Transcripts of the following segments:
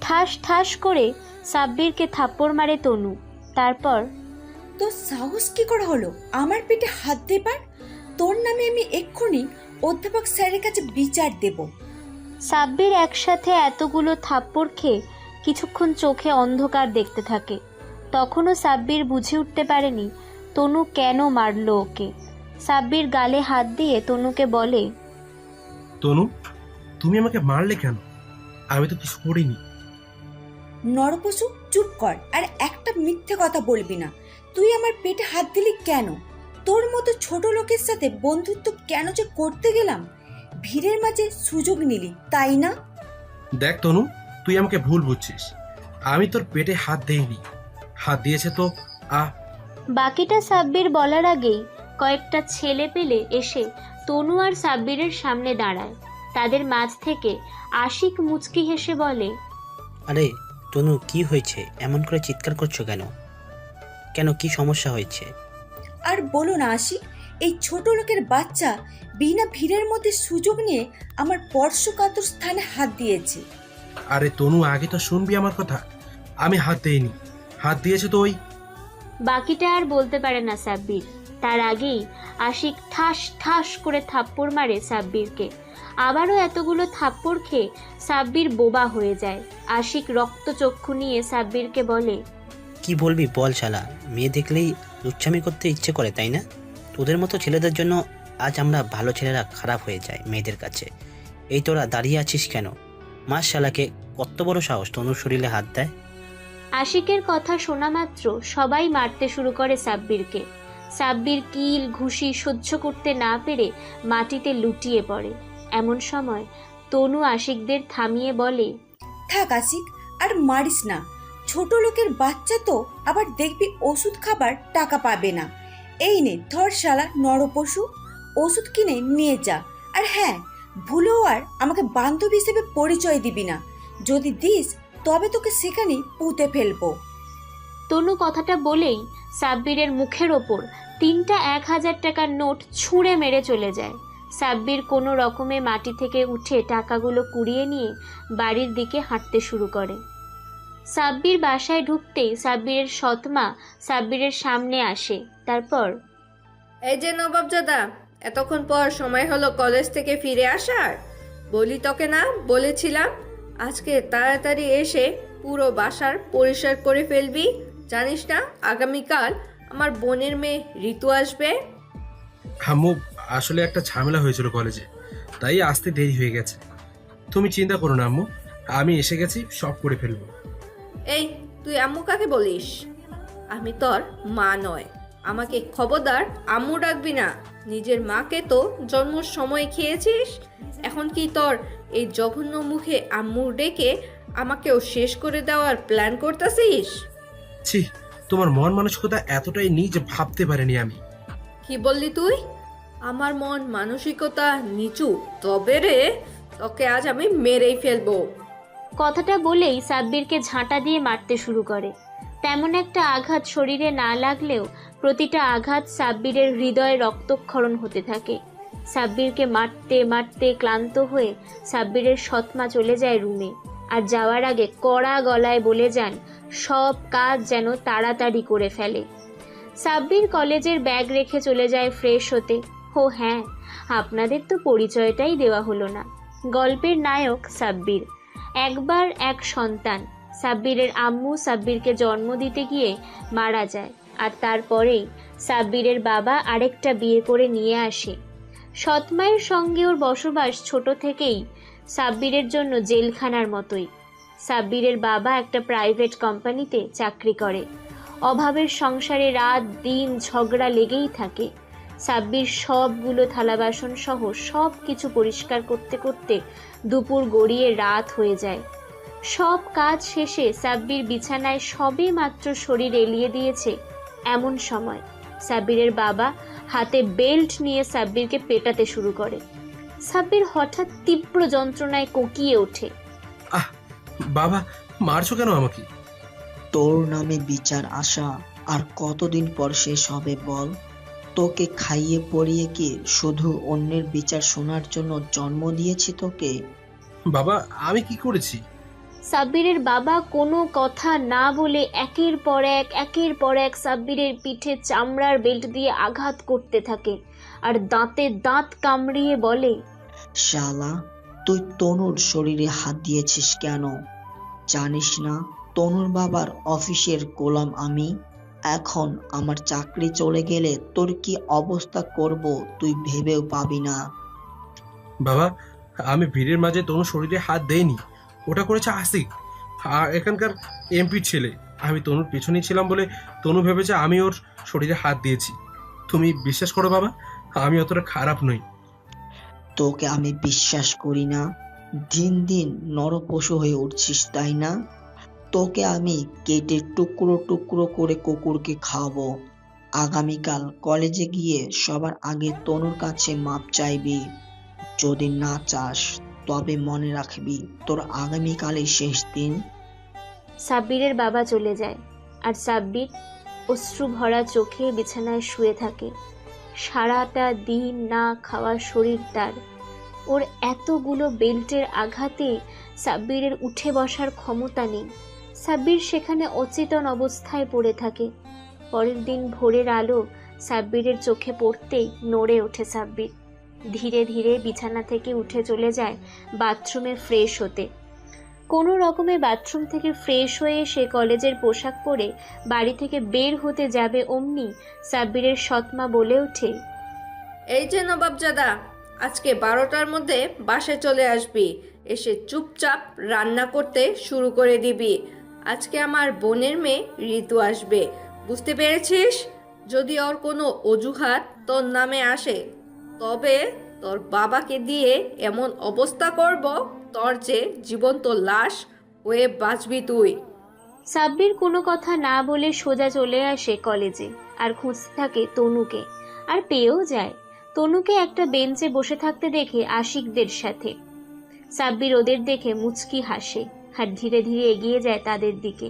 ঠাস ঠাস করে সাব্বিরকে থাপ্পড় মারে তনু। তারপর, তোর সাহস কি করে হলো আমার পেটে হাত দেবার? তোর নামে আমি এক্ষুনি অধ্যাপক স্যারের কাছে বিচার দেব। সাব্বির একসাথে এতগুলো থাপ্পড় খেয়ে কিছুক্ষণ চোখে অন্ধকার দেখতে থাকে। তখনও সাব্বির বুঝে উঠতে পারেনি তনু কেন মারল ওকে। সাব্বির গালে হাত দিয়ে তনুকে বলে, তনু, তুমি আমাকে মারলে কেন? আমি তো কিছু করিনি। নরপশু, চুপ কর আর একটা মিথ্যে কথা বলবি না। তুই আমার পেটে হাত দিলি কেন? তোর মতো ছোট লোকের সাথে বন্ধুত্ব কেন যে করতে গেলাম? ভিড়ের মাঝে সুযোগ নিলি, তাই না? দেখ তনু, তুই আমাকে ভুল বুঝছিস। আমি তোর পেটে হাত দেইনি। হাত দিয়েছে তো বাকিটা সাব্বির বলার আগেই কয়েকটা ছেলে পেলে এসে তনু আর সাব্বিরের সামনে দাঁড়ায়। তাদের মাঝ থেকে আশিক মুচকি হেসে বলে, আরে তনু, কি হয়েছে? এমন করে চিৎকার করছো কেন? কেন, কি সমস্যা হয়েছে? আর বলো না আশিক, এই ছোট লোকের বাচ্চা বিনা ভিড়ের মধ্যে সুযোগ নিয়ে আমার স্পর্শকাতর স্থানে হাত দিয়েছে। আরে তনু, আগে তো শুনবি আমার কথা। আমি হাত দেইনি। হাত দিয়েছে তো ওই। বাকিটা আর বলতে পারে না সাব্বির। তার আগেই আশিক ঠাস ঠাস করে থাপ্পড় মারে সাব্বিরকে। আবারও এতগুলো থাপ্পড় খেয়ে সাব্বির বোবা হয়ে যায়। আশিক রক্তচক্ষু নিয়ে সাব্বিরকে বলে, কি বলবি বল শালা। মেয়ে দেখলেই লুচ্ছামি করতে ইচ্ছে করে, তাই না? তোদের মতো ছেলেদের জন্য আজ আমরা ভালো ছেলেরা খারাপ হয়ে যায় মেয়েদের কাছে। এই তোরা দাঁড়িয়ে আছিস কেন? মাস শালাকে, কত বড় সাহস তনুর শরীরে হাত দেয়। আশিকের কথা শোনা মাত্র সবাই মারতে শুরু করে সাব্বিরকে। সাব্বির কিল ঘুষি সহ্য করতে না পেরে মাটিতে লুটিয়ে পড়ে। এমন সময় তনু আশিকদের থামিয়ে বলে, থাক আশিক, আর মারিস না। ছোট লোকের বাচ্চা তো, আবার দেখবি ওষুধ খাবার টাকা পাবে না। এই নে ধর শালা নরপশু, ওষুধ কিনে নিয়ে যা। আর হ্যাঁ, ভুলেও আর আমাকে বান্ধবী হিসেবে পরিচয় দিবি না। যদি দিস তবে তোকে সেখানেই পুঁতে ফেলবো। তনু কথাটা বলেই সাব্বিরের মুখের ওপর 3টা 1000 টাকার নোট ছুঁড়ে মেরে চলে যায়। সাব্বির কোনো রকমে মাটি থেকে উঠে টাকাগুলো কুড়িয়ে নিয়ে বাড়ির দিকে হাঁটতে শুরু করে। সাব্বির বাসায় ঢুকতেই সাব্বিরের সৎমা সাব্বিরের সামনে আসে। তারপর, এই যে নবাবজাদা, এতক্ষণ পর সময় হলো কলেজ থেকে ফিরে আসার। বলি তোকে না বলেছিলাম আজকে তাড়াতাড়ি এসে পুরো বাসার পরিষ্কার করে ফেলবি? জানিস না আগামীকাল আমার বোনের মেয়ে ঋতু আসবে? আম্মু, আসলে একটা ঝামেলা হয়েছিল কলেজে, তাই আসতে দেরি হয়ে গেছে। তুমি চিন্তা করো না আম্মু, আমি এসে গেছি, সব করে ফেলবো। এই, তুই আম্মু কাকে বলিস? আমি তোর মা নয়। আমাকে খবরদার আম্মু ডাকবি না। নিজের মাকে তো জন্মর সময় খেয়েছিস। এখন কি তোর এই জঘন্য মুখে আম্মু ডেকে আমাকেও শেষ করে দেওয়ার প্ল্যান করতেছিস? ছি, তোমার মন মানসিকতা এতটাই নিচ ভাবতে পারিনি আমি। কি বললি তুই? আমার মন মানসিকতা নিচু? তবে রে, তোকে আজ আমি মেরেই ফেলবো। কথাটা বলেই সাব্বিরকে ঝাঁটা দিয়ে মারতে শুরু করে। তেমন একটা আঘাত শরীরে না লাগলেও প্রতিটা আঘাত সাব্বিরের হৃদয়ে রক্তক্ষরণ হতে থাকে। সাব্বিরকে মারতে মারতে ক্লান্ত হয়ে সাব্বিরের সৎমা চলে যায় রুমে। আর যাওয়ার আগে কড়া গলায় বলে যান সব কাজ যেন তাড়াতাড়ি করে ফেলে। সাব্বির কলেজের ব্যাগ রেখে চলে যায় ফ্রেশ হতে। ও হ্যাঁ, আপনাদের তো পরিচয়টাই দেওয়া হলো না। গল্পের নায়ক সাব্বির। একবার এক সন্তান। সাব্বিরের আম্মু সাব্বিরকে জন্ম দিতে গিয়ে মারা যায়। আর তারপরেই সাব্বিরের বাবা আরেকটা বিয়ে করে নিয়ে আসে। সৎমায়ের সঙ্গে ওর বসবাস ছোট থেকেই সাব্বিরের জন্য জেলখানার মতোই। সাব্বিরের বাবা একটা প্রাইভেট কোম্পানিতে চাকরি করে। অভাবের সংসারে রাত দিন ঝগড়া লেগেই থাকে। সাব্বির সবগুলো থালা বাসন সহ সব কিছু পরিষ্কার করতে করতে দুপুর গড়িয়ে রাত হয়ে যায়। সব কাজ শেষে সাব্বির বিছানায় সবে মাত্র শরীর এলিয়ে দিয়েছে, এমন সময় সাব্বিরের বাবা হাতে বেল্ট নিয়ে সাব্বিরকে পেটাতে শুরু করে। সাব্বির হঠাৎ তীব্র যন্ত্রণায় কোঁকিয়ে ওঠে। আহ বাবা, মারছো কেন আমাকে? তোর নামে বিচার আসা আর কতদিন পর শেষ হবে বল? তোকে খাইয়ে পরিয়ে কি শুধু অন্যের বিচার শোনার জন্য জন্ম দিয়েছি তোকে? বাবা, আমি কি করেছি? সাব্বিরের বাবা কোনো কথা না বলে একের পর এক সাব্বিরের পিঠে চামড়ার বেল্ট দিয়ে আঘাত করতে থাকে আর দাঁতে দাঁত কামড়িয়ে বলে, শালা, তুই তনুর শরীরে হাত দিয়েছিস কেন? জানিস না তনুর বাবার অফিসের গোলাম আমি? এখন আমার চাকরি চলে গেলে তোর কি অবস্থা করব তুই ভেবেও পাবি না। বাবা, আমি ভিড়ের মাঝে তনুর শরীরে হাত দেইনি, ওটা করেছে আসিক, আর এখানকার এমপির ছেলে। আমি তনুর পেছনেই ছিলাম বলে তনু ভেবেছে আমি ওর শরীরে হাত দিয়েছি। তুমি বিশ্বাস করো বাবা, আমি অতটা খারাপ নই। তোকে আমি বিশ্বাস করি না। দিন দিন নরপশু হয়ে উঠছিস তাই না? তোকে আমি কেটে টুকরো টুকরো করে কুকুরকে খাওয়াবো। আগামীকাল কলেজে গিয়ে সবার আগে তনুর কাছে মাপ চাইবি। যদি না চাস তবে মনে রাখবি তোর আগামীকালই শেষ দিন। সাব্বিরের বাবা চলে যায় আর সাব্বির অশ্রু ভরা চোখে বিছানায় শুয়ে থাকে। সারাটা দিন না খাওয়া শরীর তার। ওর এতগুলো বেল্টের আঘাতে সাব্বিরের উঠে বসার ক্ষমতা নেই। সাব্বির সেখানে অচেতন অবস্থায় পড়ে থাকে। পরের দিন ভোরের আলো সাব্বিরের চোখে পড়তেই নড়ে ওঠে সাব্বির। ধীরে ধীরে বিছানা থেকে উঠে চলে যায় বাথরুমে ফ্রেশ হতে। কোনো রকমে বাথরুম থেকে ফ্রেশ হয়ে সে কলেজের পোশাক পরে বাড়ি থেকে বের হতে যাবে অমনি সাব্বিরের সৎমা বলে ওঠে, এই যে নবাবজাদা, আজকে 12টার মধ্যে বাসায় চলে আসবি। এসে চুপচাপ রান্না করতে শুরু করে দিবি। আজকে আমার বোনের মেয়ে ঋতু আসবে, বুঝতে পেরেছিস? যদি ওর কোনো অজুহাত তোর নামে আসে তবে তোর বাবাকে দিয়ে এমন অবস্থা করব তোর যে জীবন্ত লাশ হয়ে বাঁচবি তুই। সাব্বির কোনো কথা না বলে সোজা চলে আসে কলেজে আর খুঁজতে থাকে তনুকে, আর পেয়েও যায়। তনুকে একটা বেঞ্চে বসে থাকতে দেখে আশিকদের সাথে। সাব্বির ওদের দেখে মুচকি হাসে আর ধীরে ধীরে এগিয়ে যায় তাদের দিকে।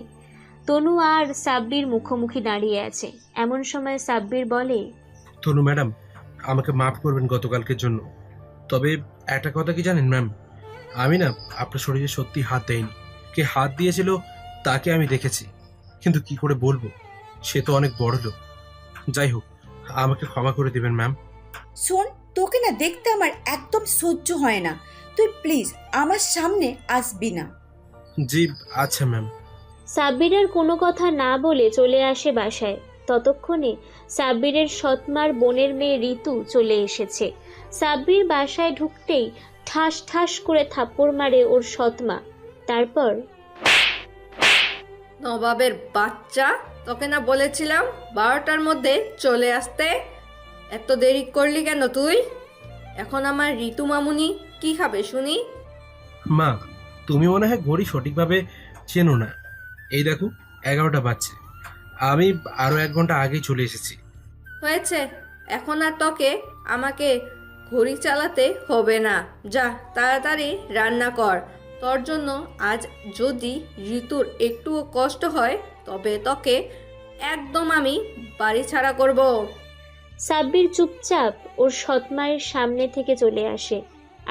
তনু আর সাব্বির মুখোমুখি দাঁড়িয়ে আছে। এমন সময় সাব্বির বলে, তনু ম্যাডাম, আমাকে মাফ করবেন গতকালকের জন্য। তবে একটা কথা কি জানেন ম্যাম, আমি না আপনার শরীরে সত্যি হাত দেয়নি। কে হাত দিয়েছিল তাকে আমি দেখেছি, কিন্তু কি করে বলবো, সে তো অনেক বড় লোক। যাই হোক, আমাকে ক্ষমা করে দেবেন ম্যাম। শোন, তোকে না দেখতে আমার একদম সহ্য হয় না। তুই প্লিজ আমার সামনে আসবি না। জি আচ্ছা ম্যাম। সাব্বিরের কোনো কথা না বলে চলে আসে বাসায়। ততক্ষণে সাব্বিরের সৎমার বোনের মেয়ে ঋতু চলে এসেছে। সাব্বির বাসায় ঢুকতেই ঠাস ঠাস করে থাপ্পড় মারে ওর সৎমা। তারপর, নবাবের বাচ্চা, তোকে না বলেছিলাম 12টার মধ্যে চলে আসতে? এত দেরি করলি কেন তুই? এখন আমার ঋতু মামুনি কি খাবে শুনি? মা, তুমি মনে হয় ঘড়ি সঠিকভাবে চেনো না। এই দেখো 11টা বাজছে, আমি আরো 1 ঘন্টা আগেই চলে এসেছি। হয়েছে, এখন আর তোকে আমাকে ঘড়ি চালাতে হবে না। যা তাড়াতাড়ি রান্না কর। তোর জন্য আজ যদি ঋতুর একটুও কষ্ট হয় তবে তোকে একদম আমি বাড়ি ছাড়া করব। সাব্বির চুপচাপ ওর সৎমায়ের সামনে থেকে চলে আসে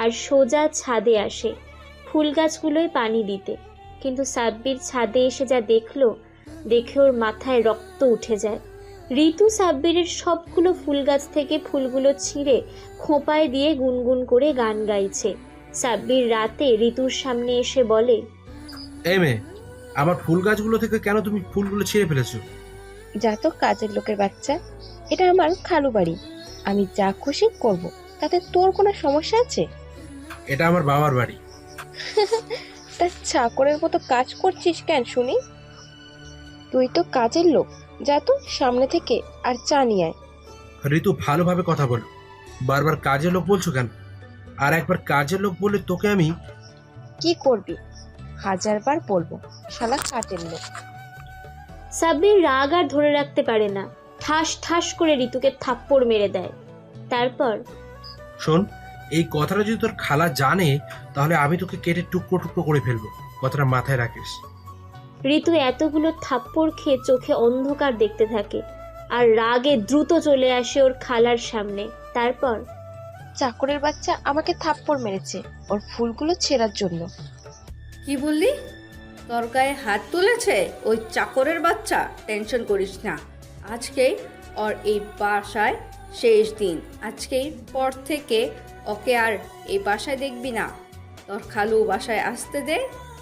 আর সোজা ছাদে আসে ফুল গাছগুলোয় পানি দিতে। কিন্তু সাব্বির ছাদে এসে যা দেখে ওর মাথায় রক্ত উঠে যায়। ঋতু সাব্বিরের সবগুলো ফুল গাছ থেকে ফুলগুলো ছিঁড়ে খোঁপায় দিয়ে গুনগুন করে গান গাইছে। সাব্বির রাতে ঋতুর সামনে এসে বলে, এই মেয়ে, আমার ফুল গাছগুলো থেকে কেন তুমি ফুলগুলো ছিঁড়ে ফেলেছো? যা তো কাজের লোকের বাচ্চা, এটা আমার খালু বাড়ি, আমি যা খুশি করব, তাতে তোর কোনো সমস্যা আছে? এটা আমার বাবার বাড়ি। তা চাকরের মতো কাজ করছিস কেন শুনি? তুই তো কাজের লোক, যা তো সামনে থেকে আর চা নিয়ে আয়। ঋতু, ভালোভাবে কথা বলো। বারবার কাজের লোক বলছো কেন? আর একবার কাজের লোক বলে তোকে আমি... কি করবি? 1000বার বলবো, শালা কাজের লোক। সাব্বির রাগ আর ধরে রাখতে পারে না, ঠাস ঠাস করে ঋতুকে থাপ্পড় মেরে দেয়। তারপর, শোন, এই কথাটা যদি তোর খালা জানে তাহলে আমি তোকে কেটে টুকরো টুকরো করে ফেলবো, কথাটা মাথায় রাখিস। ঋতু এতগুলো থাপ্পড় খেয়ে চোখে অন্ধকার দেখতে থাকে আর রাগে দ্রুত চলে আসে ওর খালার সামনে। তারপর, চাকরের বাচ্চা আমাকে থাপ্পড় মেরেছে ওর ফুলগুলো ছেঁড়ার জন্য। কি বললি? তোর গায়ে হাত তুলেছে ওই চাকরের বাচ্চা? টেনশন করিস না, আজকেই ওর এই বাসায় শেষ দিন। আজকেই পর থেকে ওকে আর এই বাসায় দেখবি না। তোর খালু বাসায় আসতে দে,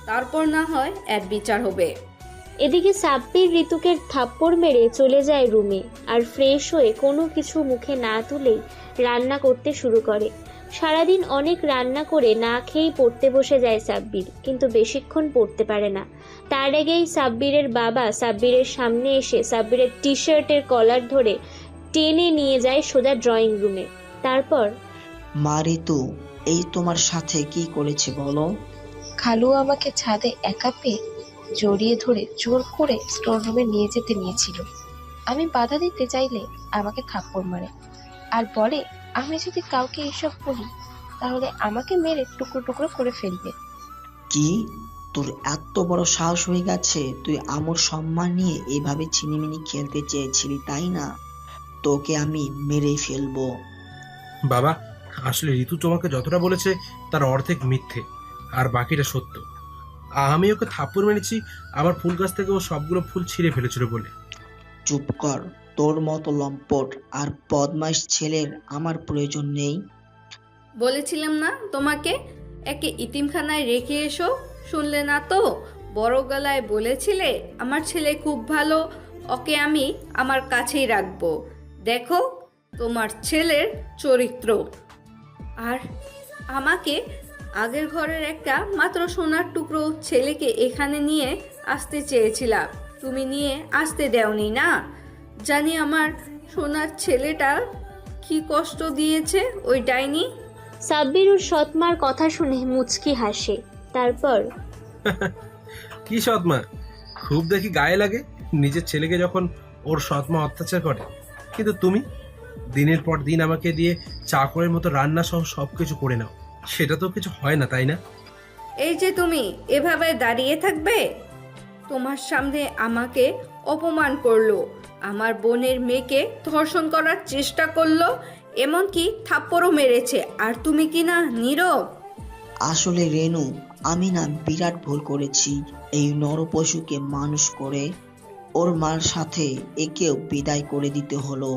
তারপর না হয় এর বিচার হবে। এদিকে সাব্বির ঋতুকে থাপ্পড় মেরে চলে যায় রুমে আর ফ্রেশ হয়ে কোনো কিছু মুখে না তুলেই রান্না করতে শুরু করে। সারাদিন অনেক রান্না করে না খেয়েই পড়তে বসে যায় সাব্বির, কিন্তু বেশিক্ষণ পড়তে পারে না। তার আগেই সাব্বিরের বাবা সাব্বিরের সামনে এসে সাব্বিরের টি শার্টের কলার ধরে টেনে নিয়ে যায় সোজা ড্রয়িং রুমে। তারপর, মা ঋতু, এই তোমার সাথে কি করেছে বলো? খালু আমাকে ছাদে একা পেয়ে জড়িয়ে ধরে জোর করে স্টোর রুমে নিয়ে যেতে নিয়েছিল। আমি বাধা দিতে চাইলে আমাকে থাপ্পড় মারে আর বলে আমি যদি কাউকে এসব বলি তাহলে আমাকে মেরে টুকরো টুকরো করে ফেলবে। কি, তোর এত বড় সাহস হয়ে গেছে? তুই আমার সম্মান নিয়ে এভাবে ছিনিমিনি খেলতে চেয়েছিলি, তাই না? তোকে আমি মেরে ফেলবো। বাবা, আসলে ঋতু তোমাকে যতটা বলেছে তার অর্ধেক মিথ্যে আর বাকিটা সত্য। আমি ওকে থাপ্পড় মেরেছি আমার ফুল গাছ থেকে ও সবগুলো ফুল ছিঁড়ে ফেলেছিল বলে। চুপ কর, তোর মতো লম্পট আর বদমাইশ ছেলের আমার প্রয়োজন নেই। বলেছিলাম না তোমাকে একে ইতিমখানায় রেখে এসো, শুনলে না তো? বড় গলায় বলেছিলে আমার ছেলে খুব ভালো, ওকে আমি আমার কাছেই রাখবো। দেখো তোমার ছেলের চরিত্র। আর আমাকে আগের ঘরের একটা মাত্র সোনার টুকরো ছেলেকে এখানে নিয়ে আসতে চেয়েছিলাম, তুমি নিয়ে আসতে দেওনি না? জানি আমার সোনার ছেলেটা কি কষ্ট দিয়েছে ওই ডাইনি। সাব্বির ওর সৎমার কথা শুনে মুচকি হাসে। তারপর, কি সৎমা? খুব দেখি গায়ে লাগে নিজের ছেলেকে যখন ওর সৎমা অত্যাচার করে। কিন্তু তুমি দিনের পর দিন আমাকে দিয়ে চাকরের মতো রান্না সহ সবকিছু করে নাও, সেটা তো কিছু হয় না, তাই না? এই যে তুমি এভাবে দাঁড়িয়ে থাকবে? তোমার সামনে আমাকে অপমান করলো, আমার বোনের মেয়েকে ধর্ষণ করার চেষ্টা করলো, এমনকি থাপ্পড়ও মেরেছে, আর তুমি কি না নীরব? আসলে রেনু, আমি না বিরাট ভুল করেছি এই নরপশুকে মানুষ করে। ওর মার সাথে একেও বিদায় করে দিতে হলো।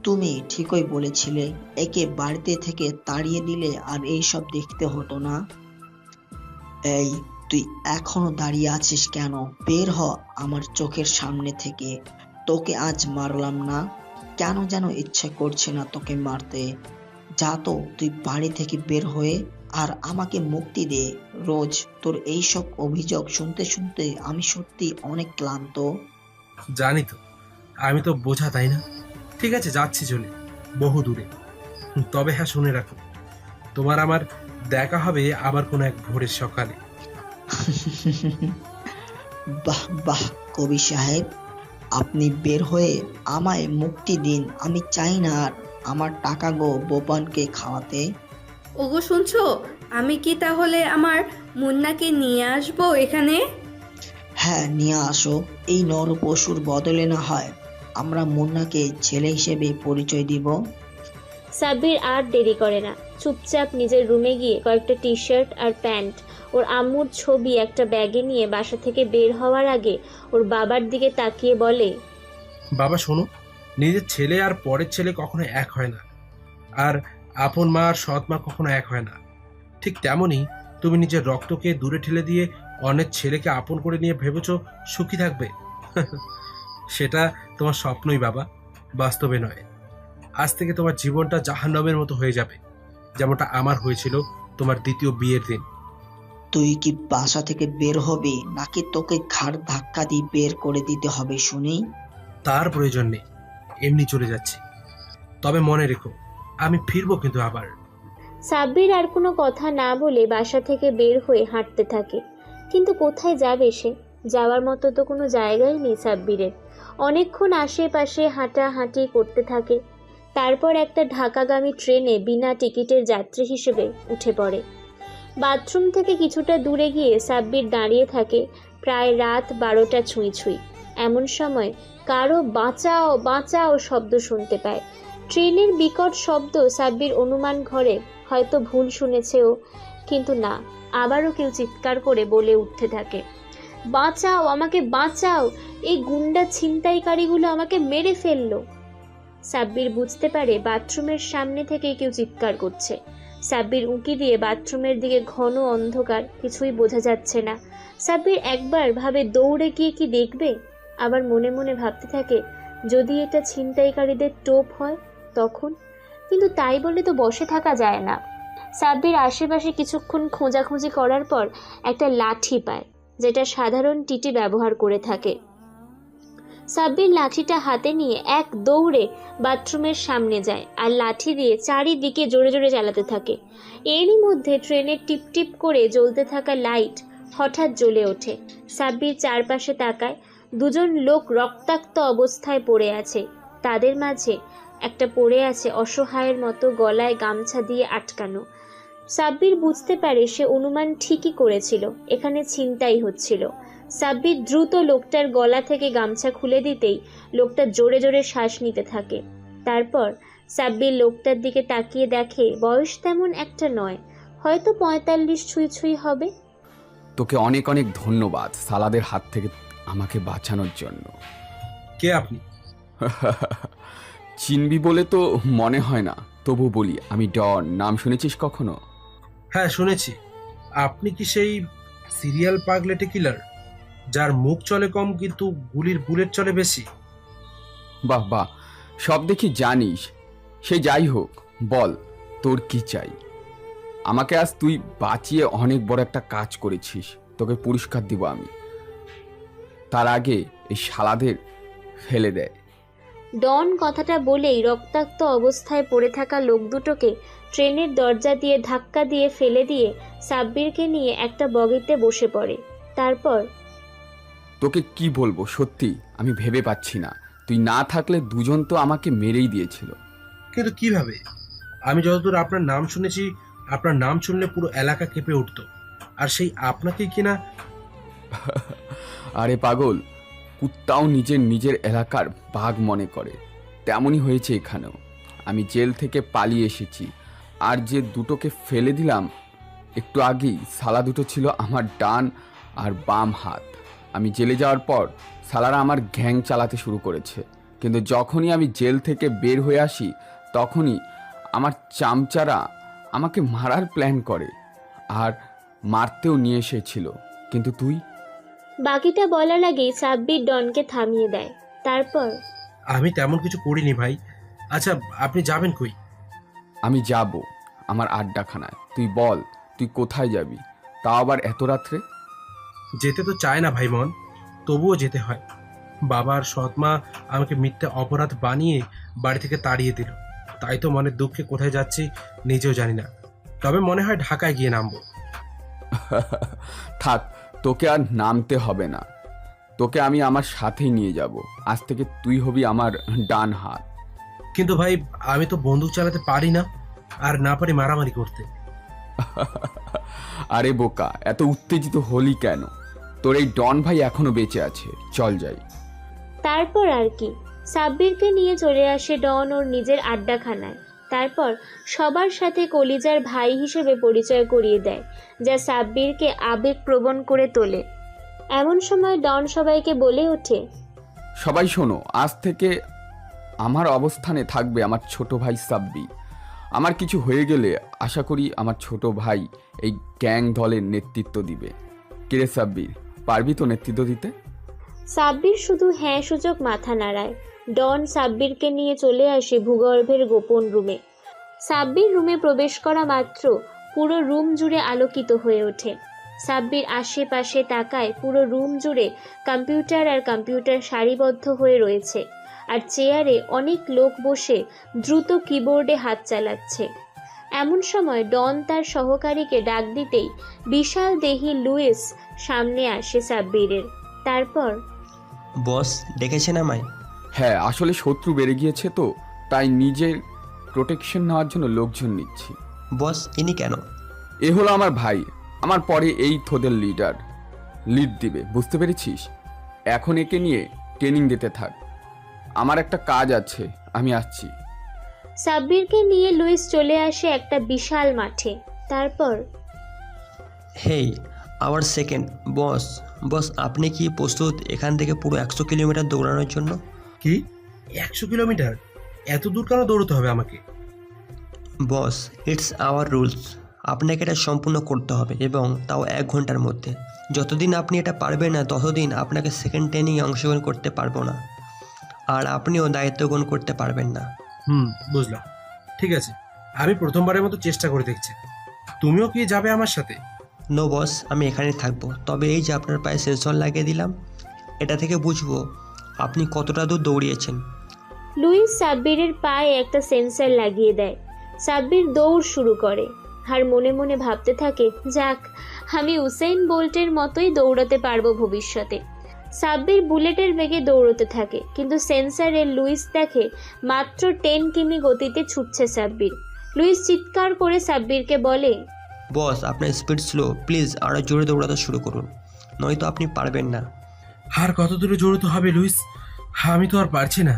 তুমি ঠিকই বলেছিলে, একে বাড়িতে থেকে তাড়িয়ে দিলে আর এইসব দেখতে হতো না। এই, তুই এখনো দাঁড়িয়ে আছিস কেন? বের হ আমার চোখের সামনে থেকে। তোকে আজ মারলাম না, কেন যেন ইচ্ছে করছে না তোকে মারতে। যা তো তুই বাড়ি থেকে বের হয়ে আর আমাকে মুক্তি দে। রোজ তোর এইসব অভিযোগ শুনতে শুনতে আমি সত্যি অনেক ক্লান্ত। জানি তো, আমি তো বোঝা, তাই না? ঠিক আছে, যাচ্ছি চলে, বহু দূরে। তবে হ্যাঁ, শুনে রাখো, তোমার আমার দেখা হবে আবার কোনো এক ভোরের সকালে। বাহ বাহ, কবি সাহেব, আপনি বের হয়ে আমায় মুক্তি দিন। আমি চাই না আর আমার টাকা গো বোপানকে খাওয়াতে। ওগো শুনছো, আমি কি তাহলে আমার মুন্নাকে নিয়ে আসবো এখানে? হ্যাঁ, নিয়ে আসো। এই নরপশুর বদলে না হয় আমরা মুন্নাকে ছেলে হিসেবে পরিচয় দিব। সাব্বির আর দেরি করে না, চুপচাপ নিজের রুমে গিয়ে কয়েকটা টি শার্ট আর প্যান্ট, ওর আম্মুর ছবি একটা ব্যাগে নিয়ে বাসা থেকে বের হওয়ার আগে ওর বাবার দিকে তাকিয়ে বলে, বাবা শোনো, নিজের ছেলে আর পরের ছেলে কখনো এক হয় না, আর আপন মা আর সৎ মা কখনো এক হয় না। ঠিক তেমনই তুমি নিজের রক্তকে দূরে ঠেলে দিয়ে অনেক ছেলেকে আপন করে নিয়ে ভেবেছো সুখী থাকবে। সেটা তোমার স্বপ্নই বাবা, বাস্তবে নয়। আজ থেকে তোমার জীবনটা জাহান্নামের মতো হয়ে যাবে, যেমনটা আমার হয়েছিল তোমার দ্বিতীয় বিয়ের দিন। তুই কি বাসা থেকে বের হবি নাকি তোকে ঘাড় ধাক্কা দিয়ে বের করে দিতে হবে শুনি? তার প্রয়োজন নেই, এমনি চলে যাচ্ছি। তবে মনে রেখো, আমি ফিরবো কিন্তু আবার। সাব্বির আর কোনো কথা না বলে বাসা থেকে বের হয়ে হাঁটতে থাকে। কিন্তু কোথায় যাবে সে? যাওয়ার মতো তো কোনো জায়গাই নেই সাব্বিরের। অনেকক্ষণ আশেপাশে হাঁটাহাঁটি করতে থাকে। তারপর একটা ঢাকাগামী ট্রেনে বিনা টিকিটের যাত্রী হিসেবে উঠে পড়ে। বাথরুম থেকে কিছুটা দূরে গিয়ে সাব্বির দাঁড়িয়ে থাকে প্রায় রাত 12টা ছুঁই ছুঁই। এমন সময় কারো বাঁচাও বাঁচাও শব্দ শুনতে পায়। ট্রেনের বিকট শব্দ সাব্বির অনুমান ঘরে হয়তো ভুল শুনেছেও, কিন্তু না, আবারও কেউ চিৎকার করে বলে উঠতে থাকে। বাঁচাও, আমাকে বাঁচাও, এই গুন্ডা ছিনতাইকারীগুলো আমাকে মেরে ফেললো। সাব্বির বুঝতে পারে বাথরুমের সামনে থেকে কেউ চিৎকার করছে। সাব্বির উঁকি দিয়ে বাথরুমের দিকে, ঘন অন্ধকার, কিছুই বোঝা যাচ্ছে না। সাব্বির একবার ভাবে দৌড়ে গিয়ে কি দেখবে, আবার মনে মনে ভাবতে থাকে যদি এটা ছিনতাইকারীদের টোপ হয় তখন, কিন্তু তাই বলে তো বসে থাকা যায় না। সাব্বির আশেপাশে কিছুক্ষণ খোঁজাখুঁজি করার পর একটা লাঠি পায়, যেটা সাধারণ টিটি ব্যবহার করে থাকে। সাব্বির লাঠিটা হাতে নিয়ে এক দৌড়ে বাথরুমের সামনে যায় আর লাঠি দিয়ে চারিদিকে জোরে জোরে চালাতে থাকে। এরই মধ্যে ট্রেনের টিপ টিপ করে জ্বলতে থাকা লাইট হঠাৎ জ্বলে ওঠে। সাব্বির চারপাশে তাকায়, দুজন লোক রক্তাক্ত অবস্থায় পড়ে আছে। তাদের মাঝে একটা পড়ে আছে অসহায়ের মতো, গলায় গামছা দিয়ে আটকানো। সাব্বির বুঝতে পারে সে অনুমান ঠিকই করেছিল, এখানে ছিনতাই হচ্ছিল। সাব্বির দ্রুত লোকটার গলা থেকে গামছা খুলে দিতেই লোকটা জোরে জোরে শ্বাস নিতে থাকে। তারপর সাব্বির লোকটার দিকে তাকিয়ে দেখে বয়স তেমন একটা নয়, হয়তো 45 ছুঁই ছুঁই হবে। তোকে অনেক অনেক ধন্যবাদ সালাদের হাত থেকে আমাকে বাঁচানোর জন্য। কে আপনি? চিনবি বলে তো মনে হয় না, তবু বলি আমি ডন। নাম শুনেছিস কখনো? হ্যাঁ, শুনেছি। আপনি কি সেই সিরিয়াল পাগলেটে কিলার, যার মুখ চলে কম কিন্তু গুলির বুলেট চলে বেশি? বাহ বাহ, সব দেখি জানিস। সে যাই হোক, বল তোর কি চাই? আমাকে আজ তুই বাঁচিয়ে অনেক বড় একটা কাজ করেছিস, তোকে পুরস্কার দিব আমি। তার আগে এই শালাদের ফেলে দেয়। ডন কথাটা বলেই রক্তাক্ত অবস্থায় পড়ে থাকা লোক দুটোকে ট্রেনের দরজা দিয়ে ধাক্কা দিয়ে ফেলে দিয়ে সাব্বিরকে নিয়ে একটা বগিতে বসে পড়ে। তারপর তোকে কি বলবো, সত্যি আমি ভেবে পাচ্ছি না। তুই না থাকলে দুজন তো আমাকে মেরেই দিয়েছিল। কিন্তু কিভাবে? আমি যতদূর আপনার নাম শুনেছি, আপনার নাম শুনলে পুরো এলাকা কেঁপে উঠতো, আর সেই আপনাকেই কিনা। আরে পাগল, কুত্তাও নিজের নিজের এলাকার বাঘ মনে করে, তেমনই হয়েছে এখানেও। আমি জেল থেকে পালিয়ে এসেছি, আর যে দুটোকে ফেলে দিলাম একটু আগেই, শালা দুটো ছিল আমার ডান আর বাম হাত। আমি জেলে যাওয়ার পর শালারা আমার গ্যাং চালাতে শুরু করেছে, কিন্তু যখনই আমি জেল থেকে বের হয়ে আসি তখনই আমার চামচারা আমাকে মারার প্ল্যান করে, আর মারতেও নিয়ে এসেছিল। কিন্তু তুই? বাকিটা বলার আগেই সাব্বির ডনকে থামিয়ে দেয়। তারপর আমি তেমন কিছু করিনি ভাই। আচ্ছা, আপনি যাবেন কই? আমি যাব আমার আড্ডাখানায়। তুই বল তুই কোথায় যাবি, তাও আবার এত রাত্রে? যেতে তো চায় না ভাই মন, তবুও যেতে হয়। বাবা আর সৎ মা আমাকে মিথ্যে অপরাধ বানিয়ে বাড়ি থেকে তাড়িয়ে দিল, তাই তো মনের দুঃখে কোথায় যাচ্ছি নিজেও জানি না। তবে মনে হয় ঢাকায় গিয়ে নামবো। থাক, তোকে আর নামতে হবে না, তোকে আমি আমার সাথেই নিয়ে যাব। আজ থেকে তুই হবি আমার ডান হাত। কিন্তু ভাই, আমি তো বন্দুক চালাতে পারি না, আর না পারি মারামারি করতে। আরে বোকা, এত উত্তেজিত হলি কেন? তোর এই ডন ভাই এখনো বেঁচে আছে, চল যাই। তারপর আর কি, সাব্বিরকে নিয়ে চলে আসে ডন ওর নিজের আড্ডাখানায়। তারপর সবার সাথে কলিজার ভাই হিসেবে পরিচয় করিয়ে দেয়, যা সাব্বিরকে আবেগপ্রবণ করে তোলে। এমন সময় ডন সবাইকে বলে ওঠে, সবাই শোনো, আজ থেকে আমার অবস্থানে থাকবে আমার ছোট ভাই সাব্বি। আমার কিছু হয়ে গেলে আশা করি আমার ছোট ভাই এই গ্যাং দলের নেতৃত্ব দিবে। কিরে সাব্বির, পারবি তো নেতৃত্ব দিতে? সাব্বির শুধু হ্যাঁ সূচক মাথা নাড়ায়। ডন সাব্বিরকে নিয়ে চলে আসে ভূগর্ভের গোপন রুমে। সাব্বির রুমে প্রবেশ করা মাত্র পুরো রুম জুড়ে আলোকিত হয়ে ওঠে। সাব্বির আশেপাশে তাকায়, পুরো রুম জুড়ে কম্পিউটার আর কম্পিউটার সারিবদ্ধ হয়ে রয়েছে, আর চেয়ারে অনেক লোক বসে দ্রুত কিবোর্ডে হাত চালাচ্ছে। এমন সময় ডন তার সহকারীকে ডাক দিতেই বিশাল দেহি লুইস সামনে আসে সাব্বিরের। তারপর বস ডেকেছেন আমায়? হ্যাঁ, আসলে শত্রু বেড়ে গিয়েছে তো, তাই নিজের প্রোটেকশন নেওয়ার জন্য লোকজন নিচ্ছি। বস ইনি কেন? এ হলো আমার ভাই, আমার পরে এই তোদের লিড দিবে, বুঝতে পেরেছিস? এখন একে নিয়ে ট্রেনিং দিতে থাক। আমার একটা কাজ আছে, আমি আসছি। সাব্বিরকে নিয়ে লুইস চলে আসে একটা বিশাল মাঠে। তারপর হেই, আওয়ার সেকেন্ড। বস বস আপনি কি প্রস্তুত এখান থেকে পুরো 100 কিলোমিটার দৌড়ানোর জন্য? কি 100 কিলোমিটার? এত দূর কেন দৌড়তে হবে আমাকে? বস ইটস আওয়ার রুলস, আপনাকে এটা সম্পূর্ণ করতে হবে এবং তাও 1 ঘন্টার মধ্যে। যতদিন আপনি এটা পারবেন না ততদিন আপনাকে সেকেন্ড ট্রেনিংয়ে অংশগ্রহণ করতে পারবো না, আর আপনিও দায়িত্ব গ্রহণ করতে পারবেন না। বুঝলাম। ঠিক আছে, আমি প্রথমবারের মতো চেষ্টা করে দেখছি। তুমিও কি যাবে আমার সাথে? নো বস, আমি এখানেই থাকবো। তবে এই যে আপনার পায়ে সেন্সর লাগিয়ে দিলাম, এটা থেকে বুঝবো আপনি কতটা দূর দৌড়িয়েছেন। লুইস সাব্বিরের পায়ে একটা সেন্সর লাগিয়ে দেয়। সাব্বির দৌড় শুরু করে আর মনে মনে ভাবতে থাকে, যাক, আমি উসেইন বোল্টের মতোই দৌড়াতে পারবো ভবিষ্যতে। সাব্বির বুলেটের বেগে দৌড়তে থাকে, কিন্তু সেন্সরে লুইস দেখে মাত্র 10 কিমি গতিতে ছুটছে সাব্বির। লুইস চিৎকার করে সাব্বিরকে বলে, বস আপনার স্পিড স্লো, প্লিজ আরও জোরে দৌড়াতে শুরু করুন, নয়তো আপনি পারবেন না। আর কত দূরে জড়িত হবে লুইস? আমি তো আর পারছি না।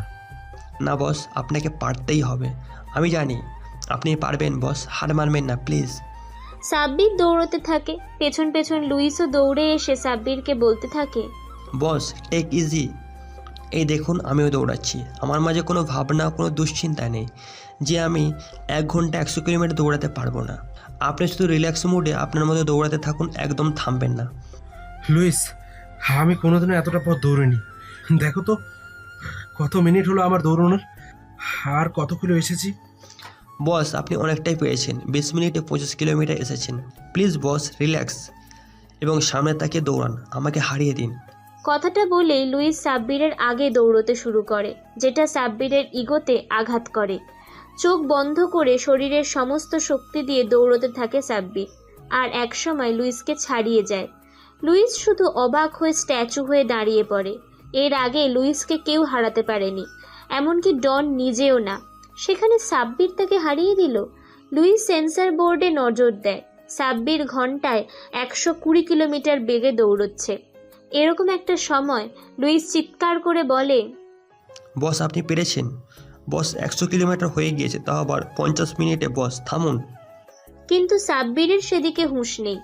না বস, আপনাকে পারতেই হবে। আমি জানি আপনি পারবেন বস, হার মানবেন না প্লিজ। সাব্বির দৌড়তে থাকে। পেছন পেছন লুইসও দৌড়ে এসে সাব্বিরকে বলতে থাকে, বস টেক ইজি। এই দেখুন আমিও দৌড়াচ্ছি, আমার মাঝে কোনো ভাবনা, কোনো দুশ্চিন্তা নেই যে আমি 1 ঘন্টা 100 কিলোমিটার দৌড়াতে পারবো না। আপনি শুধু রিল্যাক্স মুডে আপনার মধ্যে দৌড়াতে থাকুন, একদম থামবেন না। লুইস, আমি কোনোদিনও এতটা পথ দৌড়িনি। দেখো তো কত মিনিট হলো আমার দৌড়ানোর, আর কত কিলো এসেছি। বস আপনি অনেকটাই পেয়েছেন, 20 মিনিটে 25 কিলোমিটার এসেছেন। প্লিজ বস রিল্যাক্স এবং সামনে তাকিয়ে দৌড়ান, আমাকে হারিয়ে দিন। কথাটা বলেই লুইস সাব্বিরের আগে দৌড়তে শুরু করে, যেটা সাব্বিরের ইগোতে আঘাত করে। চোখ বন্ধ করে শরীরের সমস্ত শক্তি দিয়ে দৌড়তে থাকে সাব্বির, আর একসময় লুইসকে ছাড়িয়ে যায়। লুইস শুধু অবাক হয়ে স্ট্যাচু হয়ে দাঁড়িয়ে পড়ে। এর আগে লুইসকে কেউ হারাতে পারেনি, এমনকি ডন নিজেও না। সেখানে সাব্বির তাকে হারিয়ে দিল। লুইস সেন্সর বোর্ডে নজর দেয়। সাব্বির ঘন্টায় 120 কিলোমিটার বেগে দৌড়চ্ছে। এরকম একটা সময় লুইস চিৎকার করে বলে, বস আপনি পেরেছেন। বস 100 কিলোমিটার হয়ে গিয়েছে, তাও আবার 50 মিনিটে। বস থামুন। কিন্তু সাব্বিরের সেদিকে হুঁশ নেই।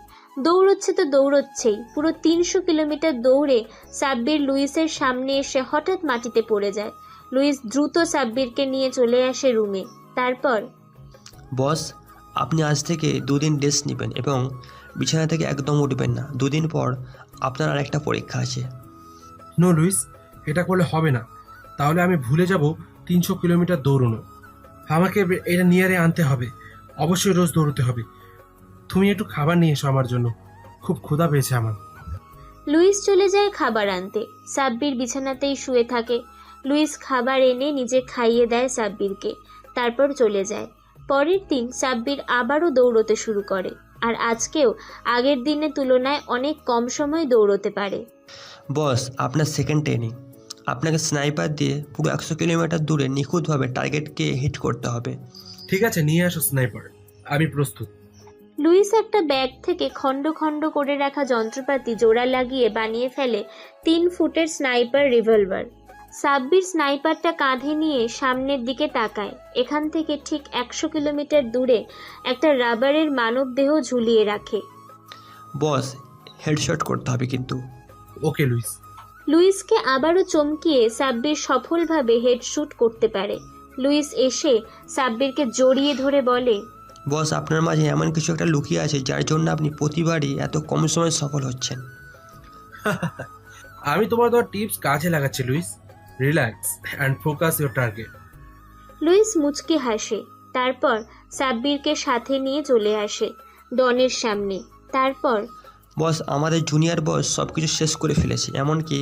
দৌড়চ্ছে তো দৌড়চ্ছেই। পুরো 300 কিলোমিটার দৌড়ে সাব্বির লুইসের সামনে এসে হঠাৎ মাটিতে পড়ে যায়। লুইস দ্রুত সাব্বিরকে নিয়ে চলে আসে রুমে। তারপর, বস আপনি আজ থেকে 2 দিন রেস্ট নেবেন এবং বিছানা থেকে একদম উঠবেন না। 2 দিন পর আপনার আরেকটা পরীক্ষা আছে। নো লুইস, এটা করলে হবে না। তাহলে আমি ভুলে যাব 300 কিলোমিটার দৌড়ানো। আমাকে এটা নিয়ারে আনতে হবে। অবশ্যই রোজ দৌড়তে হবে। তুমি একটু খাবার নিয়ে এসো আমার জন্য, খুব ক্ষুধা পেয়েছে আমার। লুইস চলে যায় খাবার আনতে। সাব্বির বিছানাতেই শুয়ে থাকে। লুইস খাবার এনে নিজে খাইয়ে দেয় সাব্বিরকে, তারপর চলে যায়। পরের দিন সাব্বির আবারও দৌড়তে শুরু করে, আর আজকেও আগের দিনের তুলনায় অনেক কম সময় দৌড়তে পারে। বস আপনার সেকেন্ড ট্রেনিং, আপনাকে স্নাইপার দিয়ে পুরো 100 কিলোমিটার দূরে নিখুঁতভাবে টার্গেটকে হিট করতে হবে। ঠিক আছে, নিয়ে আসো স্নাইপার, আমি প্রস্তুত। লুইস একটা ব্যাগ থেকে খণ্ড খণ্ড করে রাখা যন্ত্রপাতি জোড়া লাগিয়ে বানিয়ে ফেলে 3 ফুটের স্নাইপার রিভলভার। সাব্বির স্নাইপারটা কাঁধে নিয়ে সামনের দিকে তাকায়। এখান থেকে ঠিক 100 কিলোমিটার দূরে একটা রাবারের মানবদেহ ঝুলিয়ে রাখে। বস হেডশট করতে হবে কিন্তু। ওকে লুইস। লুইসকে আবারও চমকিয়ে সাব্বির সফলভাবে হেডশুট করতে পারে। লুইস এসে সাব্বিরকে জড়িয়ে ধরে বলে, বস আপনার মাঝে এমন কিছু একটা লুকিয়ে আছে যার জন্য আপনি প্রতিবারই এত কম সময়ে সফল হচ্ছেন। আমি তোমার দেওয়া টিপস কাজে লাগাচ্ছি Louis. Relax and focus your target. Louis মুচকি হাসে। তারপর সাব্বিরকে সাথে নিয়ে চলে আসে ডনের সামনে। তারপর, বস আমাদের জুনিয়র বস সব কিছু শেষ করে ফেলেছে, এমনকি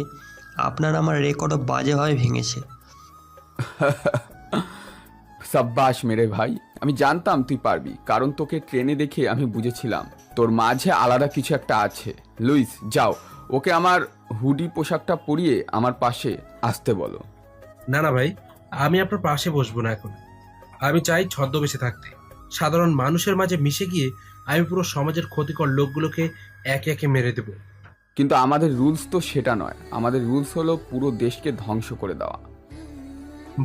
আপনার আমার রেকর্ডও বাজেভাবে ভেঙেছে। সাব্বাস মেরে ভাই, আমি জানতাম তুই পারবি, কারণ তোকে ট্রেনে দেখে আমি বুঝেছিলাম তোর মাঝে আলাদা কিছু একটা আছে। লুইস যাও, ওকে আমার হুডি পোশাকটা পরিয়ে আমার পাশে আসতে বলো। না না ভাই, আমি আপনার পাশে বসবো না এখন। আমি চাই ছদ্মবেশে থাকতে। সাধারণ মানুষের মাঝে মিশে গিয়ে আমি পুরো সমাজের ক্ষতিকর লোকগুলোকে একে একে মেরে দেব। কিন্তু আমাদের রুলস তো সেটা নয়। আমাদের রুলস হলো পুরো দেশকে ধ্বংস করে দেওয়া।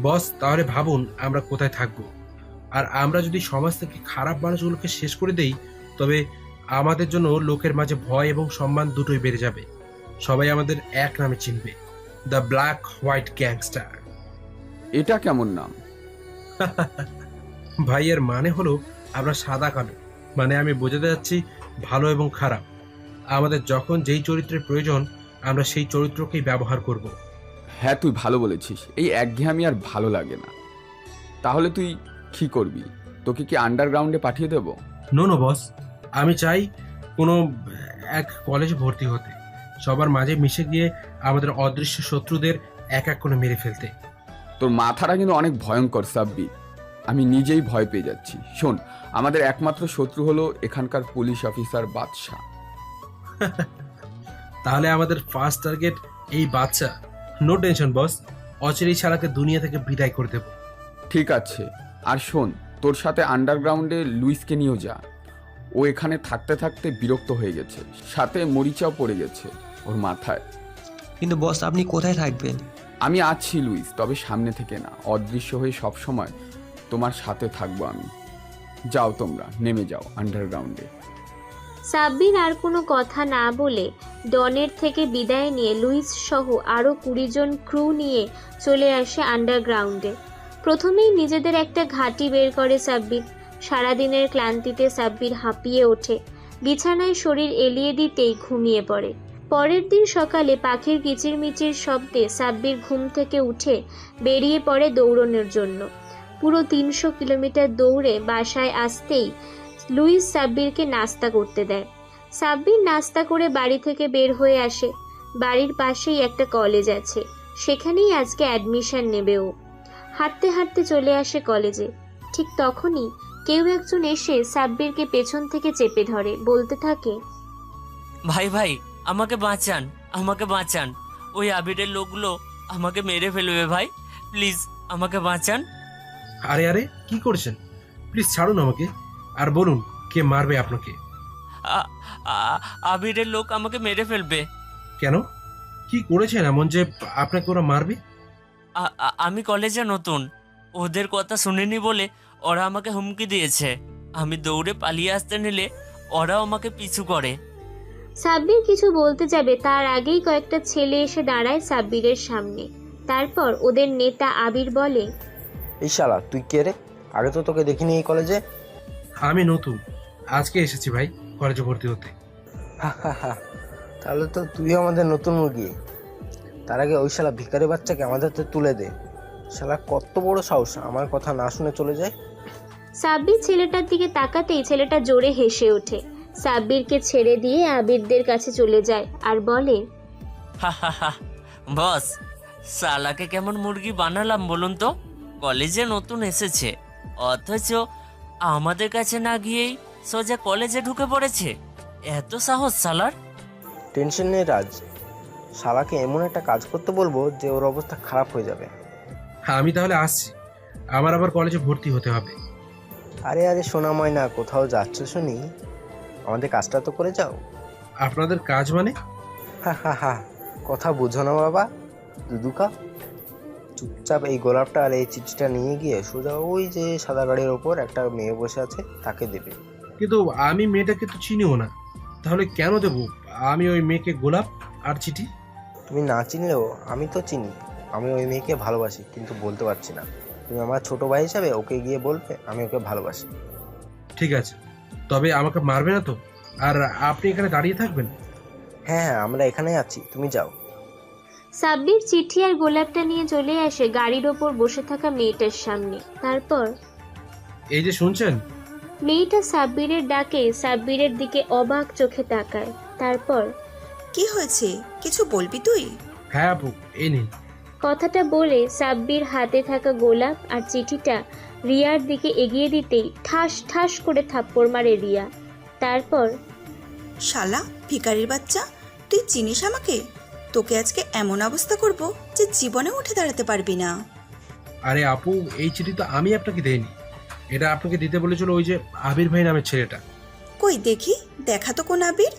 বস তাহলে ভাবুন আমরা কোথায় থাকবো। আর আমরা যদি সমাজ থেকে খারাপ মানুষগুলোকে শেষ করে দেই, তবে আমাদের জন্য লোকের মাঝে ভয় এবং সম্মান দুটোই বেড়ে যাবে। সবাই আমাদের এক নামে চিনবে, দ্য ব্ল্যাক হোয়াইট গ্যাংস্টার। এটা কেমন নাম? ভাইয়ের মানে হলো আমরা সাদা কালো, মানে আমি বোঝাতে যাচ্ছি ভালো এবং খারাপ। আমাদের যখন যেই চরিত্রের প্রয়োজন আমরা সেই চরিত্রকেই ব্যবহার করব। হ্যাঁ, তুই ভালো বলেছিস। এই একঘেয়েমি আর ভালো লাগে না। তাহলে তুই কি করবি? তোকে কি আন্ডারগ্রাউন্ডে পাঠিয়ে দেবো? নো নো বস, আমি চাই কোনো এক কলেজে ভর্তি হতে, সবার মাঝে মিশে গিয়ে আমাদের অদৃশ্য শত্রুদের এক এক করে মেরে ফেলতে। তোর মাথাটা কিন্তু অনেক ভয়ঙ্কর সাব্বির, আমি নিজেই ভয় পেয়ে যাচ্ছি। শোন, আমাদের একমাত্র শত্রু হলো এখানকার পুলিশ অফিসার বাদশা। তাহলে আমাদের ফার্স্ট টার্গেট এই বাচ্চা। নো টেনশন বস, অচিরেই শালাকে দুনিয়া থেকে বিদায় করে দেব। ঠিক আছে, আর শোন, তোর সাথে আন্ডারগ্রাউন্ডে লুইসকে নিয়েও যা। ও এখানে থাকতে থাকতে বিরক্ত হয়ে গেছে, সাথে মরিচাও পড়ে গেছে ওর মাথায়। কিন্তু বস, আপনি কোথায় থাকবেন? আমি আছি লুইস, তবে সামনে থেকে না, অদৃশ্য হয়ে সব সময় তোমার সাথে থাকবো আমি। যাও, তোমরা নেমে যাও আন্ডারগ্রাউন্ডে। সাব্বির আর কোনো কথা না বলে ডনের থেকে বিদায় নিয়ে লুইস সহ আরও 20 জন ক্রু নিয়ে চলে আসে আন্ডারগ্রাউন্ডে। প্রথমেই নিজেদের একটা ঘাঁটি বের করে সাব্বির। সারাদিনের ক্লান্তিতে সাব্বির হাঁপিয়ে ওঠে, বিছানায় শরীর এলিয়ে দিতেই ঘুমিয়ে পড়ে। পরের দিন সকালে পাখির কিচিরমিচির শব্দে সাব্বির ঘুম থেকে উঠে বেরিয়ে পড়ে দৌড়ানোর জন্য। পুরো 300 কিলোমিটার দৌড়ে বাসায় আসতেই লুইস সাব্বিরকে নাস্তা করতে দেয়। সাব্বির নাস্তা করে বাড়ি থেকে বের হয়ে আসে। বাড়ির পাশেই একটা কলেজ আছে, সেখানেই আজকে অ্যাডমিশন নেবে ও। হাঁটতে হাঁটতে চলে আসে কলেজে। ঠিক তখনই কেউ একজন এসে সাব্বিরকে পেছন থেকে চেপে ধরে, বলতে থাকে, ভাই ভাই, আমাকে বাঁচান, আমাকে বাঁচান। ওই আবিরের লোকগুলো আমাকে মেরে ফেলবে ভাই, প্লিজ আমাকে বাঁচান। আরে আরে, কি করছেন? প্লিজ ছাড়ুন আমাকে, আর বলুন কে মারবে আপনাকে। আবিরের লোক আমাকে মেরে ফেলবে। কেন, কি করেছেন এমন যে আপনাকে ওরা মারবে? আমি কলেজে নতুন, ওদের কথা শুনিনি বলে ওরা আমাকে হুমকি দিয়েছে। আমি দৌড়ে পালিয়ে আসতে নিলে ওরাও আমাকে পিছু করে। সাব্বির কিছু বলতে যাবে তার আগেই কয়েকটা ছেলে এসে দাঁড়ায় সাব্বিরের সামনে। তারপর ওদের নেতা আবির বলে, এই শালা, তুই কে রে? আগে তো তোকে দেখিনি এই কলেজে। আমি নতুন, আজকে এসেছি ভাই কলেজে ভর্তি হতে। তাহলে তো তুই আমাদের নতুন মুরগি। তার আগে ওই শালা ভিখারি বাচ্চাকে আমাদের হাতে তুলে দে। শালা কত বড় সাহস আমার কথা না শুনে চলে যায়। সাব্বির ছেলেটার দিকে তাকাতেই ছেলেটা জোরে হেসে ওঠে। সাব্বিরকে ছেড়ে দিয়ে আবিরদের কাছে চলে যায় আর বলে, বস, শালাকে কেমন মুরগি বানালাম বলুন তো? কলেজে নতুন এসেছে, অথচ আমাদের কাছে না গিয়েই সোজা কলেজে ঢুকে পড়েছে। এত সাহস শালার! টেনশন নেই রাজ, শালাকে এমন একটা কাজ করতে বলবো যে ওর অবস্থা খারাপ হয়ে যাবে। হ্যাঁ, আমি তাহলে আসছি, আমার আবার কলেজে ভর্তি হতে হবে। আরে আরে সোনা ময়না, কোথাও যাচ্ছ শুনি? আমাদের কাজটা তো করে যাও। আপনাদের কাজ মানে? হা, কথা বুঝো না বাবা দুদুকা। চুপচাপ এই গোলাপটা আর এই চিঠিটা নিয়ে গিয়ে সোজা ওই যে সাদা গাড়ির ওপর একটা মেয়ে বসে আছে তাকে দেবে। কিন্তু আমি মেয়েটাকে তো চিনিও না, তাহলে কেন দেবো আমি ওই মেয়েকে গোলাপ আর চিঠি? তুমি না চিনলেও আমি তো চিনি। আমি ওই মেয়েকে ভালোবাসি, কিন্তু বলতে পারছি না। তুমি আমার ছোট ভাই হিসাবে ওকে গিয়ে বলবে আমি ওকে ভালোবাসি। ঠিক আছে, তবে আমাকে মারবে না তো? আর আপনি এখানে দাঁড়িয়ে থাকবেন? হ্যাঁ, আমরা এখানেই আছি, তুমি যাও। সাব্বির চিঠি আর গোলাপটা নিয়ে চলে আসে গাড়ির ওপর বসে থাকা মেয়েটার সামনে। তারপর এই যে শুনছেন? মেয়েটা সাব্বিরের ডাকে সাব্বিরের দিকে অবাক চোখে তাকায়। তারপর, কি হয়েছে, কিছু বলবি তুই? হ্যাঁ আপু, এই নিন। কথাটা বলে সাব্বির হাতে থাকা গোলাপ আর চিঠিটা রিয়ার দিকে এগিয়ে দিতেই ঠাস ঠাস করে থাপ্পড় মারে রিয়া। তারপর, শালা ভিখারির বাচ্চা, তুই চিনিস আমাকে? তোকে আজকে এমন অবস্থা করব যে জীবনে উঠে দাঁড়াতে পারবি না। আরে আপু, এই চিঠি তো আমি আপনাকে দেইনি, এটা আপনাকে দিতে বলেছিল ওই যে আবির ভাই নামের ছেলেটা। কই দেখি, দেখা তো কোন আবির।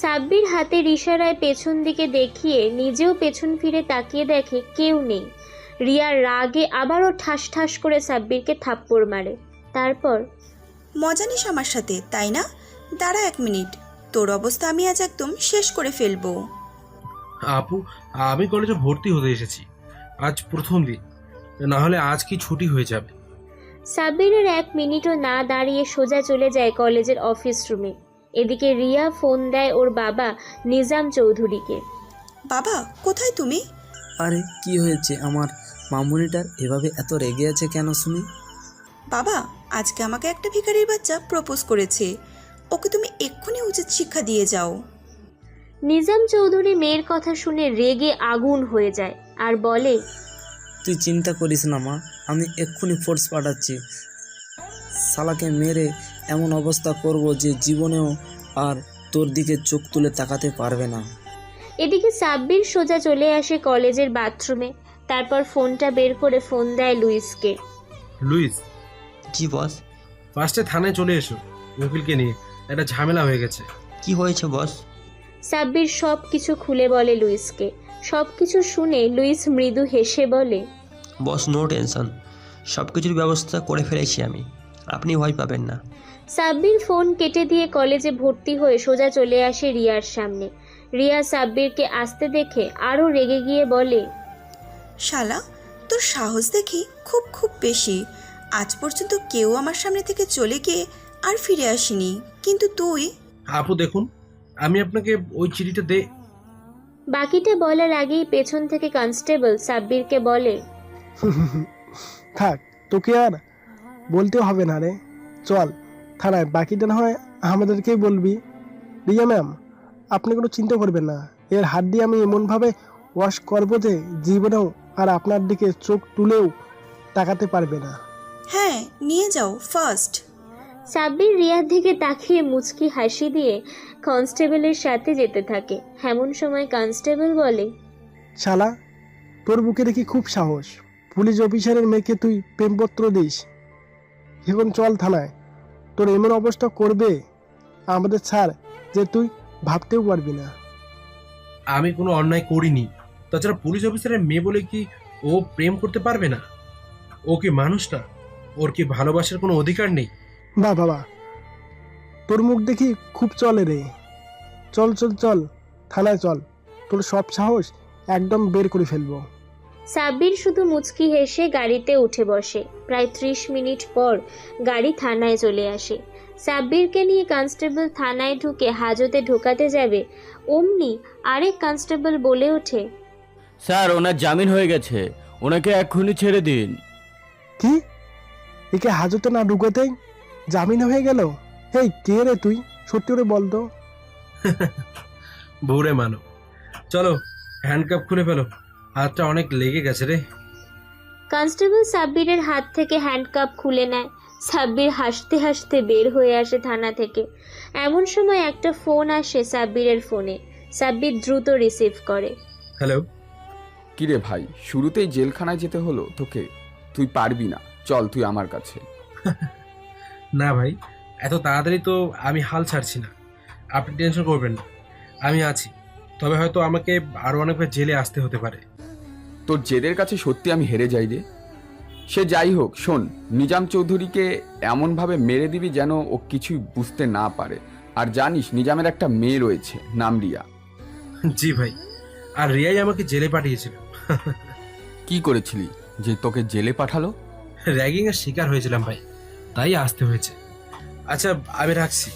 সাব্বির হাতের ইশারায় পেছন দিকে দেখিয়ে নিজেও পেছন ফিরে তাকিয়ে দেখে কেউ নেই। রিয়া রাগে আবারও ঠাস ঠাস করে সাব্বিরকে থাপ্পড় মারে। তারপর, মজা নিস আমার সাথে, তাই না? দাঁড়া 1 মিনিট, তোর অবস্থা আমি আজ একদম শেষ করে ফেলবো। আপু, আমি কলেজে ভর্তি হতে এসেছি, আজ প্রথম দিন, না হলে আজ কি ছুটি হয়ে যাবে। সাব্বিরের 1 মিনিটও না দাঁড়িয়ে সোজা চলে যায় কলেজের অফিস রুমে। এদিকে রিয়া ফোন দেয় ওর বাবা নিজাম চৌধুরীকে। বাবা, কোথায় তুমি? আরে কি হয়েছে আমার মামুনিটার এভাবে এত রেগে আছে কেন শুনি? বাবা, আজকে আমাকে একটা ভিখারির বাচ্চা প্রপোজ করেছে, ওকে তুমি এক্ষুনি উচিত শিক্ষা দিয়ে যাও। নিজাম চৌধুরী মেয়ের কথা শুনে রেগে আগুন হয়ে যায় আর বলে, তুই চিন্তা করিস না মা, আমি এক্ষুনি ফোর্স পাঠাচ্ছি। শালাকে মেরে এমন অবস্থা করব যে জীবনেও আর তোর দিকে চোখ তুলে তাকাতে পারবে না। এদিকে সাব্বির সোজা চলে আসে কলেজের বাথরুমে। তারপর ফোনটা বের করে ফোন দেয় লুইসকে। লুইস, জি বস। ফার্স্টে থানায় চলে এসো, উকিলকে নিয়ে একটা ঝামেলা হয়ে গেছে। কি হয়েছে বস? সাব্বির সব কিছু খুলে বলে লুইসকে। সব কিছু শুনে লুইস মৃদু হেসে বলে, বস নো টেনশন, সব কিছুর ব্যবস্থা করে ফেলেছি আমি, আপনি ভয় পাবেন না। সাব্বির ফোন কেটে দিয়ে কলেজে ভর্তি হয়ে সোজা চলে আসে রিয়ার সামনে। রিয়া সাব্বিরকে আসতে দেখে আরও রেগে গিয়ে বলে, শালা, তোর সাহস দেখি খুব খুব বেশি। আজ পর্যন্ত কেউ আমার সামনে থেকে চলে গিয়ে আর ফিরে আসেনি, কিন্তু তুই। আপু দেখুন, আমি আপনাকে ওই চিঠিটা দে। বাকিটা বলার আগেই পেছন থেকে কনস্টেবল সাব্বিরকে বলে, থাক, তোকে আর বলতেও হবে না রে, চল থানায়, বাকিটা না হয় আমাদেরকেই বলবি। রিয়া ম্যাম, আপনি কোনো চিন্তা করবেন না, এর হাত দিয়ে আমি এমনভাবে ওয়াশ করবো যে জীবনেও আর আপনার দিকে চোখ তুলেও তাকাতে পারবে না। হ্যাঁ, নিয়ে যাও ফার্স্ট। সাব্বির রিয়ার দিকে তাকিয়ে মুচকি হাসি দিয়ে কনস্টেবলের সাথে যেতে থাকে। এমন সময় কনস্টেবল বলে, শালা, তোর বুকে দেখি খুব সাহস, পুলিশ অফিসারের মেয়েকে তুই প্রেমপত্র দিস। এখন চল থানায়, তোর এমন অবস্থা করবে আমাদের ছাড় যে তুই ভাবতেও পারবি না। আমি কোনো অন্যায় করিনি, তাছাড়া পুলিশ অফিসারের মেয়ে বলে কি ও প্রেম করতে পারবে না? ও কি মানুষ না? ওর কি ভালোবাসার কোনো অধিকার নেই? বাহ বাবা, তোর মুখ দেখি খুব চলে রে। চল চল চল, থানায় চল, তোর সব সাহস একদম বের করে ফেলবো। সাব্বির শুধু মুচকি হেসে গাড়িতে উঠে বসে। প্রায় 30 মিনিট পর গাড়ি থানায় চলে আসে। সাব্বিরকে নিয়ে কনস্টেবল থানায় ঢুকে হাজতে ঢোকাতে যাবে, অমনি আরেক কনস্টেবল বলে ওঠে, স্যার, ওনার জামিন হয়ে গেছে, ওনাকে এক্ষুনি ছেড়ে দিন। কি? একে হাজতে না ঢুকাতেই জামিন হয়ে গেল? এই কে রে তুই, সত্যি করে বল তো। বউরে মানো, চলো হ্যান্ডকাপ খুলে ফেলো, হাতটা অনেক লেগে গেছে রে। কনস্টেবল সাব্বিরের হাত থেকে হ্যান্ডকাপ খুলে নেয়। সাব্বির হাসতে হাসতে বের হয়ে আসে থানা থেকে। এমন সময় একটা ফোন আসে সাব্বিরের ফোনে। সাব্বির দ্রুত রিসিভ করে। হ্যালো। কিরে ভাই, শুরুতেই জেলখানায় যেতে হলো তোকে? তুই পারবি না, চল তুই আমার কাছে। না ভাই, এত তাড়াতাড়ি তো আমি হাল ছাড়ছি না, আপনি টেনশন করবেন না, আমি আছি। তবে হয়তো আমাকে আরও অনেকবার জেলে আসতে হতে পারে। তোর জেদের কাছে সত্যি আমি হেরে যাই রে। সে যাই হোক, শোন, নিজাম চৌধুরীকে এমনভাবে মেরে দিবি যেন ও কিছুই বুঝতে না পারে। আর জানিস, নিজামের একটা মেয়ে রয়েছে, নাম রিয়া। জি ভাই, আর রিয়াই আমাকে জেলে পাঠিয়েছিল। কি করেছিলি যে তোকে জেলে পাঠালো? র্যাগিংয়ের শিকার হয়েছিলাম ভাই, তাই আসতে হয়েছে। আচ্ছা, আমি রাখছি।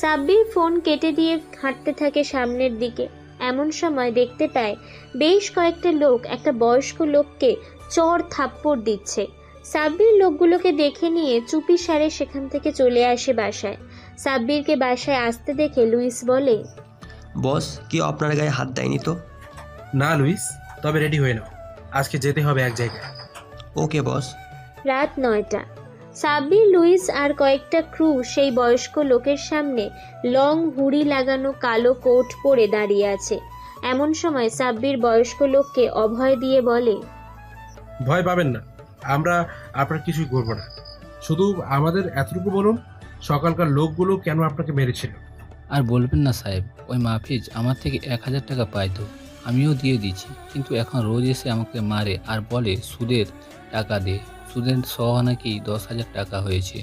সাব্বির ফোন কেটে দিয়ে হাঁটতে থাকে সামনের দিকে। এমন সময় দেখতে পায় বেশ কয়েকটা লোক একটা বয়স্ক লোককে চড় থাপ্পড় দিচ্ছে। সাব্বির লোকগুলোকে দেখে নিয়ে চুপি সারে সেখান থেকে চলে আসে বাসায়। সাব্বিরকে বাসায় আসতে দেখে লুইস বলে, বস, কেউ আপনার গায়ে হাত দেয়নি তো? না লুইস, তবে রেডি হয়ে নাও, আজকে যেতে হবে এক জায়গায়। ওকে বস। রাত 9টা। সাব্বির, লুইস আর কয়েকটা ক্রু সেই বয়স্ক লোকের সামনে লং হুড়ি লাগানো কালো কোট পরে দাঁড়িয়ে আছে। এমন সময় সাব্বির বয়স্ক লোককে অভয় দিয়ে বলে, ভয় পাবেন না, আমরা আপনার কিছুই করবো না। শুধু আমাদের এতটুকু বলুন, সকালকার লোকগুলো কেন আপনাকে মেরেছিল? আর বলবেন না সাহেব, ওই মাহফিজ আমার থেকে 1000 টাকা পায় তো, আমিও দিয়ে দিচ্ছি, কিন্তু এখন রোজ এসে আমাকে মারে আর বলে সুদের টাকা দে। সুদের সহ নাকি 10,000 টাকা হয়েছে।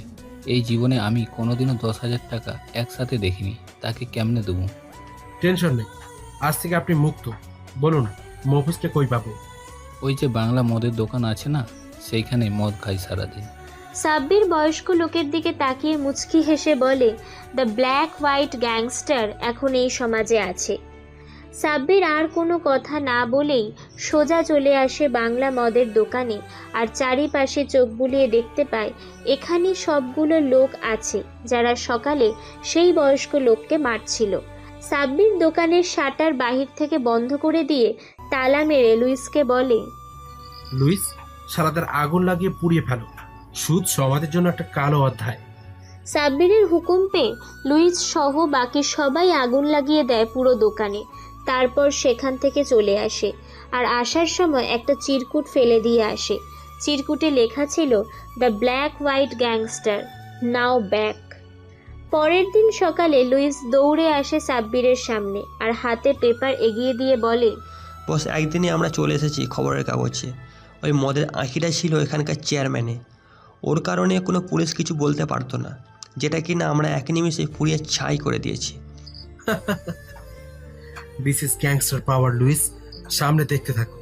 এই জীবনে আমি কোনোদিনও 10,000 টাকা একসাথে দেখিনি, তাকে কেমনে দেবো? টেনশন নেই, আজ থেকে আপনি মুক্ত। বলুন, মফিজকে কই পাবো? ওই যে বাংলা মদের দোকান আছে না, সেইখানে মদ খাই সারাদিন। সাব্বির বয়স্ক লোকের দিকে তাকিয়ে মুচকি হেসে বলে, দ্য ব্ল্যাক হোয়াইট গ্যাংস্টার এখন এই সমাজে আছে। সাব্বির আর কোনো কথা না বলেই সোজা চলে আসে বাংলা মদের দোকানে, আর চারিপাশে চোখ বুলিয়ে দেখতে পায় এখানে সবগুলো লোক আছে যারা সকালে সেই বয়স্ক লোককে মারছিল। সাব্বির দোকানের শাটার বাহির থেকে বন্ধ করে দিয়ে তালা মেরে লুইসকে বলে, লুইস, শালাদের আগুন লাগিয়ে পুড়িয়ে ফেলো। সুদ সমাজের জন্য একটা কালো অধ্যায়। সাব্বিরের হুকুম পেয়ে লুইস সহ বাকি সবাই আগুন লাগিয়ে দেয় পুরো দোকানে। তারপর সেখান থেকে চলে আসে, আর আসার সময় একটা চিরকুট ফেলে দিয়ে আসে। চিরকুটে লেখা ছিল, the black white gangster now back. পরের দিন সকালে লুইস দৌড়ে আসে সাব্বিরের সামনে আর হাতে পেপার এগিয়ে দিয়ে বলে, বস, একদিনে আমরা চলে এসেছি খবরের কাগজে। ওই মদের আঁকিটা ছিল এখানকার চেয়ারম্যানে। ওর কারণে কোনো পুলিশ কিছু বলতে পারতো না, যেটা কিনা আমরা এক নিমিষে পুড়িয়ে ছাই করে দিয়েছি। This is gangster power Louis, সামনে দেখতে থাকো,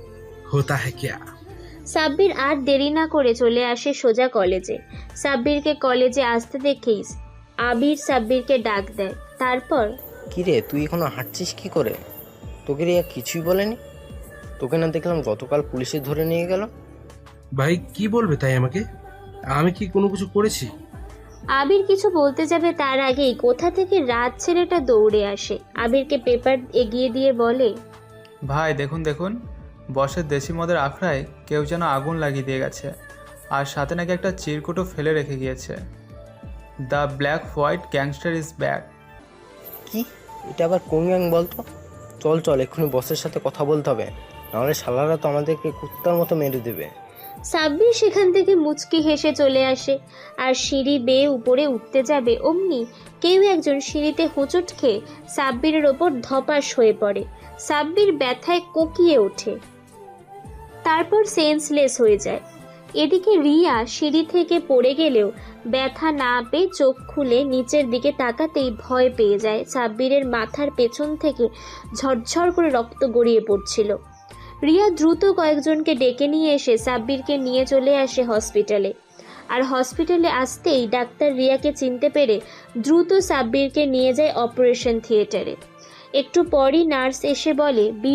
হোতা হ্যায় কিয়া। সাব্বির আর দেরি না করে চলে আসে সোজা কলেজে। সাব্বিরকে কলেজে আসতে দেখেই আবির সাব্বিরকে ডাক দেয়। তারপর, কিরে, তুই এখনো হাঁটছিস কি করে? তোকে রিয়া কিছুই বলেনি? তোকে না দেখলাম গতকাল পুলিশে ধরে নিয়ে গেল। ভাই কি বলবে তাই আমাকে? আমি কি কোনো কিছু করেছি? আবির কিছু বলতে যাবে তার আগেই কোথা থেকে রাত ছেলেটা দৌড়ে আসে। আবিরকে পেপার এগিয়ে দিয়ে বলে, ভাই দেখুন দেখুন, বসের দেশি মদের আখড়ায় কেউ যেন আগুন লাগিয়ে দিয়ে গেছে, আর সাথে নাকি একটা চিরকুটও ফেলে রেখে গিয়েছে। The black white gangster is back. কি? এটা আবার কোন গ্যাং বলতো? চল চল, এক্ষুনি বসের সাথে কথা বলতে হবে, নাহলে শালারা তো আমাদেরকে কুত্তার মতো মেরে দেবে। সাব্বির সেখান থেকে মুচকি হেসে চলে আসে, আর সিঁড়ি বেয়ে উপরে উঠতে যাবে অমনি কেউ একজন সিঁড়িতে হোঁচট খেয়ে সাব্বিরের ওপর ধপাস হয়ে পড়ে। সাব্বির ব্যথায় কোকিয়ে ওঠে, তারপর সেন্সলেস হয়ে যায়। এদিকে রিয়া সিঁড়ি থেকে পড়ে গেলেও ব্যথা না পেয়ে চোখ খুলে নিচের দিকে তাকাতেই ভয় পেয়ে যায়। সাব্বিরের মাথার পেছন থেকে ঝরঝর করে রক্ত গড়িয়ে পড়ছিল। রিয়া দ্রুত কয়েকজনকে ডেকে নিয়ে এসে সাব্বিরকে নিয়ে চলে আসে হসপিটালে। আর হসপিটালে আসতেই ডাক্তার রিয়াকে চিনতে পেরে দ্রুত সাব্বিরকে নিয়ে যায় অপারেশন থিয়েটারে। একটু পরই নার্স এসে বলে, B+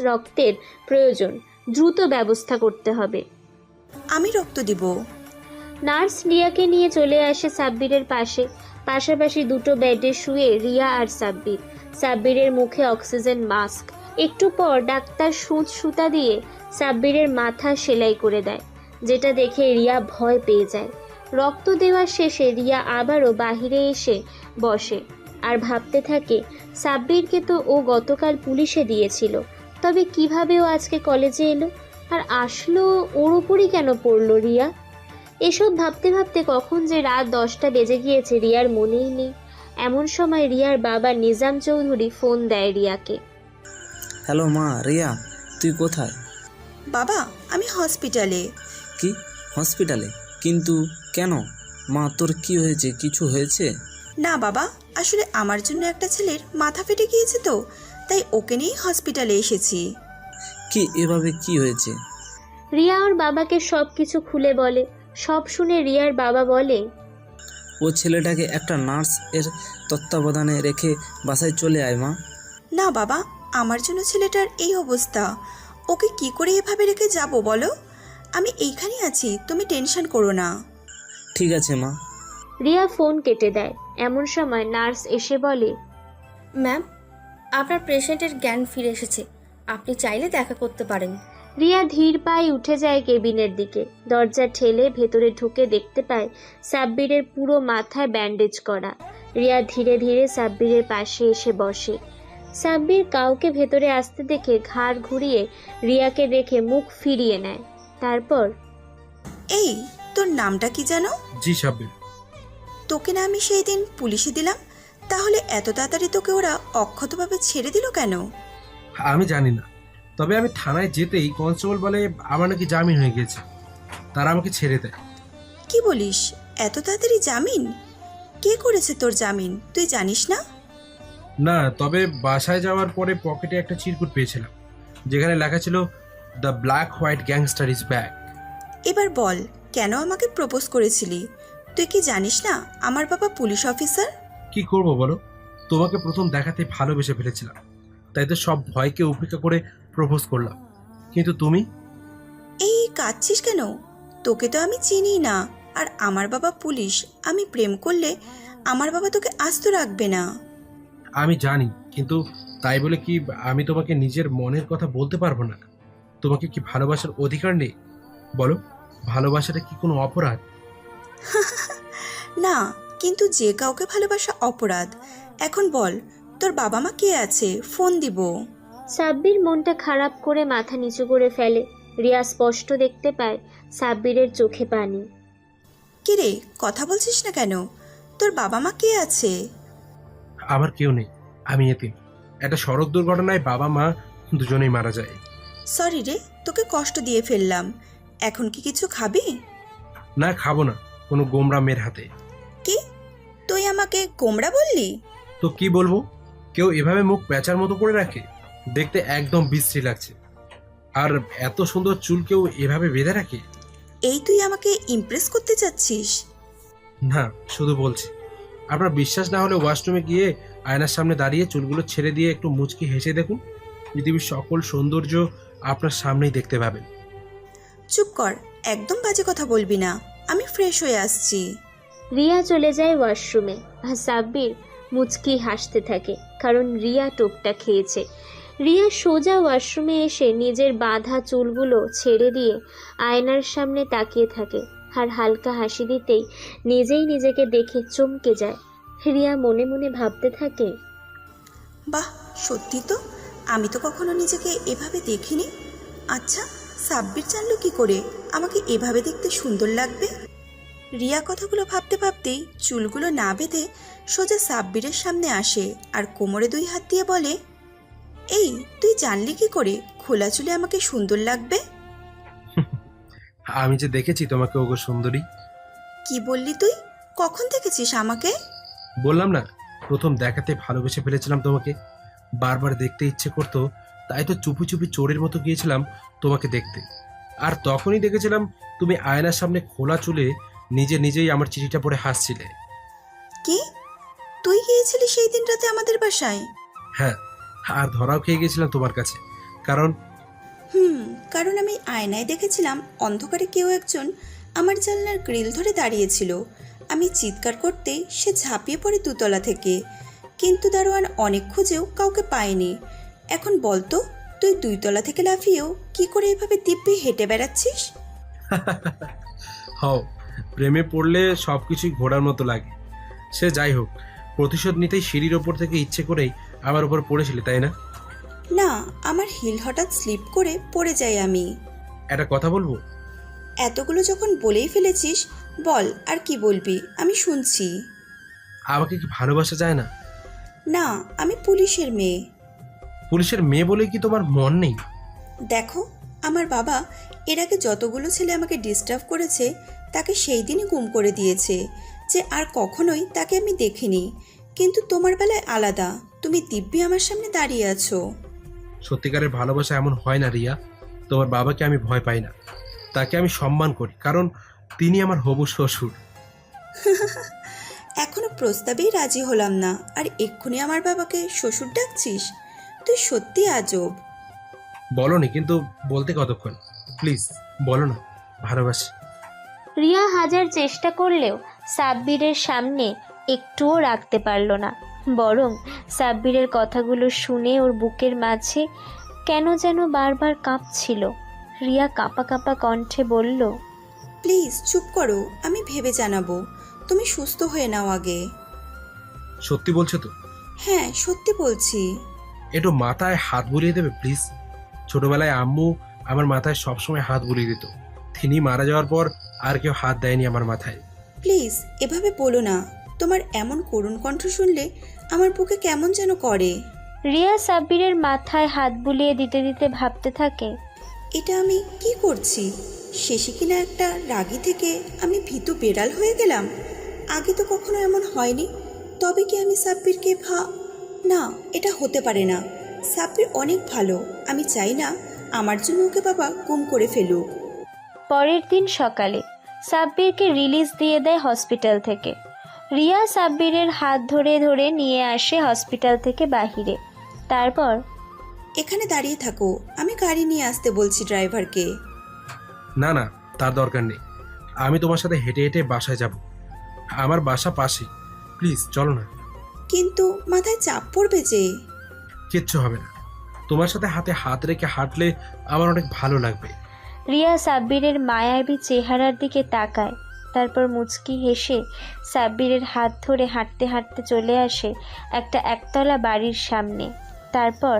রক্তের প্রয়োজন, দ্রুত ব্যবস্থা করতে হবে। আমি রক্ত দিব। নার্স রিয়াকে নিয়ে চলে আসে সাব্বিরের পাশে। পাশাপাশি দুটো বেডে শুয়ে রিয়া আর সাব্বির। সাব্বিরের মুখে অক্সিজেন মাস্ক। একটু পর ডাক্তার সুতা দিয়ে সাব্বিরের মাথা সেলাই করে দেয়, যেটা দেখে রিয়া ভয় পেয়ে যায়। রক্ত দেওয়ার শেষে রিয়া আবারও বাহিরে এসে বসে আর ভাবতে থাকে, সাব্বিরকে তো ও গতকাল পুলিশে দিয়েছিল, তবে কিভাবে ও আজকে কলেজে এলো আর আসলো ওর উপরই কেন পড়লো রিয়া? এসব ভাবতে ভাবতে কখন যে রাত 10টা বেজে গিয়েছে রিয়ার মনেই নেই। এমন সময় রিয়ার বাবা নিজাম চৌধুরী ফোন দেয় রিয়াকে। হ্যালো মা, রিয়া তুই কোথায়? বাবা, আমি হসপিটালে। কি হসপিটালে? কিন্তু কেন মা, তোর কি হয়েছে? কিছু হয়েছে? না বাবা, আসলে আমার জন্য একটা ছেলের মাথা ফেটে গিয়েছে, তো তাই ওকে নিয়েই হসপিটালে এসেছি। কি এভাবে কি হয়েছে? রিয়া ওর বাবাকে সব কিছু খুলে বলে। সব শুনে রিয়ার বাবা বলে, ও ছেলেটাকে একটা নার্স এর তত্ত্বাবধানে রেখে বাসায় চলে আয় মা। না বাবা, আমার জন্য ছেলেটার এই অবস্থা, ওকে কি করে এভাবে রেখে যাব বলো? আমি এইখানেই আছি, তুমি টেনশন করো না। ঠিক আছে মা। রিয়া ফোন কেটে দেয়। এমন সময় নার্স এসে বলে, ম্যাম, আপনার পেশেন্টের জ্ঞান ফিরে এসেছে, আপনি চাইলে দেখা করতে পারেন। রিয়া ধীর পায়ে উঠে যায় কেবিনের দিকে। দরজা ঠেলে ভেতরে ঢুকে দেখতে পায় সাব্বিরের পুরো মাথায় ব্যান্ডেজ করা। রিয়া ধীরে ধীরে সাব্বিরের পাশে এসে বসে। সাব্বির কাউকে ভেতরে আসতে দেখে ঘাড় ঘুরিয়ে রিয়াকে দেখে মুখ ফিরিয়ে নেয়। তারপর, এই তোর নামটা কি জানো? জি সাব্বির। তোকে না আমি সেই দিন পুলিশে দিলাম, তাহলে এত তাড়াতাড়ি তোকে ওরা অক্ষতভাবে ছেড়ে দিল কেন? আমি জানি না, তবে আমি থানায় যেতেই কনস্টেবল বলে আমার নাকি জামিন হয়ে গেছে, তারা আমাকে ছেড়ে দেয়। কি বলিস? এত তাড়াতাড়ি জামিন? কে করেছে তোর জামিন তুই জানিস না? না, তবে বাসায় যাওয়ার পরে পকেটে একটা চিরকুট পেয়েছিলাম, যেখানে লেখা ছিল the black white gangster is back. এবার বল, কেন আমাকে প্রপোজ করেছিলি? তুই কি জানিস না আমার বাবা পুলিশ অফিসার? কি করব বলো, তোমাকে প্রথম দেখাতে ভালোবেসে ফেলেছিলাম, তাই তো সব ভয়কে উপেক্ষা করে প্রপোজ করলাম। কিন্তু তুমি? এই কাঁদছিস কেন? তোকে তো আমি চিনি না, আর আমার বাবা পুলিশ। আমি প্রেম করলে আমার বাবা তোকে আস্ত রাখবে না। আমি জানি, কিন্তু তাই বলে কি আমি তোমাকে নিজের মনের কথা বলতে পারবো না? তোমাকে কি ভালোবাসার অধিকার নেই? বলো, ভালোবাসাটা কি কোনো অপরাধ? না, কিন্তু যে কাউকে ভালোবাসা অপরাধ। এখন বল, তোর বাবা মা কে আছে? ফোন দিব। সাব্বির মনটা খারাপ করে মাথা নিচু করে ফেলে। রিয়া স্পষ্ট দেখতে পায় সাব্বিরের চোখে পানি। কিরে, কথা বলছিস না কেন? তোর বাবা মা কে আছে? আমার কেউ নেই, আমি এতিম। একটা সড়ক দুর্ঘটনায় বাবা মা দুজনেই মারা যায়। সরি রে, তোকে কষ্ট দিয়ে ফেললাম। এখন কি কিছু খাবি? না, খাবো না, কোনো গোমরা মেয়ের হাতে। কি, তুই আমাকে গোমরা বললি? তো কি বলবো? কেউ এভাবে মুখ প্যাঁচার মতো করে রাখে? দেখতে একদম বিশ্রী লাগছে। আর এত সুন্দর চুল কেউ এভাবে বেঁধে রাখে? এই তুই আমাকে ইমপ্রেস করতে চাচ্ছিস? না, শুধু বলছি। আপনার বিশ্বাস না হলে ওয়াশরুমে গিয়ে আয়নার সামনে দাঁড়িয়ে চুলগুলো ছেড়ে দিয়ে একটু মুচকি হেসে দেখুন। পৃথিবীর সকল সৌন্দর্য আপনার সামনেই দেখতে পাবেন। চুপ কর, একদম বাজে কথা বলবি না। আমি ফ্রেশ হয়ে আসছি। রিয়া চলে যায় ওয়াশরুমে, আর সাব্বির মুচকি হাসতে থাকে, কারণ রিয়া টোপটা খেয়েছে। রিয়া সোজা ওয়াশরুমে এসে নিজের বাঁধা চুলগুলো ছেড়ে দিয়ে আয়নার সামনে তাকিয়ে থাকে, আর হালকা হাসি দিতেই নিজেই নিজেকে দেখে চমকে যায়। রিয়া মনে মনে ভাবতে থাকে, বাহ, সত্যি তো, আমি তো কখনো নিজেকে এভাবে দেখিনি। আচ্ছা, সাব্বির জানলো কি করে আমাকে এভাবে দেখতে সুন্দর লাগবে? রিয়া কথাগুলো ভাবতে ভাবতেই চুলগুলো না বেঁধে সোজা সাব্বিরের সামনে আসে আর কোমরে 2 হাত দিয়ে বলে, এই তুই জানলি কি করে খোলা চুলে আমাকে সুন্দর লাগবে? আমি যে দেখেছি তোমাকে, ওগো সুন্দরী। কি বললি তুই? কখন দেখেছিস আমাকে? বললাম না, প্রথম দেখাতে ভালোবেসে ফেলেছিলাম তোমাকে। বারবার দেখতে ইচ্ছে করতো, তাই তো চুপি চুপি চোরের মতো গিয়েছিলাম তোমাকে দেখতে। আর তখনই দেখেছিলাম তুমি আয়নার সামনে খোলা চুলে নিজেই আমার চিঠিটা পড়ে হাসছিলে। কি, তুই গিয়েছিলি সেই দিন রাতে আমাদের বাসায়? হ্যাঁ, আর ধরাও খেয়ে গেছিলাম তোমার কাছে, কারণ কারণ আমি আয়নায় দেখেছিলাম অন্ধকারে কেউ একজন আমার জানলার গ্রিল ধরে দাঁড়িয়েছিল। আমি চিৎকার করতেই সে ঝাঁপিয়ে পড়ে 2 তলা থেকে, কিন্তু দারোয়ান অনেক খুঁজেও কাউকে পায়নি। এখন বলতো, তুই 2 তলা থেকে লাফিয়েও কি করে এভাবে দিব্যি হেঁটে বেড়াচ্ছিস? হও, প্রেমে পড়লে সবকিছুই ঘোড়ার মতো লাগে। সে যাই হোক, প্রতিশোধ নিতেই সিঁড়ির ওপর থেকে ইচ্ছে করেই আমার উপর পড়েছিলে, তাই না? না, আমার হিল হঠাৎ স্লিপ করে পড়ে যাই আমি। একটা কথা বলবো? এতগুলো যখন বলেই ফেলেছিস, বল আর কি বলবি, আমি শুনছি। আমাকে কি ভালোবাসা যায় না? না, আমি পুলিশের মেয়ে। পুলিশের মেয়ে বলে কি তোমার মন নেই? দেখো, আমার বাবা এর আগে যতগুলো ছেলে আমাকে ডিস্টার্ব করেছে তাকে সেই দিনই গুম করে দিয়েছে, যে আর কখনোই তাকে আমি দেখিনি। কিন্তু তোমার বেলায় আলাদা, তুমি দিব্যি আমার সামনে দাঁড়িয়ে আছো। সত্যিকারের ভালোবাসা এমন হয় না রিয়া। তোমার বাবাকে আমি ভয় পাই না, তাকে আমি সম্মান করি, কারণ তিনি আমার হবু শ্বশুর। এখনো প্রস্তাবেই রাজি হলাম না, আর এক্ষুনি আমার বাবাকে শ্বশুর ডাকছিস? তুই সত্যি আজব। বলনি, কিন্তু বলতে কতক্ষণ? প্লিজ বলো না, ভালোবাসি। রিয়া হাজার চেষ্টা করলেও সাব্বিরের সামনে একটুও রাখতে পারল না, বরং সাব্বিরের কথাগুলো শুনে ওর বুকের মাঝে কেন যেন বারবার কাঁপছিল। রিয়া কাঁপা কাঁপা কণ্ঠে বলল, প্লিজ চুপ করো, আমি ভেবে জানাবো। তুমি সুস্থ হয়ে নাও আগে। সত্যি বলছো তো? হ্যাঁ, সত্যি বলছি। একটু মাথায় হাত বুলিয়ে দেবে প্লিজ? ছোটবেলায় আম্মু আমার মাথায় সবসময় হাত বুলিয়ে দিত। তিনি মারা যাওয়ার পর আর কেউ হাত দেয়নি আমার মাথায়। প্লিজ এভাবে বলো না, তোমার এমন করুণ কণ্ঠ শুনলে আমার বুকে কেমন যেন করে। রিয়া সাব্বিরের মাথায় হাত বুলিয়ে দিতে দিতে ভাবতে থাকে, এটা আমি কি করছি? শেষে কিনা একটা রাগী থেকে আমি ভীতু বেড়াল হয়ে গেলাম। আগে তো কখনো এমন হয়নি। তবে কি আমি সাব্বিরকে না, এটা হতে পারে না। সাব্বির অনেক ভালো। আমি চাই না আমার জন্য ওকে বাবা গুম করে ফেলুক। পরের দিন সকালে সাব্বিরকে রিলিজ দিয়ে দেয় হসপিটাল থেকে। রিয়া সাব্বিরের হাত ধরে ধরে নিয়ে আসে হসপিটাল থেকে বাহিরে। তারপর, এখানে দাঁড়িয়ে থাকো, আমি গাড়ি নিয়ে আসতে বলছি ড্রাইভারকে। না না, তার দরকার নেই। আমি তোমার সাথে হেঁটে হেঁটে বাসায় যাব। আমার বাসা পাশে, প্লিজ চলো না। কিন্তু মাথায় চাপ পড়বে যে। কিচ্ছু হবে না, তোমার সাথে হাতে হাত রেখে হাঁটলে আমার অনেক ভালো লাগবে। রিয়া সাব্বিরের মায়াবী চেহারার দিকে তাকায়। তারপর মুচকি হেসে সাব্বিরের হাত ধরে হাঁটতে হাঁটতে চলে আসে একটা একতলা বাড়ির সামনে। তারপর,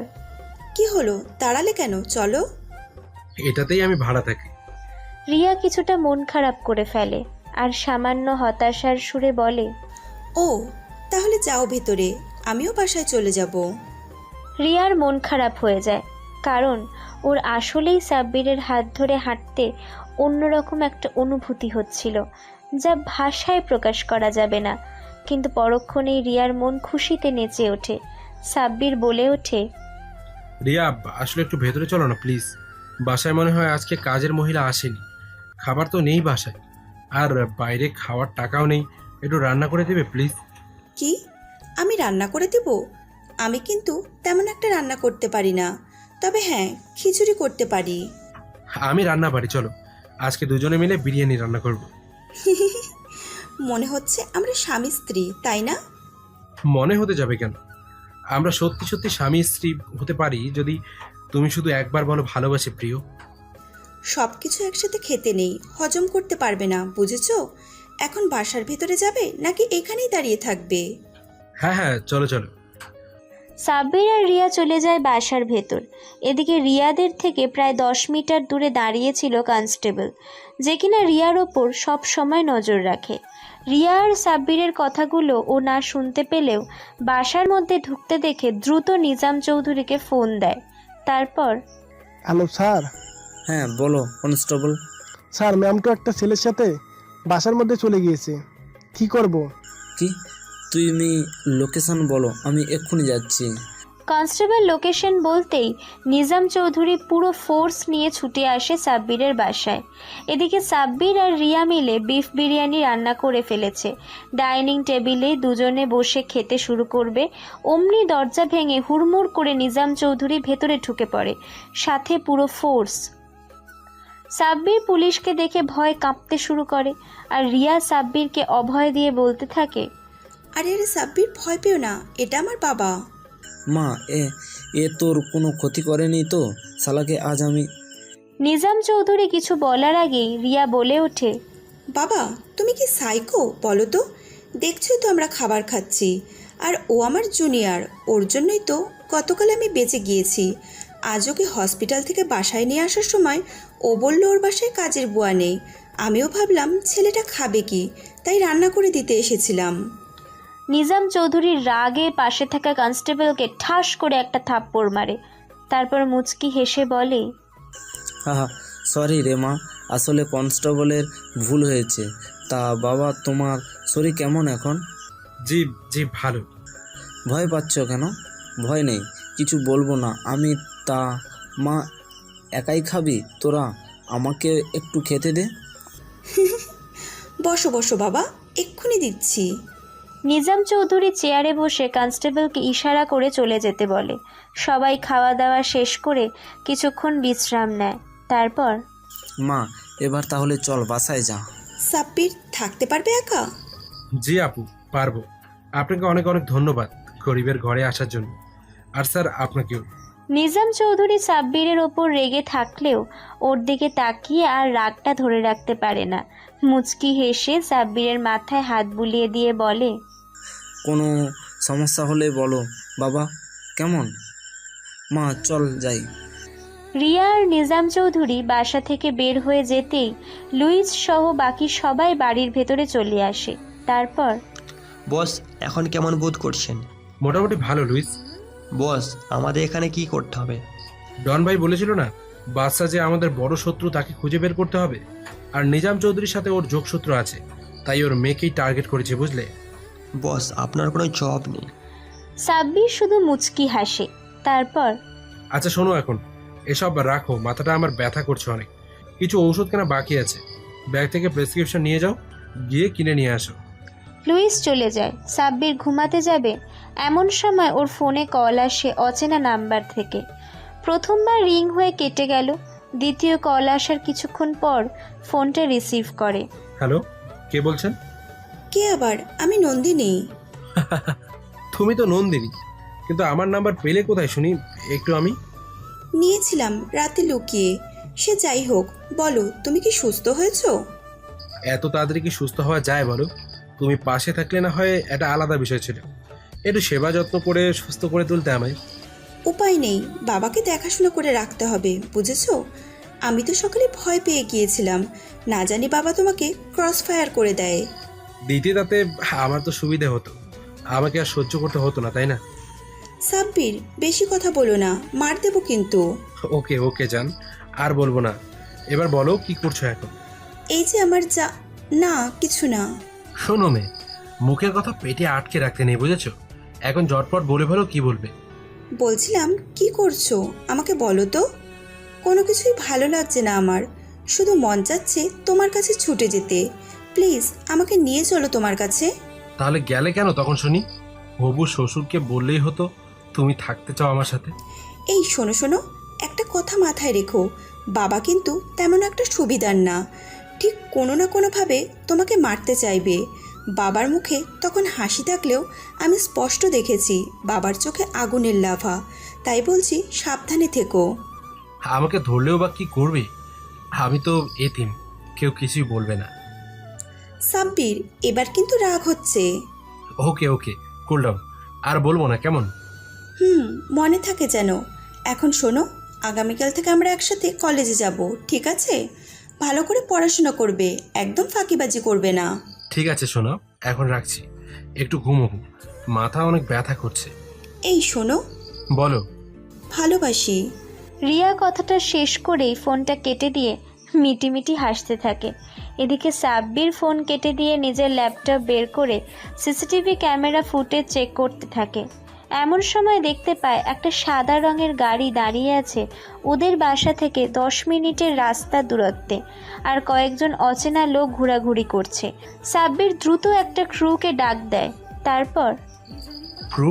কি হলো, দাঁড়ালে কেন? চলো। এটাতেই আমি ভাড়া থাকি। রিয়া কিছুটা মন খারাপ করে ফেলে আর সামান্য হতাশার সুরে বলে, ও তাহলে যাও ভেতরে, আমিও বাসায় চলে যাব। রিয়ার মন খারাপ হয়ে যায়, কারণ ওর আসলেই সাব্বিরের হাত ধরে হাঁটতে অন্যরকম একটা অনুভূতি হচ্ছিল, যা ভাষায় প্রকাশ করা যাবে না। কিন্তু পরক্ষণেই রিয়ার মন খুশিতে নেচে ওঠে। সাব্বির বলে ওঠে, রিয়া, আসলে একটু ভেতরে চলো না প্লিজ। বাসায় মনে হয় আজকে কাজের মহিলা আসেনি, খাবার তো নেই বাসায়, আর বাইরে খাওয়ার টাকাও নেই। একটু রান্না করে দেবে প্লিজ। কি? আমি রান্না করে দেব? আমি কিন্তু তেমন একটা রান্না করতে পারি না, তবে হ্যাঁ, খিচুড়ি করতে পারি। আমি রান্না পারি, চলো আজকে দুজনে মিলে বিরিয়ানি রান্না করব। মনে হচ্ছে আমরা স্বামী স্ত্রী, তাই না? মনে হতে যাবে কেন? আমরা সত্যি সত্যি স্বামী স্ত্রী হতে পারি যদি তুমি শুধু একবার বলো ভালোবাসি প্রিয়। সব কিছু একসাথে খেতে নেই, হজম করতে পারবে না, বুঝেছো? এখন বাসার ভেতরে যাবে নাকি এখানেই দাঁড়িয়ে থাকবে? হ্যাঁ হ্যাঁ, চলো চলো। সাব্বির আর রিয়া চলে যায় বাসার ভেতর। এদিকে রিয়াদের থেকে প্রায় 10 মিটার দূরে দাঁড়িয়েছিল কনস্টেবল, যে কিনা রিয়ার ওপর সব সময় নজর রাখে। রিয়া আর সাব্বিরের কথাগুলো ও না শুনতে পেলেও বাসার মধ্যে ঢুকতে দেখে দ্রুত নিজাম চৌধুরীকে ফোন দেয়। তারপর, হ্যালো স্যার। হ্যাঁ বলো কনস্টেবল। স্যার, ম্যাম তো একটা ছেলের সাথে বাসার মধ্যে চলে গিয়েছে, কি করব? কি? তুমি লোকেশন বলো, আমি এক্ষুনি যাচ্ছি। কনস্টেবল লোকেশন বলতেই নিজাম চৌধুরী পুরো ফোর্স নিয়ে ছুটে আসে সাব্বিরের বাসায়। এদিকে সাব্বির আর রিয়া মিলে বিফ বিরিয়ানি রান্না করে ফেলেছে। ডাইনিং টেবিলে দুজনে বসে খেতে শুরু করবে, অমনি দরজা ভেঙে হুড়মুড় করে নিজাম চৌধুরী ভেতরে ঢুকে পড়ে, সাথে পুরো ফোর্স। সাব্বির পুলিশকে দেখে ভয় কাঁপতে শুরু করে, আর রিয়া সাব্বিরকে অভয় দিয়ে বলতে থাকে, আরে আরে সাব্বির, ভয় পেও না, এটা আমার বাবা। মা, এ তোর কোনো ক্ষতি করেনি তো? শালাকে আজ আমি। নিজাম চৌধুরী কিছু বলার আগেই রিয়া বলে ওঠে, বাবা তুমি কি সাইকো বলো তো? দেখছোই তো আমরা খাবার খাচ্ছি, আর ও আমার জুনিয়র, ওর জন্যই তো গতকাল আমি বেঁচে গিয়েছি। আজ ওকে হসপিটাল থেকে বাসায় নিয়ে আসার সময় ও বলল ওর বাসায় কাজের বুয়া নেই। আমিও ভাবলাম ছেলেটা খাবে কি, তাই রান্না করে দিতে এসেছিলাম। নিজাম চৌধুরীর রাগে পাশে থাকা কনস্টেবলকে ঠাস করে একটা থাপ্পড় মারে। তারপর মুচকি হেসে বলে, হ্যাঁ সরি রে মা, আসলে কনস্টেবলের ভুল হয়েছে। তা বাবা, তোমার শরীর কেমন এখন? জি জি ভালো। ভয় পাচ্ছ কেন? ভয় নেই, কিছু বলবো না আমি। তা মা, একাই খাবি? তোরা আমাকে একটু খেতে দে। বসো বসো বাবা, এক্ষুনি দিচ্ছি। নিজাম চৌধুরী চেয়ারে বসে কনস্টেবলকে ইশারা করে চলে যেতে বলে। সবাই খাওয়া দাওয়া শেষ করে কিছুক্ষণ বিশ্রাম নেয়। তারপর, মা, এবার তাহলে চল বাসায় যা। সাব্বির থাকতে পারবে একা? জি আপু, পারবো। আপনাকে অনেক অনেক ধন্যবাদ গরিবের ঘরে আসার জন্য, আর স্যার আপনাকেও। নিজাম চৌধুরী সাব্বিরের ওপর রেগে থাকলেও ওর দিকে তাকিয়ে আর রাগটা ধরে রাখতে পারে না। মুচকি হেসে সাব্বিরের মাথায় হাত বুলিয়ে দিয়ে বলে, কোনো সমস্যা হলে বলো বাবা, কেমন? মা চল যাই। রিয়া আর নিজাম চৌধুরী বাসা থেকে বের হয়ে যেতেই লুইস সহ বাকি সবাই বাড়ির ভেতরে চলে আসে। তারপর, বস এখন কেমন বোধ করছেন? মোটামুটি ভালো লুইস। বস আমাদের এখানে কি করতে হবে? ডন ভাই বলেছিল না বাদশা যে আমাদের বড় শত্রু তাকে খুঁজে বের করতে হবে। আর নিজাম চৌধুরীর সাথে ওর যোগসূত্র আছে, তাই ওর মেয়েকেই টার্গেট করেছে, বুঝলে? বস আপনার কোনো জব নেই। সাব্বির শুধু মুচকি হাসে। তারপর, আচ্ছা শোনো, এখন এসব রাখো, মাথাটা আমার ব্যথা করছে অনেক। কিছু ঔষধ কেনা বাকি আছে, ব্যাগ থেকে প্রেসক্রিপশন নিয়ে যাও, গিয়ে কিনে নিয়ে আসো। লুইস চলে যায়। সাব্বির ঘুমাতে যাবে এমন সময় ওর ফোনে কল আসে অচেনা নাম্বার থেকে। প্রথমবার রিং হয়ে কেটে গেল। দ্বিতীয় কল আসার কিছুক্ষণ পর ফোনটা রিসিভ করে। হ্যালো, কে বলছেন? কে আবার? আমি নন্দিনী। তুমি তো নন্দিনী, কিন্তু আমার নাম্বার পেলে কোথায় শুনি একটু? আমি নিয়েছিলাম রাতে লুকিয়ে। সে যাই হোক, বলো তুমি কি সুস্থ হয়েছো? এত তাড়াতাড়ি কি সুস্থ হওয়া যায় বলো? তুমি পাশে থাকলে না হয় এটা আলাদা বিষয় ছিল, একটু সেবা যত্ন করে সুস্থ করে তুলতে আমায়। উপায় নেই, বাবাকে দেখাশোনা করে রাখতে হবে, বুঝেছো? আমি তো সকালে ভয় পেয়ে গিয়েছিলাম, না জানি বাবা তোমাকে ক্রস ফায়ার করে দেয়। দিতে তাতে আমার তো সুবিধে হতো, আমাকে আর সহ্য করতে হতো না, তাই না? সাব্বির, বেশি কথা বলো না, মার দেবো কিন্তু। ওকে ওকে জান, আর বলবো না। এবার বলো কি করছো এখন? এই যে আমার যা, না কিছু না। শোনো মেয়ে, মুখের কথা পেটে আটকে রাখতে নেই, বুঝেছো? এখন ঝটপট বলে ফেলো কি বলবে। বলছিলাম কি করছো আমাকে বলো তো। কোনো কিছুই ভালো লাগছে না আমার, শুধু মন চাচ্ছে তোমার কাছে ছুটে যেতে। প্লিজ আমাকে নিয়ে চলো তোমার কাছে। তাহলে গেলে কেন তখন শুনি? হবু শ্বশুরকে বললেই হতো তুমি থাকতে চাও আমার সাথে। এই শোনো শোনো, একটা কথা মাথায় রেখো, বাবা কিন্তু তেমন একটা সুবিধার না, ঠিক কোনো না কোনোভাবে তোমাকে মারতে চাইবে। বাবার মুখে তখন হাসি থাকলেও আমি স্পষ্ট দেখেছি বাবার চোখে আগুনের লাভা, তাই বলছি সাবধানে থেকো। আমাকে ধরলেও বা কি করবে? আমি তো এতিম, কেউ কিছুই বলবে না। সাব্বির, এবার কিন্তু রাগ হচ্ছে। ওকে ওকে, কুল ডাউন, আর বলবো না, কেমন? মনে থাকে যেন। এখন শোনো, আগামীকাল থেকে আমরা একসাথে কলেজে যাব, ঠিক আছে? ভালো করে পড়াশোনা করবে, একদম ফাঁকিবাজি করবে না। ঠিক আছে শোনো, এখন রাখছি, একটু ঘুমোবো, মাথা অনেক ব্যথা করছে। এই শোনো, বলো। ভালোবাসি। রিয়া কথাটা শেষ করেই ফোনটা কেটে দিয়ে মিটিমিটি হাসতে থাকে। এদিকে সাব্বির ফোন কেটে দিয়ে নিজের ল্যাপটপ বের করে সিসিটিভি ক্যামেরা ফুটেজ চেক করতে থাকে। এমন সময় দেখতে পায় একটা সাদা রঙের গাড়ি দাঁড়িয়ে আছে ওদের বাসা থেকে 10 মিনিটের রাস্তা দূরত্বে, আর কয়েকজন অচেনা লোক ঘোরাঘুরি করছে। সাব্বির দ্রুত একটা ক্রুকে ডাক দেয়। তারপর, ক্রু?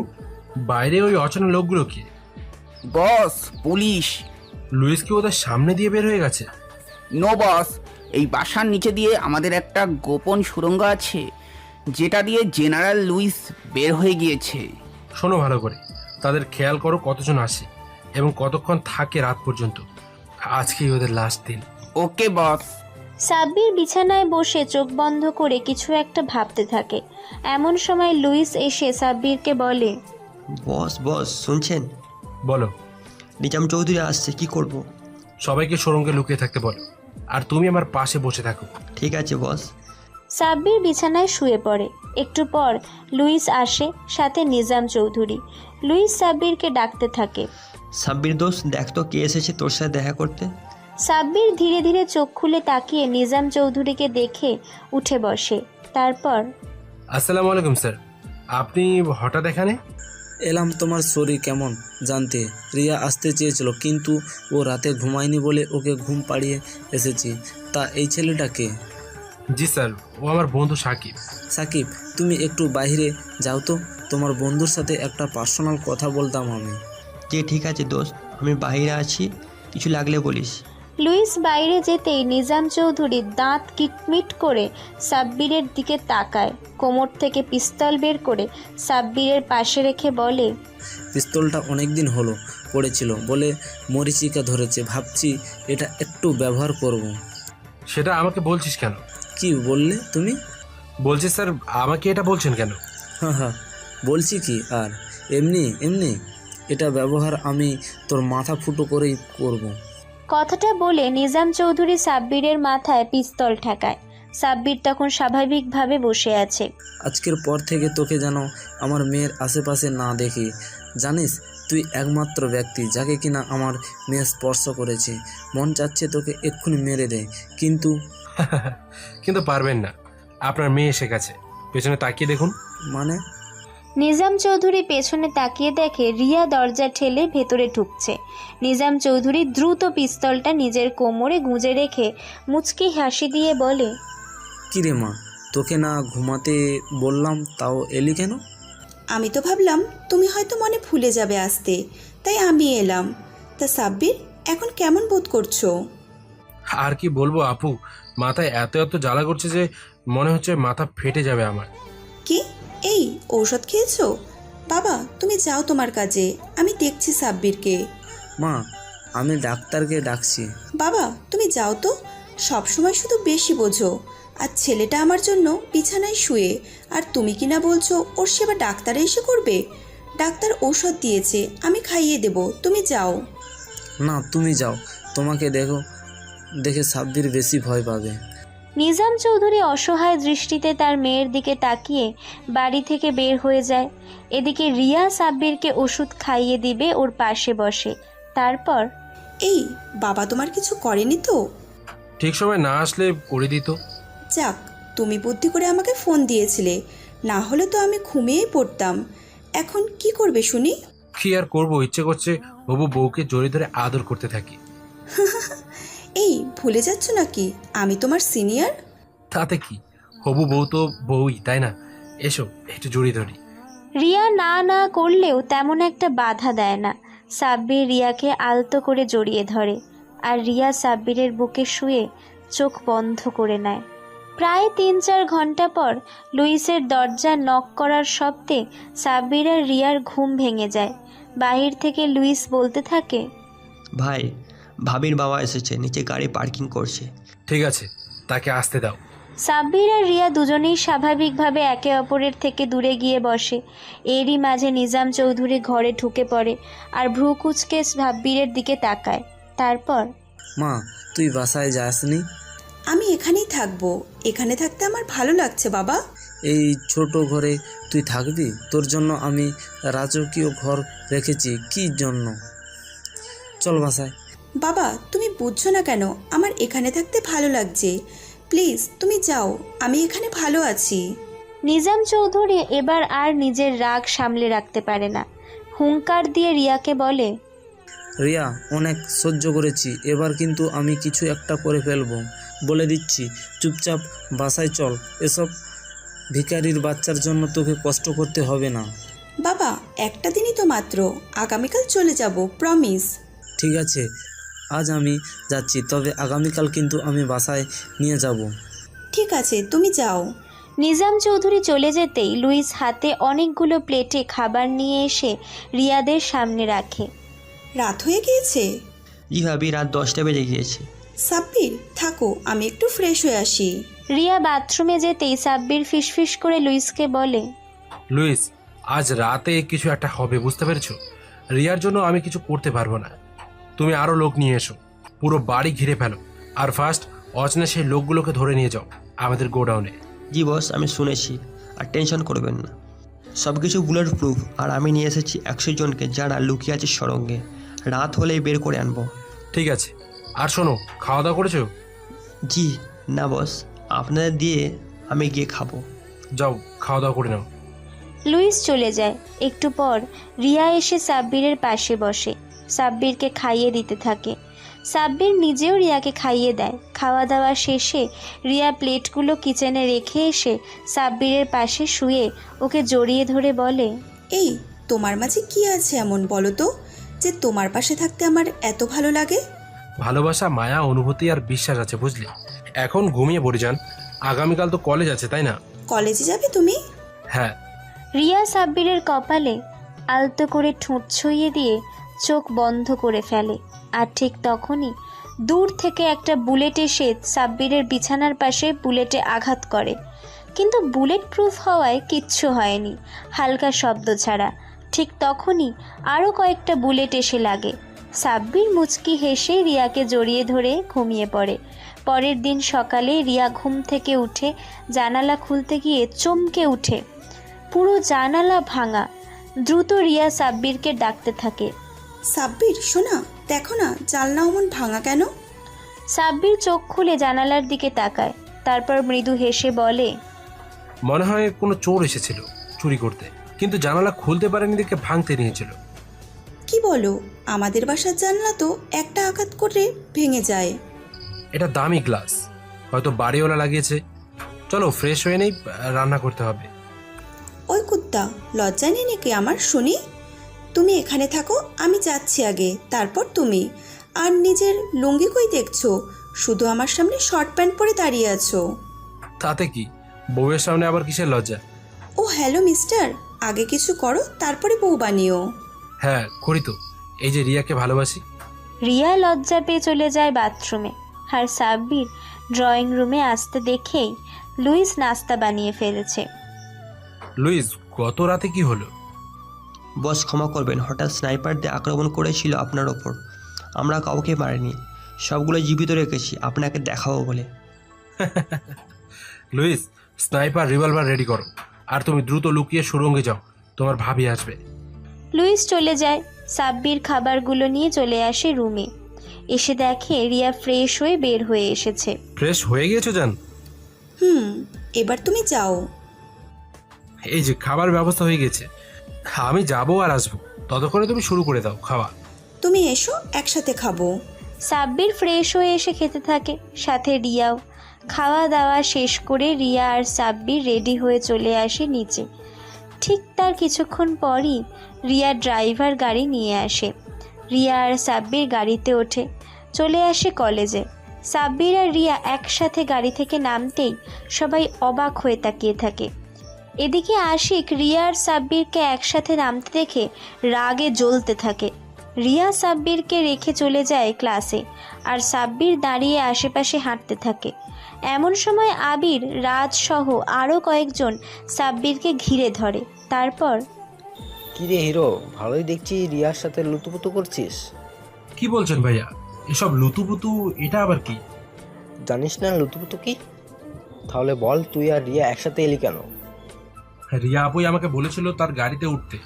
বাইরে ওই অচেনা লোকগুলো কি? বস, পুলিশ। লুইস কি ওদের সামনে দিয়ে বের হয়ে গেছে? নো বস, এই বাসার নিচে দিয়ে আমাদের একটা গোপন সুড়ঙ্গ আছে, যেটা দিয়ে জেনারেল লুইস বের হয়ে গিয়েছে। শোনো ভালো করে, তাদের খেয়াল করো কতজন আসে এবং কতক্ষণ থাকে রাত পর্যন্ত। আজকেই ওদের লাস্ট দিন। ওকে বস। সাব্বির বিছানায় বসে চোখ বন্ধ করে কিছু একটা ভাবতে থাকে। এমন সময় লুইস এসে সাব্বিরকে বলে, বস বস শুনছেন? বলো। নিজাম চৌধুরী আসছে, কি করব? সবাইকে সুড়ঙ্গে লুকিয়ে থাকতে বলো, আর তুমি আমার পাশে বসে থাকো। ঠিক আছে বস। সাব্বির বিছানায় শুয়ে পড়ে। একটু পর লুইস আসে, সাথে নিজাম চৌধুরী। লুইস সাব্বিরকে ডাকতে থাকে। সাব্বির দোস্ত, দেখ তো কে এসেছে তোর সাথে দেখা করতে। সাব্বির ধীরে ধীরে চোখ খুলে তাকিয়ে নিজাম চৌধুরীকে দেখে উঠে বসে। তারপর, আসসালামু আলাইকুম স্যার, আপনি হঠাৎ এখানে? এলাম তোমার শরীর কেমন জানতে। রিয়া আসতে চেয়েছিল, কিন্তু ও রাতে ঘুমায়নি বলে ওকে ঘুম পাড়িয়ে এসেছি। তা এই ছেলেটাকে? জি স্যার, ও আমার বন্ধু সাকিব। সাকিব, তুমি একটু বাইরে যাও তো, তোমার বন্ধুর সাথে একটা পার্সোনাল কথা বলতাম আমি। যে ঠিক আছে দোস্ত, আমি বাইরে আছি, কিছু লাগলে বলিস। লুইস বাইরে যেতেই নিজাম চৌধুরী দাঁত কিটমিট করে সাব্বিরের দিকে তাকায়। কোমর থেকে পিস্তল বের করে সাব্বিরের পাশে রেখে বলে, পিস্তলটা অনেক দিন হলো পড়েছিল বলে মরিচিকা ধরেছে, ভাবছি এটা একটু ব্যবহার করব। সেটা আমাকে বলছিস কেন? কি বললে তুমি? বলছি স্যার, আমাকে এটা বলছেন কেন? হ্যাঁ, বলছি কি আর, এমনি এমনি এটা ব্যবহার আমি তোর মাথা ফুটো করেই করব। কথাটা বলে নিজাম চৌধুরী সাব্বিরের মাথায় পিস্তল ঠেকায়। সাব্বির তখন স্বাভাবিকভাবে বসে আছে। আজকের পর থেকে তোকে যেন আমার মেয়ের আশেপাশে না দেখি, জানিস তুই একমাত্র ব্যক্তি যাকে কিনা আমার মেয়ে স্পর্শ করেছে। মন চাচ্ছে তোকে এক্ষুনি মেরে দে, কিন্তু কিন্তু পারবেন না, আপনার মেয়ে এসে গেছে। পেছনে তাকিয়ে দেখুন। মানে? নিজাম চৌধুরী পেছনে তাকিয়ে দেখে রিয়া দরজা ঠেলে ভেতরে ঢুকছে। নিজাম চৌধুরী দ্রুত পিস্তলটা নিজের কোমরে গুঁজে রেখে মুচকি হাসি দিয়ে বলে, কিরে মা, তোকে না ঘুমাতে বললাম, তাও এলি কেন? আমি তো ভাবলাম তুমি হয়তো মনে ভুলে যাবে আসতে, তাই আমি এলাম। তা সাব্বির, এখন কেমন বোধ করছো? আর কি বলবো আপু, মাথায় এত এত জ্বালা করছে যে মনে হচ্ছে মাথা ফেটে যাবে আমার। কি, এই ঔষধ খেয়েছো? বাবা তুমি যাও তোমার কাজে, আমি দেখছি সাব্বিরকে। মা, আমি ডাক্তারকে ডাকছি। বাবা তুমি যাও তো, সব সময় শুধু বেশি বোঝো। আর ছেলেটা আমার জন্য বিছানায় শুয়ে, আর তুমি কিনা বলছো ওর সেবা ডাক্তার এসে করবে। ডাক্তার ঔষধ দিয়েছে, আমি খাইয়ে দেব, তুমি যাও। না, তুমি যাও, তোমাকে দেখে সাব্বির বেশি ভয় পাবে। নিজাম চৌধুরী অসহায় দৃষ্টিতে তার মেয়ের দিকে তাকিয়ে বাড়ি থেকে বের হয়ে যায়। এদিকে রিয়া সাব্বিরকে ওষুধ খাইয়ে দিবে ওর পাশে বসে। তারপর, এই বাবা তোমার কিছু করেনি তো? ঠিক সময় না আসলে করে দিত। যাক, তুমি বুদ্ধি করে আমাকে ফোন দিয়েছিলে, না হলে তো আমি ঘুমিয়েই পড়তাম। এখন কি করবে শুনি? কি আর করবো, ইচ্ছে করছে হবু বউকে জড়িয়ে ধরে আদর করতে থাকি। এই ভুলে যাচ্ছ নাকি আমি তোমার সিনিয়র? তাতে কি, হবু বউ তো বউই, তাই না? এসো একটু জড়িয়ে ধরি। রিয়া না না করলেও তেমন একটা বাধা দেয় না। সাব্বির রিয়াকে আলতো করে জড়িয়ে ধরে, আর রিয়া সাব্বিরের বুকে শুয়ে চোখ বন্ধ করে নেয়। প্রায় ৩-৪ ঘন্টা পর লুইসের দরজা নক করার শব্দে সাব্বির আর রিয়ার ঘুম ভেঙে যায়। বাহির থেকে লুইস বলতে থাকে, ভাই, ভাবির বাবা এসেছে, নিচে গাড়ি পার্কিং করছে। ঠিক আছে, তাকে আসতে দাও। সাব্বির আর রিয়া দুজনেই স্বাভাবিকভাবে একে অপরের থেকে দূরে গিয়ে বসে। এরই মাঝে নিজাম চৌধুরী ঘরে ঢুকে পড়ে আর ভ্রু কুঁচকে সাব্বিরের দিকে তাকায়। তারপর, মা, তুই বাসায় যাসনি? আমি এখানেই থাকবো, এখানে থাকতে আমার ভালো লাগছে বাবা। এই ছোট ঘরে তুই থাকবি? তোর জন্য আমি রাজকীয় ঘর রেখেছি। কি জন্য? চল বাসায়। বাবা তুমি বুঝছো না কেন, আমার এখানে থাকতে ভালো লাগছে। প্লিজ তুমি যাও, আমি এখানে ভালো আছি। নিজাম চৌধুরী এবার আর নিজের রাগ সামলে রাখতে পারে না। হুঙ্কার দিয়ে রিয়াকে বলে, রিয়া, অনেক সহ্য করেছি, এবার কিন্তু আমি কিছু একটা করে ফেলবো, বলে দিচ্ছি। চুপচাপ বাসায় চল, এসব ভিখারির বাচ্চার জন্য তোকে কষ্ট করতে হবে না। বাবা একটা দিনই তো মাত্র, আগামীকাল চলে যাব, প্রমিস। ঠিক আছে, আজ আমি যাচ্ছি, তবে আগামীকাল কিন্তু আমি বাসায় নিয়ে যাব। ঠিক আছে, তুমি যাও। নিজাম চৌধুরী চলে যেতেই লুইস হাতে অনেকগুলো প্লেটে খাবার নিয়ে এসে রিয়াদের সামনে রাখে। রাত হয়ে গিয়েছে? জি ভাবি, রাত 10টা বেজে গিয়েছে। সাব্বির থাকো, আমি একটু ফ্রেশ হয়ে আসি। রিয়া বাথরুমে যেতেই সাব্বির ফিসফিস করে লুইসকে বলে, লুইস, আজ রাতে কিছু একটা হবে, বুঝতে পেরেছো? রিয়ার জন্য আমি কিছু করতে পারবো না। তুমি আরো লোক নিয়ে এসো, পুরো বাড়ি ঘিরে ফেলো, আর ফার্স্ট অচেনা সেই লোকগুলোকে ধরে নিয়ে যাও আমাদের গোডাউনে। জি বস, আমি শুনেছি, আর টেনশন করবেন না, সব কিছু বুলেট প্রুফ। আর আমি নিয়ে এসেছি 100 জনকে যারা লুকিয়ে আছে সরঙ্গে। রাত হলেই বের করে আনবো। ঠিক আছে, আর শোনো, খাওয়া দাওয়া করেছো? জি না বস, আপনাদের দিয়ে আমি গিয়ে খাবো। যাও খাওয়া দাওয়া করে নাও। লুইস চলে যায়। একটু পর রিয়া এসে সাব্বিরের পাশে বসে, সাব্বিরকে খাইয়ে দিতে থাকে। সাব্বির নিজেও রিয়াকে খাইয়ে দেয়। খাওয়া দাওয়া শেষে রিয়া প্লেটগুলো কিচেনে রেখে এসে সাব্বিরের পাশে শুয়ে ওকে জড়িয়ে ধরে বলে, এই তোমার মাঝে কি আছে এমন বলো তো, যে তোমার পাশে থাকতে আমার এত ভালো লাগে? ভালোবাসা, মায়া, অনুভূতি আর বিশ্বাস আছে, বুঝলি? এখন ঘুমিয়ে পড়ে যান, আগামীকাল তো কলেজ আছে, তাই না? কলেজে যাবে তুমি? হ্যাঁ। রিয়া সাব্বিরের কপালে আলতো করে ঠোঁট ছুঁয়ে দিয়ে চোখ বন্ধ করে ফেলে। আর ঠিক তখনই দূর থেকে একটা বুলেট এসে সাব্বিরের বিছানার পাশে বুলেটে আঘাত করে, কিন্তু বুলেট প্রুফ হওয়ায় কিচ্ছু হয়নি, হালকা শব্দ ছাড়া। ঠিক তখনই আরও কয়েকটা বুলেট এসে লাগে। সাব্বির মুচকি হেসে রিয়াকে জড়িয়ে ধরে ঘুমিয়ে পড়ে। পরের দিন সকালে রিয়া ঘুম থেকে উঠে জানালা খুলতে গিয়ে চমকে উঠে। পুরো জানালা ভাঙা, দ্রুত রিয়া সাব্বিরকে ডাকতে থাকে। সাব্বির শোনা, দেখো না জানলা অমন ভাঙা কেন? সাব্বির চোখ খুলে জানালার দিকে তাকায়, তারপর মৃদু হেসে বলে, মনে হয় কোনো চোর এসেছিল চুরি করতে, কিন্তু জানালা খুলতে পারেনি দেখে ভাঙতে নিয়েছিল। কি বলো? আমাদের বাসার জানলা তো একটা আঘাত করে ভেঙে যায়। এটা দামি গ্লাস, হয়তো বাড়িওয়ালা লাগিয়েছে। চলো ফ্রেশ হয়ে নেই, রান্না করতে হবে। ওই কুত্তা, লজ্জা নেই নাকি আমার শুনি? তুমি এখানে থাকো, আমি যাচ্ছি আগে, তারপর তুমি। আর নিজের লুঙ্গি কই দেখছো? শুধু আমার সামনে শর্ট প্যান্ট পরে দাঁড়িয়ে আছো। তাতে কি, বউয়ের সামনে আবার কিসের লজ্জা? ও হ্যালো মিস্টার, আগে কিছু করো তারপরে বউ বানিও। হ্যাঁ করি তো, এই যে রিয়াকে ভালোবাসি। রিয়া লজ্জা পেয়ে চলে যায় বাথরুমে। আর সাব্বির ড্রয়িং রুমে আসতে দেখেই লুইস নাস্তা বানিয়ে ফেলেছে। লুইস, গত রাতে কি হলো? বস ক্ষমা করবেন, হঠাৎ স্নাইপার দিয়ে আক্রমণ করেছিল আপনার ওপর। আমরা কাউকে মারিনি, সবগুলো জীবিত রেখেছি আপনাকে দেখাবো বলে। লুইস, স্নাইপার রিভলভার রেডি করো, আর তুমি দ্রুত লুকিয়ে সুরঙ্গে যাও, তোমার ভাবি আসবে। লুইস চলে যায়। সাব্বির খাবারগুলো নিয়ে চলে আসে রুমে। এসে দেখে রিয়া ফ্রেশ হয়ে বের হয়ে এসেছে। ফ্রেশ হয়ে গিয়েছো জান? এবার তুমি যাও। এই যে খাবার ব্যবস্থা হয়ে গেছে, আমি যাবো আর আসবো, ততক্ষণে তুমি শুরু করে দাও খাওয়া। তুমি এসো, একসাথে খাবো। সাব্বির ফ্রেশ হয়ে এসে খেতে থাকে, সাথে রিয়াও। খাওয়া দাওয়া শেষ করে রিয়া আর সাব্বির রেডি হয়ে চলে আসে নিচে। ঠিক তার কিছুক্ষণ পরই রিয়া ড্রাইভার গাড়ি নিয়ে আসে। রিয়া আর সাব্বির গাড়িতে ওঠে, চলে আসে কলেজে। সাব্বির আর রিয়া একসাথে গাড়ি থেকে নামতেই সবাই অবাক হয়ে তাকিয়ে থাকে। এদিকে আশিক রিয়া আর সাব্বিরকে একসাথে নামতে দেখে রাগে জ্বলতে থাকে। রিয়া সাব্বিরকে রেখে চলে যায় ক্লাসে, আর সাব্বির দাঁড়িয়ে আশেপাশে হাঁটতে থাকে। এমন সময় আবির, রাজ সহ আরও কয়েকজন সাব্বিরকে ঘিরে ধরে। তারপর, কি রে হিরো, ভালোই দেখছি রিয়ার সাথে লুতুপুতু করছিস। কি বলছেন ভাইয়া, এসব লুতুপুতু এটা আবার কি? জানিস না লুতুপুতু কি? তাহলে বল, তুই আর রিয়া একসাথে এলি কেন? রিয়া আপুই আমাকে বলেছিল তার গাড়িতে উঠতে,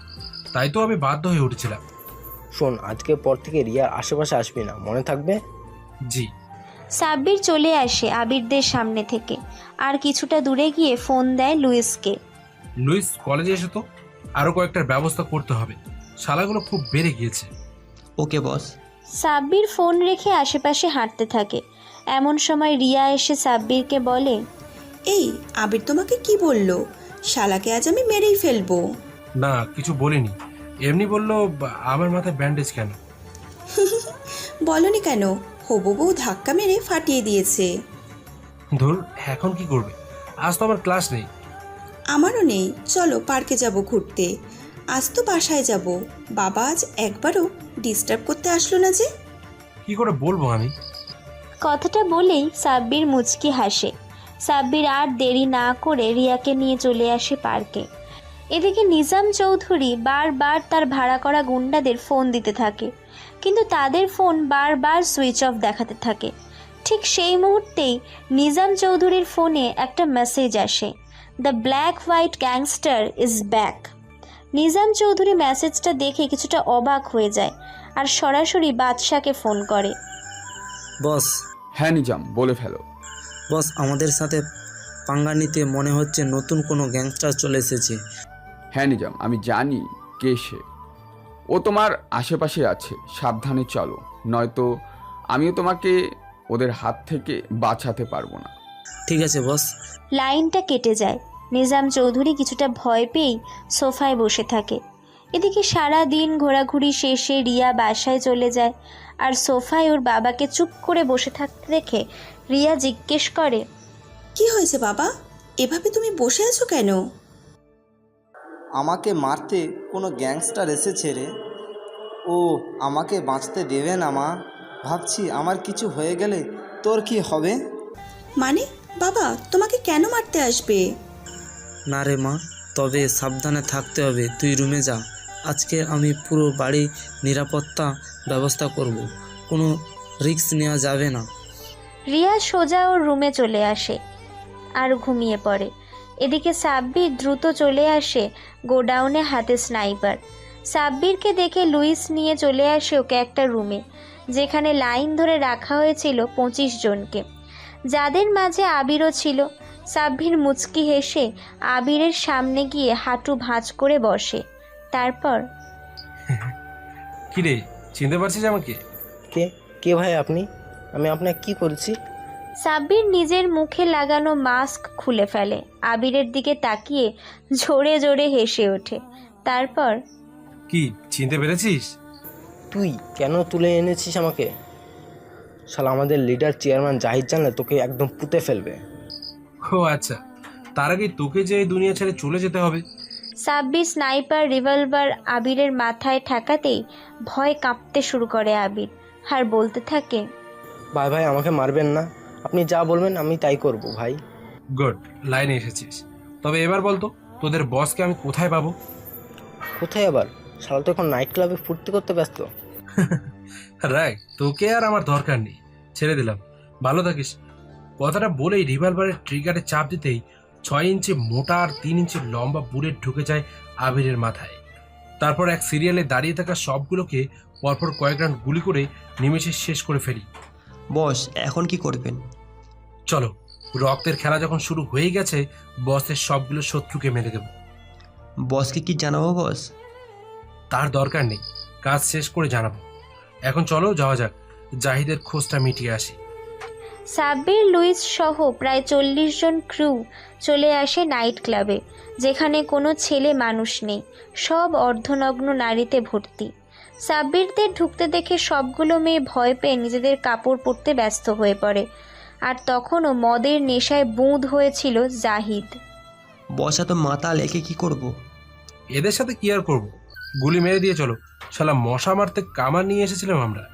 তাই তো আমি বাধ্য হয়ে উঠেছিলাম। শোন, আজকের পর থেকে রিয়ার আশেপাশে আসবি না, মনে থাকবে? জি। সাব্বির চলে আসে আবিরদের সামনে থেকে, আর কিছুটা দূরে গিয়ে ফোন দেয় লুইসকে। লুইস, কলেজে এসে তো আরো কয়েকটার ব্যবস্থা করতে হবে, শালাগুলো খুব বেড়ে গিয়েছে। ওকে বস। সাব্বির ফোন রেখে আশেপাশে হাঁটতে থাকে। এমন সময় রিয়া এসে সাব্বিরকে বলে, এই আবির তোমাকে কি বললো? শালাকে আজ আমি মেরেই ফেলবো। না, কিছু বলিনি, এমনি বললো আমার মাথায় ব্যান্ডেজ কেন। বলনি কেন? হবু বউ ধাক্কা মেরে ফাটিয়ে দিয়েছে। ধুর, এখন কি করবে? আজ তো আমার ক্লাস নেই। আমারও নেই, চলো পার্কে যাব ঘুরতে। আজ তো বাসায় যাব, বাবা আজ একবারও ডিস্টার্ব করতে আসলো না যে। কি করে বলবো আমি? কথাটা বলেই সাব্বির মুচকি হাসে। সাব্বির আর দেরি না করে রিয়াকে নিয়ে চলে আসে পার্কে। এদিকে নিজাম চৌধুরী বারবার তার ভাড়া করা গুন্ডাদের ফোন দিতে থাকে, কিন্তু তাদের ফোন বারবার সুইচ অফ দেখাতে থাকে। ঠিক সেই মুহূর্তেই নিজাম চৌধুরীর ফোনে একটা মেসেজ আসে, the black white gangster is back. Nizam Chowdhury মেসেজটা দেখে কিছুটা অবাক হয়ে যায়, আর সরাসরি বাদশাকে ফোন করে। বস। হ্যাঁ নিজাম, বলে ফেলো। বস, আমাদের সাথে পাঙ্গা নিতে মনে হচ্ছে নতুন কোনো গ্যাংস্টার চলে এসেছে। হ্যাঁ নিজাম, আমি জানি কে সে। ও তোমার আশেপাশে আছে, সাবধানে চলো, নয়তো আমিও তোমাকে ওদের হাত থেকে বাঁচাতে পারবো না। ঠিক আছে বস। লাইনটা কেটে যায়। নিজাম চৌধুরী কিছুটা ভয় পেয়েই সোফায় বসে থাকে। এদিকে সারা দিন ঘোরাঘুরি শেষে রিয়া বাসায় চলে যায়, আর সোফায় ওর বাবাকে চুপ করে বসে থাকতে দেখে রিয়া জিজ্ঞেস করে, কি হয়েছে বাবা, এভাবে তুমি বসে আছো কেন? আমাকে মারতে কোনো গ্যাংস্টার এসেছে রে। ও আমাকে বাঁচতে দেবে না মা। ভাবছি আমার কিছু হয়ে গেলে তোর কি হবে? মানে বাবা তোমাকে কেন মারতে আসবে? না রে মা, তবে সাবধানে থাকতে হবে। তুই রুমে যা, আজকে আমি পুরো বাড়ি নিরাপত্তা ব্যবস্থা করব, কোনো রিস্ক নেওয়া যাবে না। রিয়া সোজা ওর রুমে চলে আসে আর ঘুমিয়ে পড়ে। এদিকে সাব্বির দ্রুত চলে আসে গোডাউনে, হাতে স্নাইপার। সাব্বিরকে দেখে লুইস নিয়ে চলে আসে ওকে একটা রুমে, যেখানে লাইন ধরে রাখা হয়েছিল 25 জনকে, যাদের মাঝে আবিরও ছিল। সাব্বির মুচকি হেসে আবিরের সামনে গিয়ে হাঁটু ভাঁজ করে বসে। তারপর, কি রে, চিনতে পারছিস আমাকে? কে কে ভাই আপনি? আমি আপনাকে কি করেছি? সাব্বির নিজের মুখে লাগানো মাস্ক খুলে ফেলে, আবিরের দিকে তাকিয়ে জোরে জোরে হেসে ওঠে। তারপর, কি চিনতে পেরেছিস? তুই কেন তুলে এনেছিস আমাকে? শালা আমাদের লিডার চেয়ারম্যান জাহিদ জানলে তোকে একদম পুঁতে ফেলবে। ও আচ্ছা, তার আগে তোকে যে এই দুনিয়া ছেড়ে চলে যেতে হবে। সাব্বির স্নাইপার রিভলভার আবিরের মাথায় ঠেকাতেই ভয় কাঁপতে শুরু করে আবির, আর বলতে থাকে, ভাই ভাই আমাকে মারবেন না, আপনি যা বলবেন আমি তাই করব ভাই। গুড, লাইনে এসেছিস। তবে এবার বলতো, তোদের বসকে আমি কোথায় পাবো? কোথায় আবার? শালা তো এখন নাইট ক্লাবে ফুর্তি করতে ব্যস্ত। রাইট, তোকে আর আমার দরকার নেই, ছেড়ে দিলাম, ভালো থাকিস। কথাটা বলেই রিভলভারের ট্রিগারে চাপ দিতেই 6 ইঞ্চি মোটা আর 3 ইঞ্চি লম্বা বুলেট ঢুকে যায় আবিরের মাথায়। তারপর এক সিরিয়ালে দাঁড়িয়ে থাকা সবগুলোকে পরপর কয়েক রাউন্ড গুলি করে নিমেষে শেষ করে ফেলি। বস এখন কি করবেন? চলো, রক্তের খেলা যখন শুরু হয়ে গেছে, বসের সবগুলো শত্রুকে মেরে দেব। বসকে কি জানাবো বস? তার দরকার নেই, কাজ শেষ করে জানাবো। এখন চলো যাওয়া যাক, জাহিদের খোঁজটা মিটিয়ে আসি। সাব্বির, লুইস সহ প্রায় 40 জন ক্রু চলে আসে নাইট ক্লাবে, যেখানে কোনো ছেলে মানুষ নেই, সব অর্ধনগ্ন নারীতে ভর্তি। সাব্বিরদের ঢুকতে দেখে সবগুলো মেয়ে ভয় পেয়ে নিজেদের কাপড় পরতে ব্যস্ত হয়ে পড়ে। আর তখনও মদের নেশায় বুঁদ হয়েছিল জাহিদ। বস এত মাতাল, একে কি করব? এদের সাথে কি আর করবো, গুলি মেরে দিয়ে চলো। শালা মশা মারতে কামান নিয়ে এসেছিলাম আমরা।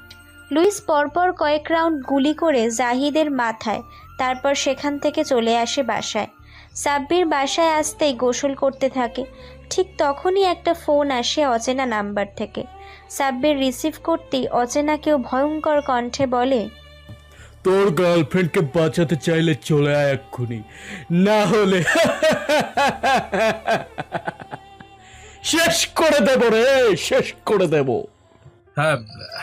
লুইস পরপর কয়েক রাউন্ড গুলি করে জাহিদের মাথায়, তারপর সেখান থেকে চলে আসে বাসায়। সাব্বির বাসায় আসতেই গোসল করতে থাকে। ঠিক তখনই একটা ফোন আসে অচেনা নাম্বার থেকে। সাব্বির রিসিভ করতেই অচেনা কেউ ভয়ঙ্কর কণ্ঠে বলে, তোর গার্লফ্রেন্ডকে বাঁচাতে চাইলে চলে আয় এক্ষুনি, না হলে শেষ করে দেব রে, শেষ করে দেব। হ্যাঁ,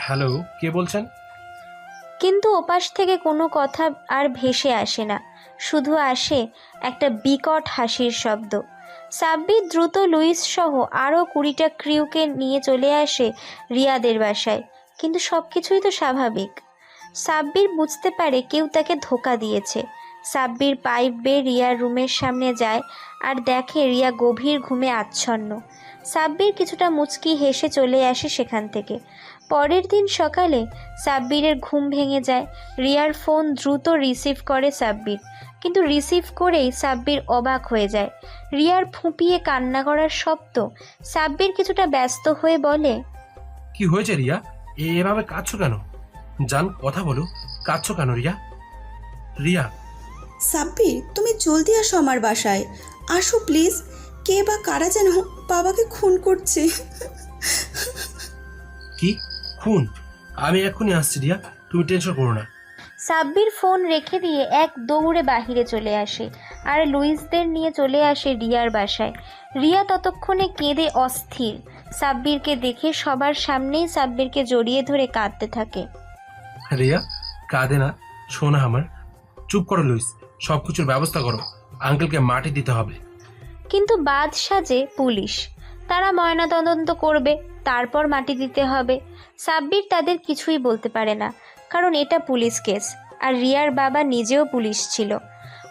হ্যালো, কে বলছেন? কিন্তু ওপাশ থেকে কোনো কথা আর ভেসে আসে না, শুধু আসে একটা বিকট হাসির শব্দ। সাব্বির দ্রুত লুইস সহ আরও 20টা ক্রিউকে নিয়ে চলে আসে রিয়াদের বাসায়, কিন্তু সব কিছুই তো স্বাভাবিক। সাব্বির বুঝতে পারে কেউ তাকে ধোঁকা দিয়েছে। সাব্বির পাইপ বেয়ে রিয়ার রুমের সামনে যায় আর দেখে রিয়া গভীর ঘুমে আচ্ছন্ন। সাব্বির কিছুটা মুচকি হেসে চলে আসে সেখান থেকে। পরের দিন সকালে সাব্বিরের ঘুম ভেঙে যায়। রিয়ার ফোন দ্রুত রিসিভ করে সাব্বির, কিন্তু রিসিভ করেই সাব্বির অবাক হয়ে যায়। রিয়ার ফুঁপিয়ে কান্না করার শব্দ। সাব্বির কিছুটা ব্যস্ত হয়ে বলে, কি হয়েছে রিয়া, এভাবে কাঁদছো কেন? জান, কথা বলো, কাঁদছো কেন রিয়া? রিয়া, সাব্বির, তুমি জলদি আসো আমার বাসায়, আসো প্লিজ। কে বা কারা যেন বাবাকে খুন করছে। কি খুন? আমি এক্ষুনি আসছি রিয়া, তুমি টেনশন করো না। সাব্বির ফোন রেখে দিয়ে এক দৌড়ে বাহিরে চলে আসে আর লুইসদের নিয়ে চলে আসে রিয়ার বাসায়। রিয়া ততক্ষণে কেঁদে অস্থির। সাব্বিরকে দেখে সবার সামনেই সাব্বিরকে জড়িয়ে ধরে কাঁদতে থাকে। রিয়া, কাঁদে না, শোনা আমার। চুপ করো লুইস, সব কিছুর ব্যবস্থা করো, আঙ্কেলকে মাটি দিতে হবে। কিন্তু বাদ সাজে পুলিশ, তারা ময়নাতদন্ত করবে, তারপর মাটি দিতে হবে। সাব্বির তাদের কিছুই বলতে পারে না, কারণ এটা পুলিশ কেস, আর রিয়ার বাবা নিজেও পুলিশ ছিল।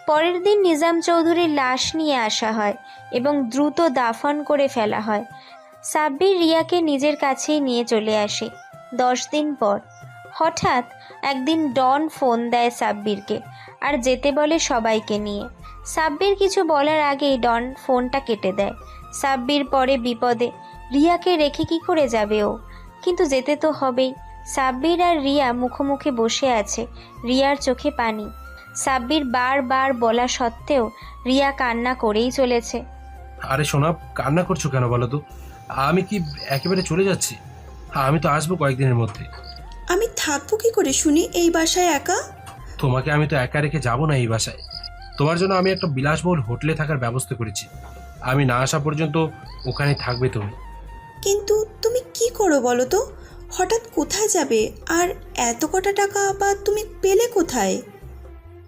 পরের দিন নিজাম চৌধুরীর লাশ নিয়ে আসা হয় এবং দ্রুত দাফন করে ফেলা হয়। সাব্বির রিয়াকে নিজের কাছেই নিয়ে চলে আসে। 10 দিন পর হঠাৎ একদিন ডন ফোন দেয় সাব্বিরকে আর যেতে বলে সবাইকে নিয়ে। সাব্বির কিছু বলার আগেই ডন ফোনটা কেটে দেয়। সাব্বির পরে বিপদে, রিয়াকে রেখে কি করে যাবে ও? কিন্তু যেতে তো হবেই। সাব্বির আর রিয়া মুখোমুখি বসে আছে, রিয়ার চোখে পানি। সাব্বির বারবার বলা সত্ত্বেও রিয়া কান্না করেই চলেছে। আরে সোনা, কান্না করছো কেন বলো তো? আমি কি একেবারে চলে যাচ্ছি? আমি তো আসবো কয়েকদিনের মধ্যে। আমি থাকবো কি করে শুনি এই বাসায় একা? তোমাকে আমি তো একা রেখে যাবো না এই বাসায়। তোমার জন্য আমি একটা বিলাসবহুল হোটেলে থাকার ব্যবস্থা করেছি। আমি না আসা পর্যন্ত ওখানে থাকবে তুমি। কিন্তু তুমি কি করো বলো তো? হঠাৎ কোথায় যাবে? আর এত কটা টাকা বা তুমি পেলে কোথায়?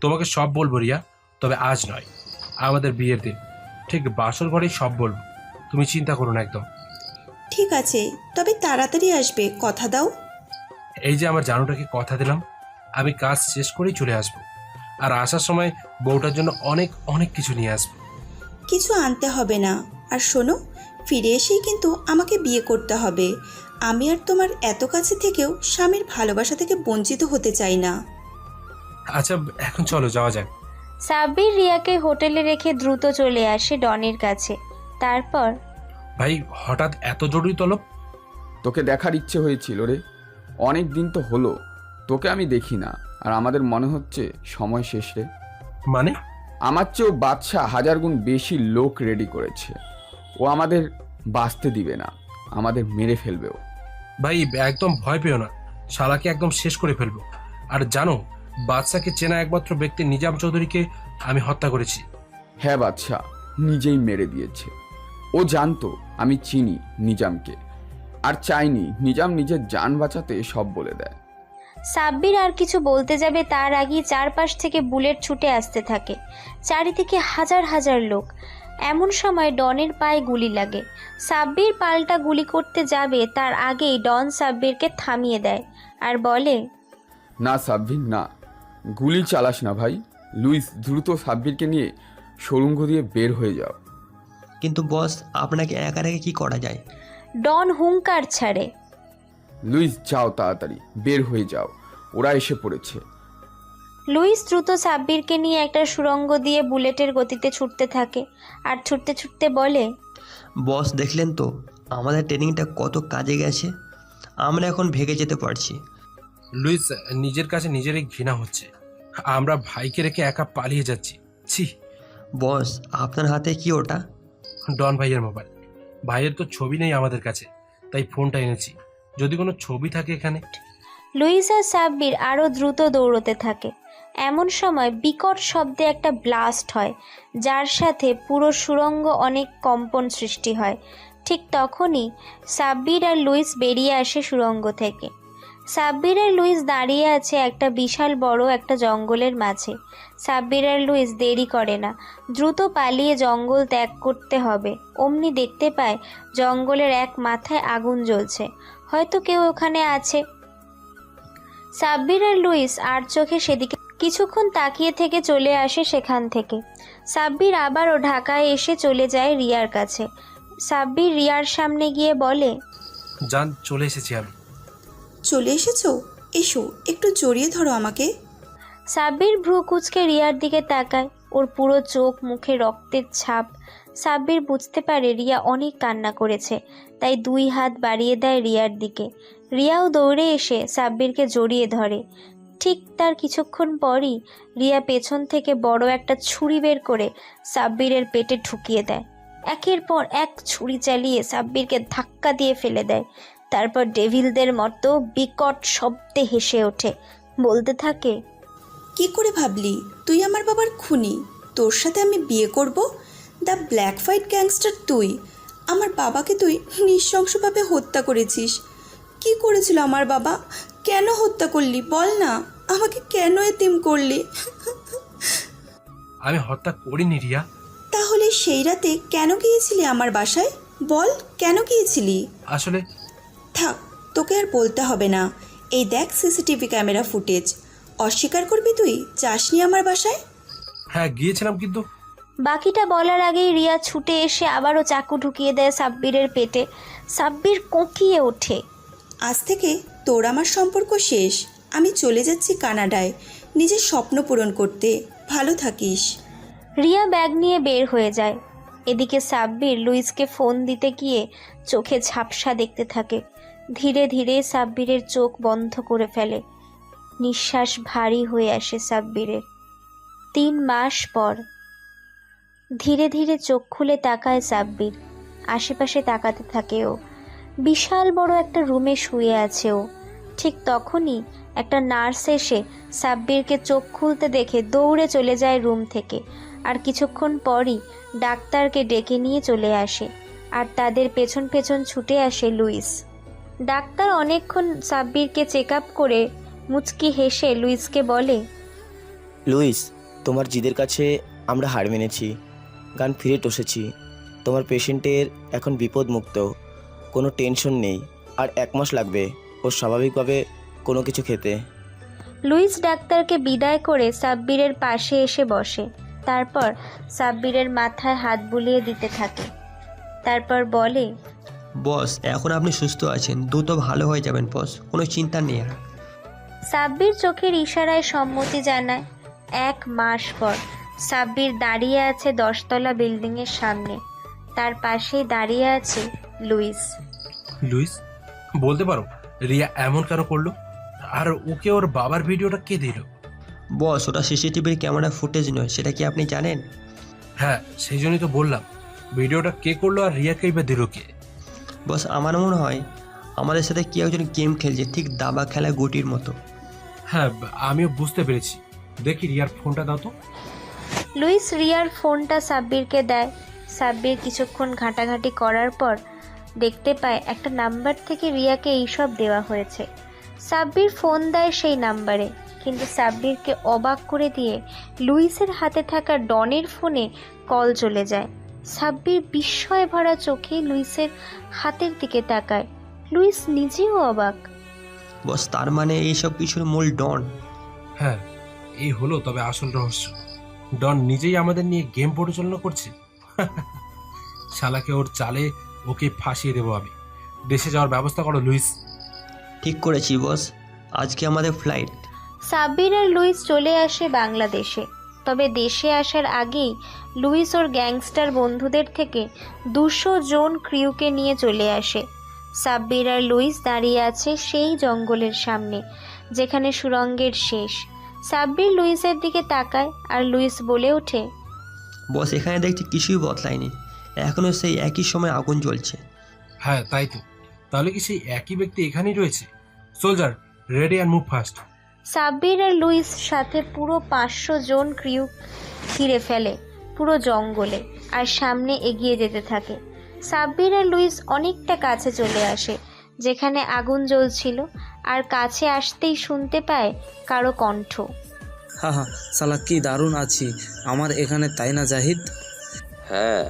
তোমাকে সব বলবো রিয়া, তবে আজ নয়, আমাদের বিয়ের দিন ঠিক বাসর ঘরেই সব বলবো। তুমি চিন্তা করো না একদম। ঠিক আছে, তবে তাড়াতাড়ি আসবে, কথা দাও। এই যে আমার জানুটাকে কথা দিলাম, আমি কাজ শেষ করেই চলে আসবো। আর আসার সময় বউটার জন্য অনেক অনেক কিছু নিয়ে আসবো। কিছু আনতে হবে না। আর শোনো, ফিরে এসেই কিন্তু আমাকে বিয়ে করতে হবে। আমি আর তোমার এত কাছে থেকেও স্বামীর ভালোবাসা থেকে বঞ্চিত হতে চাই না। আচ্ছা, এখন চলো যাওয়া যাক। সাব্বির রিয়াকে হোটেলে রেখে দ্রুত চলে আসে ডনের কাছে। তারপর, ভাই হঠাৎ এত জরুরি তলব? তোকে দেখার ইচ্ছে হয়েছিল রে, অনেক দিন তো হলো তোকে আমি দেখি না, আর আমাদের মনে হচ্ছে সময় শেষ রে। মানে? আমার চেয়েও বাদশা 1000 গুণ বেশি লোক রেডি করেছে। ও আমাদের বাঁচতে দিবে না, আমাদের মেরে ফেলবেও। ভাই একদম ভয় পেও না, শালাকে একদম শেষ করে ফেলবো। আর জানো, বাদশাকে চেনা একমাত্র ব্যক্তি নিজাম চৌধুরীকে আমি হত্যা করেছি। হ্যাঁ, বাদশা নিজেই মেরে দিয়েছে। ও জানতো আমি চিনি নিজামকে, আর চাইনি নিজাম নিজের জান বাঁচাতে সব বলে দেয়। সাব্বির আর কিছু বলতে যাবে তার আগেই চারপাশ থেকে বুলেট ছুটে আসতে থাকে। চারিদিকে হাজার হাজার লোক। এমন সময় ডনের পায়ে গুলি লাগে। সাব্বির পাল্টা গুলি করতে যাবে তার আগেই ডন সাব্বিরকে থামিয়ে দেয় আর বলে, না সাব্বির না, গুলি চালাস না ভাই। লুইস, দ্রুত সাব্বিরকে নিয়ে সুড়ঙ্গ দিয়ে বের হয়ে যাও। কিন্তু বস, আপনাকে একা রেখে কি করা যায়? ডন হুঙ্কার ছাড়ে, লুইস যাও, তাড়াতাড়ি বের হয়ে যাও, ওরা এসে পড়েছে। লুইস দ্রুত সাব্বিরকে নিয়ে একটা সুড়ঙ্গ দিয়ে বুলেটের গতিতে ছুটতে থাকে আর ছুটতে ছুটতে বলে, বস দেখলেন তো আমাদের ট্রেনিংটা কত কাজে গেছে। আমরা এখন ভেগে যেতে পারছি। লুইস, নিজের কাছে নিজেরই ঘৃণা হচ্ছে। আমরা ভাইকে রেখে একা পালিয়ে যাচ্ছি। ছি। বস, আপনার হাতে কি ওটা? ডন ভাইয়ের মোবাইল। ভাইয়ের তো ছবি নেই আমাদের কাছে, তাই ফোনটা এনেছি, যদি কোনো ছবি থাকে এখানে। লুইস আর সাব্বির আরও দ্রুত দৌড়তে থাকে। এমন সময় বিকট শব্দে একটা ব্লাস্ট হয়, যার সাথে পুরো সুড়ঙ্গ অনেক কম্পন সৃষ্টি হয়। ঠিক তখনই সাব্বির আর লুইস বেরিয়ে আসে সুড়ঙ্গ থেকে। সাব্বির আর লুইস দাঁড়িয়ে আছে একটা বিশাল বড় একটা জঙ্গলের মাঝে। সাব্বির আর লুইস দেরি করে না, দ্রুত পালিয়ে জঙ্গল ত্যাগ করতে হবে। অমনি দেখতে পায় জঙ্গলের এক মাথায় আগুন জ্বলছে, হয়তো কেউ ওখানে আছে। সাব্বির আর লুইস আর চোখে সেদিকে কিছুক্ষণ তাকিয়ে থেকে চলে আসে সেখান থেকে। সাব্বির আবারও ঢাকায় এসে চলে যায় রিয়ার কাছে। সাব্বির রিয়ার সামনে গিয়ে বলে, জান, চলে এসেছি আমি। চলে এসেছো? এসো, একটু জড়িয়ে ধরো আমাকে। সাব্বির ভ্রু কুঁচকে রিয়ার দিকে তাকায়। ওর পুরো চোখ মুখে রক্তের ছাপ। সাব্বির বুঝতে পারে রিয়া অনেক কান্না করেছে, তাই 2 হাত বাড়িয়ে দেয় রিয়ার দিকে। রিয়াও দৌড়ে এসে সাব্বিরকে জড়িয়ে ধরে। ঠিক তার কিছুক্ষণ পরই রিয়া পেছন থেকে বড় একটা ছুরি বের করে সাব্বিরের পেটে ঢুকিয়ে দেয়। একের পর এক ছুরি চালিয়ে সাব্বিরকে ধাক্কা দিয়ে ফেলে দেয়। তারপর ডেভিলদের মতো বিকট শব্দে হেসে ওঠে, বলতে থাকে, কি করে ভাবলি তুই আমার বাবার খুনি? তোর সাথে আমি বিয়ে করব? দ্য ব্ল্যাক হোয়াইট গ্যাংস্টার তুই। আমার বাবাকে তুই নৃশংসভাবে হত্যা করেছিস। কি করেছিল আমার বাবা? কেন হত্যা করলি বল না? আমাকে কেন এতিম করলি? আমি হত্যা করিনি রিয়া। তাহলে সেই রাতে কেন গিয়েছিলি আমার বাসায়? বল, কেন গিয়েছিলি? আসলে থাক, তোকে আর বলতে হবে না। এই দেখ সিসিটিভি ক্যামেরা ফুটেজ। অস্বীকার করবি তুই যাসনি আমার বাসায়? হ্যাঁ গিয়েছিলাম, কিন্তু বাকিটা বলার আগেই রিয়া ছুটে এসে আবারও চাকু ঢুকিয়ে দেয় সাব্বিরের পেটে। সাব্বির কোঁকিয়ে ওঠে। আজ থেকে তোর আমার সম্পর্ক শেষ। আমি চলে যাচ্ছি কানাডায় নিজের স্বপ্ন পূরণ করতে। ভালো থাকিস। রিয়া ব্যাগ নিয়ে বের হয়ে যায়। এদিকে সাব্বির লুইসকে ফোন দিতে গিয়ে চোখে ঝাপসা দেখতে থাকে। ধীরে ধীরে সাব্বিরের চোখ বন্ধ করে ফেলে। নিঃশ্বাস ভারী হয়ে আসে সাব্বিরের। 3 মাস পর ধীরে ধীরে চোখ খুলে তাকায় সাব্বির। আশেপাশে তাকাতে থাকে ও। বিশাল বড় একটা রুমে শুয়ে আছে ও। ঠিক তখনই একটা নার্স এসে সাব্বিরকে চোখ খুলতে দেখে দৌড়ে চলে যায় রুম থেকে। আর কিছুক্ষণ পরই ডাক্তারকে ডেকে নিয়ে চলে আসে, আর তাদের পেছন পেছন ছুটে আসে লুইস। ডাক্তার অনেকক্ষণ সাব্বিরকে চেক আপ করে মুচকি হেসে লুইসকে বলে, লুইস, তোমার জিদের কাছে আমরা হার মেনেছি, গান ফিরে টসেছি। তোমার পেশেন্টের এখন বিপদমুক্ত, কোনো টেনশন নেই, আর 1 মাস লাগবে ওর স্বাভাবিকভাবে কোনো কিছু খেতে। লুইস ডাক্তারকে বিদায় করে সাব্বিরের পাশে এসে বসে। তারপর সাব্বিরের মাথায় হাত বুলিয়ে দিতে থাকে। তারপর বলে, বস এখন আপনি সুস্থ আছেন, দ্রুত ভালো হয়ে যাবেন বস, কোনো চিন্তা নেই আর। সাব্বির চোখের ইশারায় সম্মতি জানায়। 1 মাস পর সাব্বির দাঁড়িয়ে আছে 10 তলা বিল্ডিংয়ের সামনে। তার পাশেই দাঁড়িয়ে আছে লুইস। লুইস, বলতে পারো রিয়া এমন কেন করলো? আর ওকে ওর বাবার ভিডিওটা কে দিল? বস ওটা সিসিটিভির ক্যামেরা ফুটেজ নয়, সেটা কি আপনি জানেন? হ্যাঁ, সেই জন্যই তো বললাম, ভিডিওটা কে করলো আর রিয়াকেই বা দিল কে? বস আমার মনে হয় আমাদের সাথে কেউ একজন গেম খেলছে, ঠিক দাবা খেলা গুটির মতো। হ্যাঁ, আমিও বুঝতে পেরেছি। দেখি রিয়ার ফোনটা দাও তো। লুইস রিয়ার ফোনটা সাব্বিরকে দেয়। সাব্বির কিছুক্ষণ ঘাটাঘাটি করার পর দেখতে পায় একটা নাম্বার থেকে রিয়াকে এইসব দেওয়া হয়েছে। সাব্বির ফোন দেয় সেই নাম্বারে, কিন্তু সাব্বিরকে অবাক করে দিয়ে লুইসের হাতে থাকা ডনের ফোনে কল চলে যায়। সাব্বির বিস্ময় ভরা চোখে লুইসের হাতের দিকে তাকায়। লুইস নিজেও অবাক। বস তার মানে এইসব কিছুর মূল ডন? হ্যাঁ, এই হলো তবে আসল রহস্য। ডন নিজেই আমাদের নিয়ে গেম পরিচালনা করছে। শালাকে ওর চালে ওকে ফাঁসিয়ে দেবো আমি। দেশে যাওয়ার ব্যবস্থা করো লুইস। ঠিক করেছি বস, আজকে আমাদের ফ্লাইট। সাব্বির আর লুইস চলে আসে বাংলাদেশে। তবে দেশে আসার আগেই লুইস ওর গ্যাংস্টার বন্ধুদের থেকে 200 জন ক্রিউকে নিয়ে চলে আসে। সাব্বির আর লুইস দাঁড়িয়ে আছে সেই জঙ্গলের সামনে যেখানে সুড়ঙ্গের শেষ। সাব্বির লুইসের দিকে তাকায় আর লুইস বলে ওঠে, বস এখানে দেখছি কিছুই বদলায়নি, এখনো সেই একই সময় আগুন জ্বলছে। হ্যাঁ তাই তো, তাহলে কি সেই একই ব্যক্তি এখানেই রয়েছে? Soldier, ready and move fast. Sabbir আর লুইস সাথে পুরো 500 জন ক্রিউ ঘিরে ফেলে পুরো জঙ্গলে আর সামনে এগিয়ে যেতে থাকে। সাব্বির আর লুইস অনেকটা কাছে চলে আসে যেখানে আগুন জ্বলছিল, আর কাছে আসতেই শুনতে পায় কারো কণ্ঠ। হা হা, শালা কি দারুণ আছি আমার এখানে, তাই না জাহিদ? হ্যাঁ,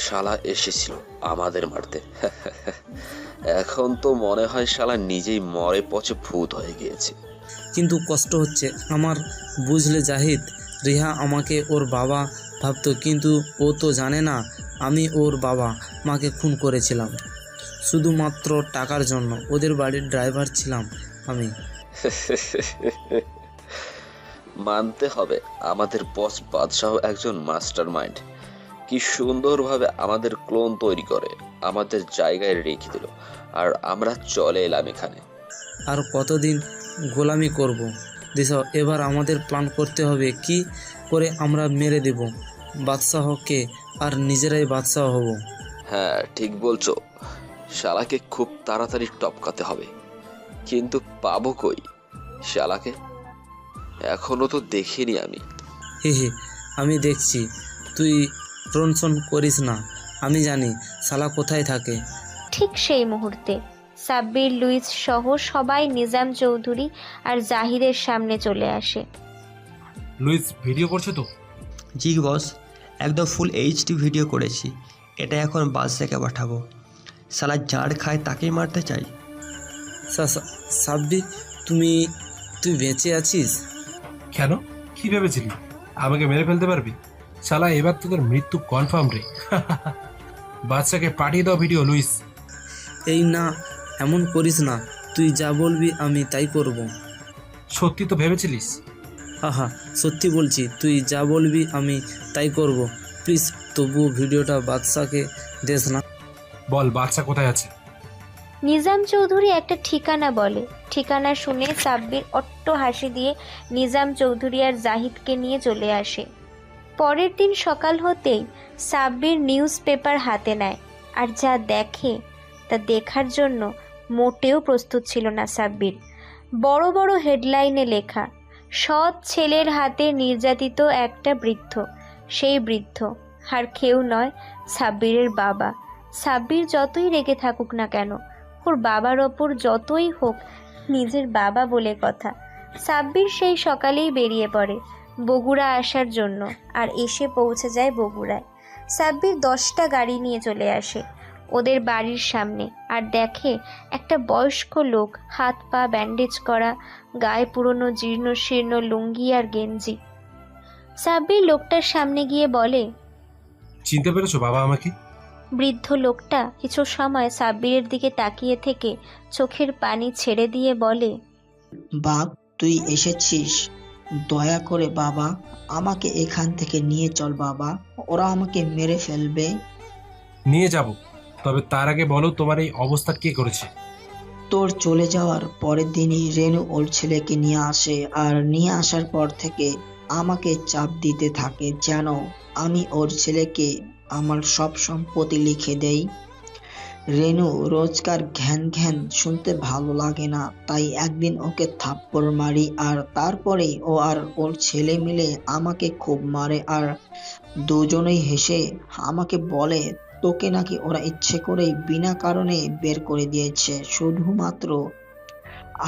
শালা এসেছিল আমাদের মারতে। এখন তো মনে হয় শালা নিজেই মরে পচে ভূত হয়ে গিয়েছে। কিন্তু কষ্ট হচ্ছে আমার, বুঝলে জাহিদ। রিহা আমাকে ওর বাবা ভাবতো, কিন্তু ও তো জানে না আমি ওর বাবা মাকে খুন করেছিলাম শুধুমাত্র টাকার জন্য। ওদের বাড়ির ড্রাইভার ছিলাম আমি। মানতে হবে, আমাদের বস বাদশাহ একজন মাস্টার মাইন্ড। কি সুন্দরভাবে আমাদের ক্লোন তৈরি করে আমাদের জায়গায় রেখে দিল, আর আমরা চলে এলাম এখানে। আর কতদিন গোলামি করব? দিশা, এবার আমাদের প্ল্যান করতে হবে কি করে আমরা মেরে দেব বাদশাহকে আর নিজেরাই বাদশাহ হব। হ্যাঁ ঠিক বলছো, শালাকে খুব তাড়াতাড়ি টপকাতে হবে। কিন্তু পাবো কই শালাকে? এখনো তো দেখিনি আমি। হে হে, আমি দেখছি, তুই টেনশন করিস না, আমি জানি শালা কোথায় থাকে। ঠিক সেই মুহূর্তে সাব্বির, লুইস সহ সবাই নিজাম চৌধুরী আর জাহিদের সামনে চলে আসে। লুইস, ভিডিও করছো তো? জি বস, একদম ফুল এইচডি ভিডিও করেছি। এটা এখন বাদশাকে পাঠাবো। শালা যার খায় তাকেই মারতে চাই। সাব্বির, তুই বেঁচে আছিস? কেন, কি ভেবেছিলি আমাকে মেরে ফেলতে পারবি? শালা এবার তোদের মৃত্যু কনফার্ম রে। বাচ্চাকে পাঠিয়ে দাও ভিডিও লুইস। এই না, এমন করিস না, তুই যা বলবি আমি তাই করব। সত্যি তো ভেবেছিলিস? হা, সত্যি বলছি, তুই যা বলবি আমি তাই করব। প্লিজ তবুও ভিডিওটা বাদশাকে দেস না। বল বাচ্চা কোথায় আছে? নিজাম চৌধুরী একটা ঠিকানা বলে। ঠিকানা শুনে সাব্বির অট্ট হাসি দিয়ে নিজাম চৌধুরী আর জাহিদকে নিয়ে চলে আসে। পরের দিন সকাল হতেই সাব্বির নিউজ পেপার হাতে নেয়, আর যা দেখে তা দেখার জন্য মোটেও প্রস্তুত ছিল না সাব্বির। বড় বড় হেডলাইনে লেখা, সৎ ছেলের হাতে নির্যাতিত একটা বৃদ্ধ। সেই বৃদ্ধ আর কেউ নয়, সাব্বিরের বাবা। সাব্বির যতই রেগে থাকুক না কেন, ওর বাবার ওপর যতই হোক, নিজের বাবা বলে কথা। সাব্বির সেই সকালেই বেরিয়ে পড়ে বগুড়া আসার জন্য, আর এসে পৌঁছে যায় বগুড়ায়। সাব্বির 10টা গাড়ি নিয়ে চলে আসে ওদের বাড়ির সামনে, আর দেখে একটা বয়স্ক লোক, হাত পা ব্যান্ডেজ করা, গায়ে পুরনো জীর্ণ শীর্ণ লুঙ্গি আর গেঞ্জি। সাব্বির লোকটার সামনে গিয়ে বলে, চিনতে পেরেছো বাবা আমাকে? বৃদ্ধ লোকটা কিছু সময় সাব্বিরের দিকে তাকিয়ে থেকে চোখের পানি ছেড়ে দিয়ে বলে, বাপ, তুই এসেছিস? দয়া করে বাবা, আমাকে এখান থেকে নিয়ে চল বাবা, ওরা আমাকে মেরে ফেলবে। নিয়ে যাব, তবে তার আগে বলো তোমার এই অবস্থা কে করেছে? তোর চলে যাওয়ার পরের দিনই রেনু ওর ছেলেকে নিয়ে আসে, আর নিয়ে আসার পর থেকে আমাকে চাপ দিতে থাকে যেন আমি ওর ছেলেকে আমার সব সম্পত্তি লিখে দেই। রেনু রোজকার ঘ্যান ঘ্যান শুনতে ভালো লাগে না, তাই একদিন ওকে থাপ্পড় মারি, আর তারপরেই ও আর ওর ছেলে মিলে আমাকে খুব মারে, আর দুজনেই হেসে আমাকে বলে তোকে নাকি ওরা ইচ্ছে করেই বিনা কারণে বের করে দিয়েছে, শুধুমাত্র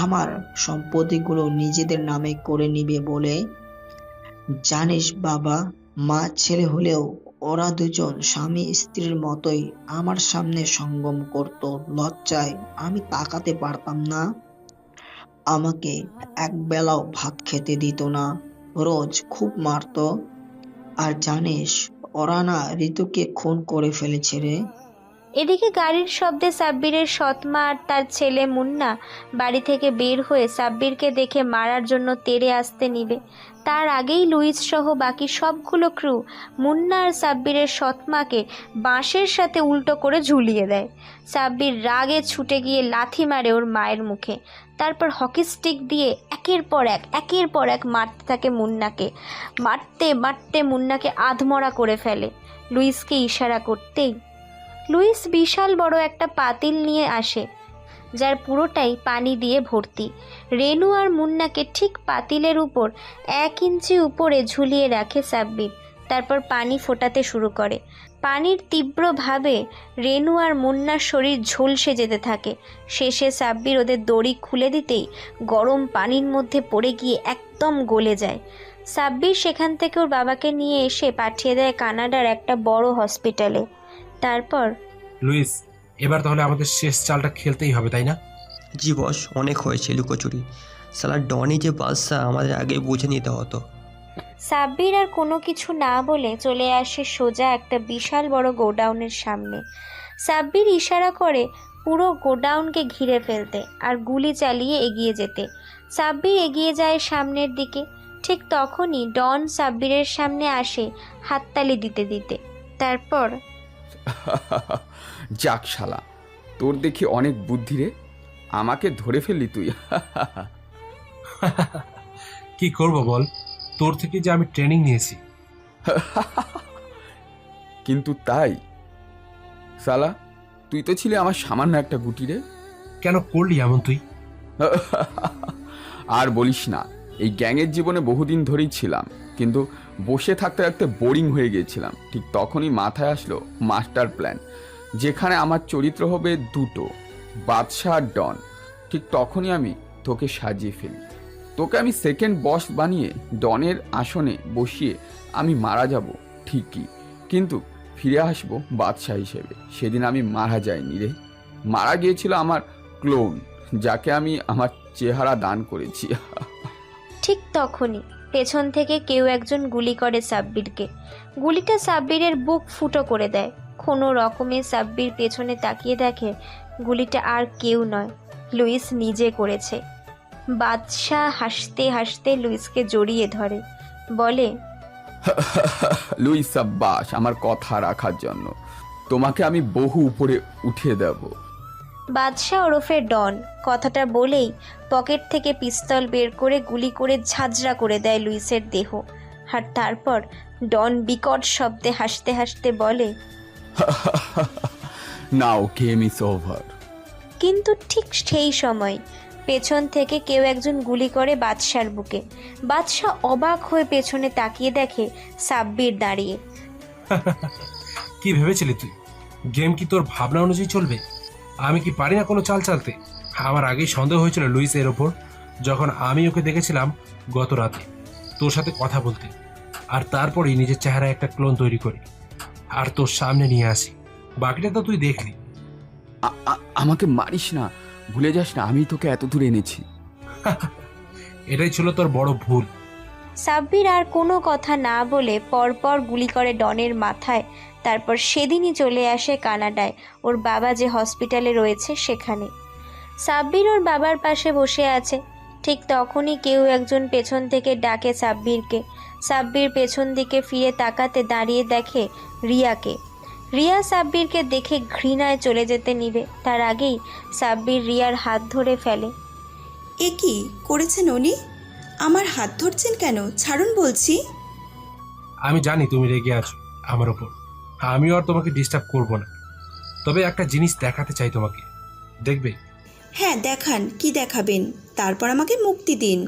আমার সম্পত্তিগুলো নিজেদের নামে করে নিবে বলে। জানিস বাবা, মা ছেলে হলেও ওরা দুজন স্বামী স্ত্রীর মতোই আমার সামনে সঙ্গম করত। লজ্জায় আমি তাকাতে পারতাম না। আমাকে এক বেলাও ভাত খেতে দিত না, রোজ খুব মারতো। আর জানিস, ওরা না ঋতুকে খুন করে ফেলেছে রে। এদিকে গাড়ির শব্দে সাব্বিরের সৎমা আর তার ছেলে মুন্না বাড়ি থেকে বের হয়ে সাব্বিরকে দেখে মারার জন্য তেড়ে আসতে নিবে। তার আগেই লুইস সহ বাকি সবগুলো ক্রু মুন্না আর সাব্বিরের সৎমাকে বাঁশের সাথে উল্টো করে ঝুলিয়ে দেয়। সাব্বির রাগে ছুটে গিয়ে লাথি মারে ওর মায়ের মুখে, তারপর হকি স্টিক দিয়ে একের পর এক মারতে থাকে মুন্নাকে। মারতে মারতে মুন্নাকে আধমরা করে ফেলে। লুইসকে ইশারা করতেই লুইস বিশাল বড় একটা পাতিল নিয়ে আসে, যার পুরোটাই পানি দিয়ে ভর্তি। রেনু আর মুন্নাকে ঠিক পাতিলের উপর 1 ইঞ্চি উপরে ঝুলিয়ে রাখে সাব্বির, তারপর পানি ফোটাতে শুরু করে। পানির তীব্রভাবে রেনু আর মুন্নার শরীর ঝলসে যেতে থাকে। শেষে সাব্বির ওদের দড়ি খুলে দিতেই গরম পানির মধ্যে পড়ে গিয়ে একদম গলে যায়। সাব্বির সেখান থেকে ওর বাবাকে নিয়ে এসে পাঠিয়ে দেয় কানাডার একটা বড় হসপিটালে। তারপর, লুইস, এবার তাহলে আমাদের শেষ চালটা খেলতেই হবে, তাই না? জি বস, অনেক হয়েছে লুকোচুরি। সালা ডনি যে বাদশা, আমাদের আগে বুঝে নিতে হতো। সাব্বির আর কোনো কিছু না বলে চলে আসে সোজা একটা বিশাল বড় গোডাউনের সামনে। সাব্বির ইশারা করে পুরো গোডাউনকে ঘিরে ফেলতে আর গুলি চালিয়ে এগিয়ে যেতে। সাব্বির এগিয়ে যায় সামনের দিকে। ঠিক তখনই ডন সাব্বিরের সামনে আসে হাততালি দিতে দিতে। তারপর, যাক শালা, তোর দেখি অনেক বুদ্ধি রে, আমাকে ধরে ফেললি তুই। কি করব বল, তোর থেকে যে আমি ট্রেনিং নিয়েছি। কিন্তু তাই শালা, তুই তো ছিলি আমার সামান্য একটা গুটি রে। কেন করলি এমন তুই? আর বলিস না, এই গ্যাংয়ের জীবনে বহুদিন ধরেই ছিলাম, কিন্তু বসে থাকতে থাকতে বোরিং হয়ে গিয়েছিলাম। ঠিক তখনই মাথায় আসলো মাস্টার প্ল্যান, যেখানে আমার চরিত্র হবে দুটো, বাদশাহ আর ডন। ঠিক তখনই আমি তোকে সাজিয়ে ফেলি। তোকে আমি সেকেন্ড বস বানিয়ে ডনের আসনে বসিয়ে আমি মারা যাব ঠিকই, কিন্তু ফিরে আসবো বাদশাহ হিসেবে। সেদিন আমি মারা যাইনি রে, মারা গিয়েছিল আমার ক্লোন, যাকে আমি আমার চেহারা দান করেছি। ঠিক তখনই পেছন থেকে কেউ একজন গুলি করে সাব্বিরকে। গুলিটা সাব্বিরের বুক ফুটো করে দেয়। কোনো রকমে সাব্বির পেছনে তাকিয়ে দেখে গুলিটা আর কেউ নয়, লুইস নিজে করেছে। বাদশাহ হাসতে হাসতে লুইসকে জড়িয়ে ধরে, বলে, লুইস সাব্বাস আমার কথা রাখার জন্য, তোমাকে আমি বহু উপরে উঠিয়ে দেব। বাদশাহ ওরফে ডন কথাটা বলেই পকেট থেকে পিস্তল বের করে গুলি করে ঝাঁঝরা করে দেয় লুইসের দেহ। আর তারপর ডন বিকট শব্দে হাসতে হাসতে বলে, নাও গেম ইজ ওভার। কিন্তু ঠিক সেই সময় পেছন থেকে কেউ একজন গুলি করে বাদশার বুকে। বাদশা অবাক হয়ে পেছনে তাকিয়ে দেখে সাব্বির দাঁড়িয়ে। কি ভেবেছিলি তুই? গেম কি তোর ভাবনা অনুযায়ী চলবে? আমি কি পারি না কোনো চাল চালতে? আমার আগেই সন্দেহ হয়েছিল লুইস এর ওপর, যখন আমি ওকে দেখেছিলাম গত রাতে তোর সাথে কথা বলতে, আর তারপরেই নিজের চেহারায় একটা ক্লোন তৈরি করি আর তোর সামনে নিয়ে আসি। বাকিটা তো তুই দেখলি। আমাকে মারিস না, ভুলে যাস না আমি তোকে এত দূর এনেছি। এটাই ছিল তোর বড় ভুল। সাব্বির আর কোনো কথা না বলে পরপর গুলি করে ডনের মাথায়। তারপর সেদিনই চলে আসে কানাডায়, ওর বাবা যে হসপিটালে রয়েছে সেখানে। সাব্বির ওর বাবার পাশে বসে আছে। ঠিক তখনই কেউ একজন পেছন থেকে ডাকে সাব্বিরকে। সাব্বির পেছন দিকে ফিরে তাকাতে দাঁড়িয়ে দেখে রিয়াকে। রিয়া সাব্বিরকে দেখে ঘৃণায় চলে যেতে নিবে, তার আগেই সাব্বির রিয়ার হাত ধরে ফেলে। এ কি করেছেন উনি? আমার হাত ধরছেন কেন? ছাড়ুন বলছি। আমি জানি তুমি রেগে আছো আমার ওপর, আমিও আর তোমাকে ডিস্টার্ব করব না। তবে একটা জিনিস দেখাতে চাই তোমাকে, দেখবে? হ্যাঁ দেখান, কি দেখাবেন? তারপর আমাকে মুক্তি দিন।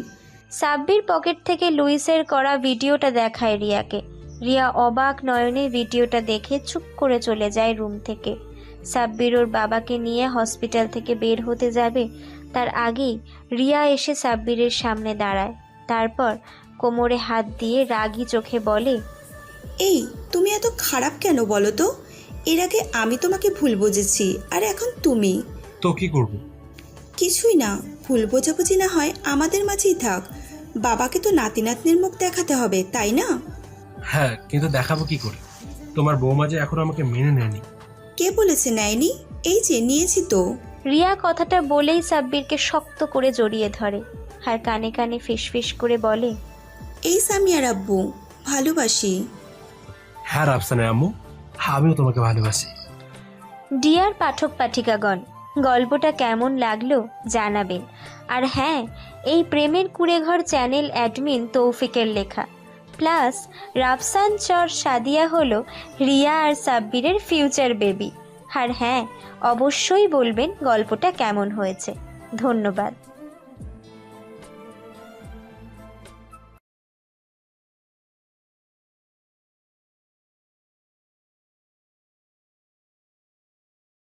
সাব্বির পকেট থেকে লুইসের করা ভিডিওটা দেখায় রিয়াকে। রিয়া অবাক নয়নে ভিডিওটা দেখে চুপ করে চলে যায় রুম থেকে। সাব্বির ওর বাবাকে নিয়ে হসপিটাল থেকে বের হতে যাবে, তার আগেই রিয়া এসে সাব্বিরের সামনে দাঁড়ায়। তারপর কোমরে হাত দিয়ে রাগী চোখে বলে, এই তুমি এত খারাপ কেন বলো তো? এর আগে আমি তোমাকে ভুল বুঝেছি, আর এখন তুমি। তো কি করব? কিছুই না, ভুল বোঝাবুঝি না হয় আমাদের মাঝেই থাক। বাবাকে তো নাতি নাতনির মুখ দেখাতে হবে, তাই না? হ্যাঁ, কিন্তু দেখাবো কি করে? তোমার বৌমা যে এখন আমাকে মেনে নেয়নি। কে বলেছে নেয়নি? এই যে নিয়েছি তো। রিয়া কথাটা বলেই সাব্বিরকে শক্ত করে জড়িয়ে ধরে আর কানে কানে ফিসফিস করে বলে, এই সামিয়ার আব্বু, ভালোবাসি। হ্যাঁ রাফসানের আম্মু, আমিও তোমাকে ভালোবাসি। ডিয়ার পাঠক পাঠিকাগণ, গল্পটা কেমন লাগলো জানাবেন। আর হ্যাঁ, এই প্রেমের কুড়েঘর চ্যানেল অ্যাডমিন তৌফিকের লেখা, প্লাস রাফসান চর সাদিয়া হলো রিয়া আর সাব্বিরের ফিউচার বেবি। আর হ্যাঁ, অবশ্যই বলবেন গল্পটা কেমন হয়েছে। ধন্যবাদ।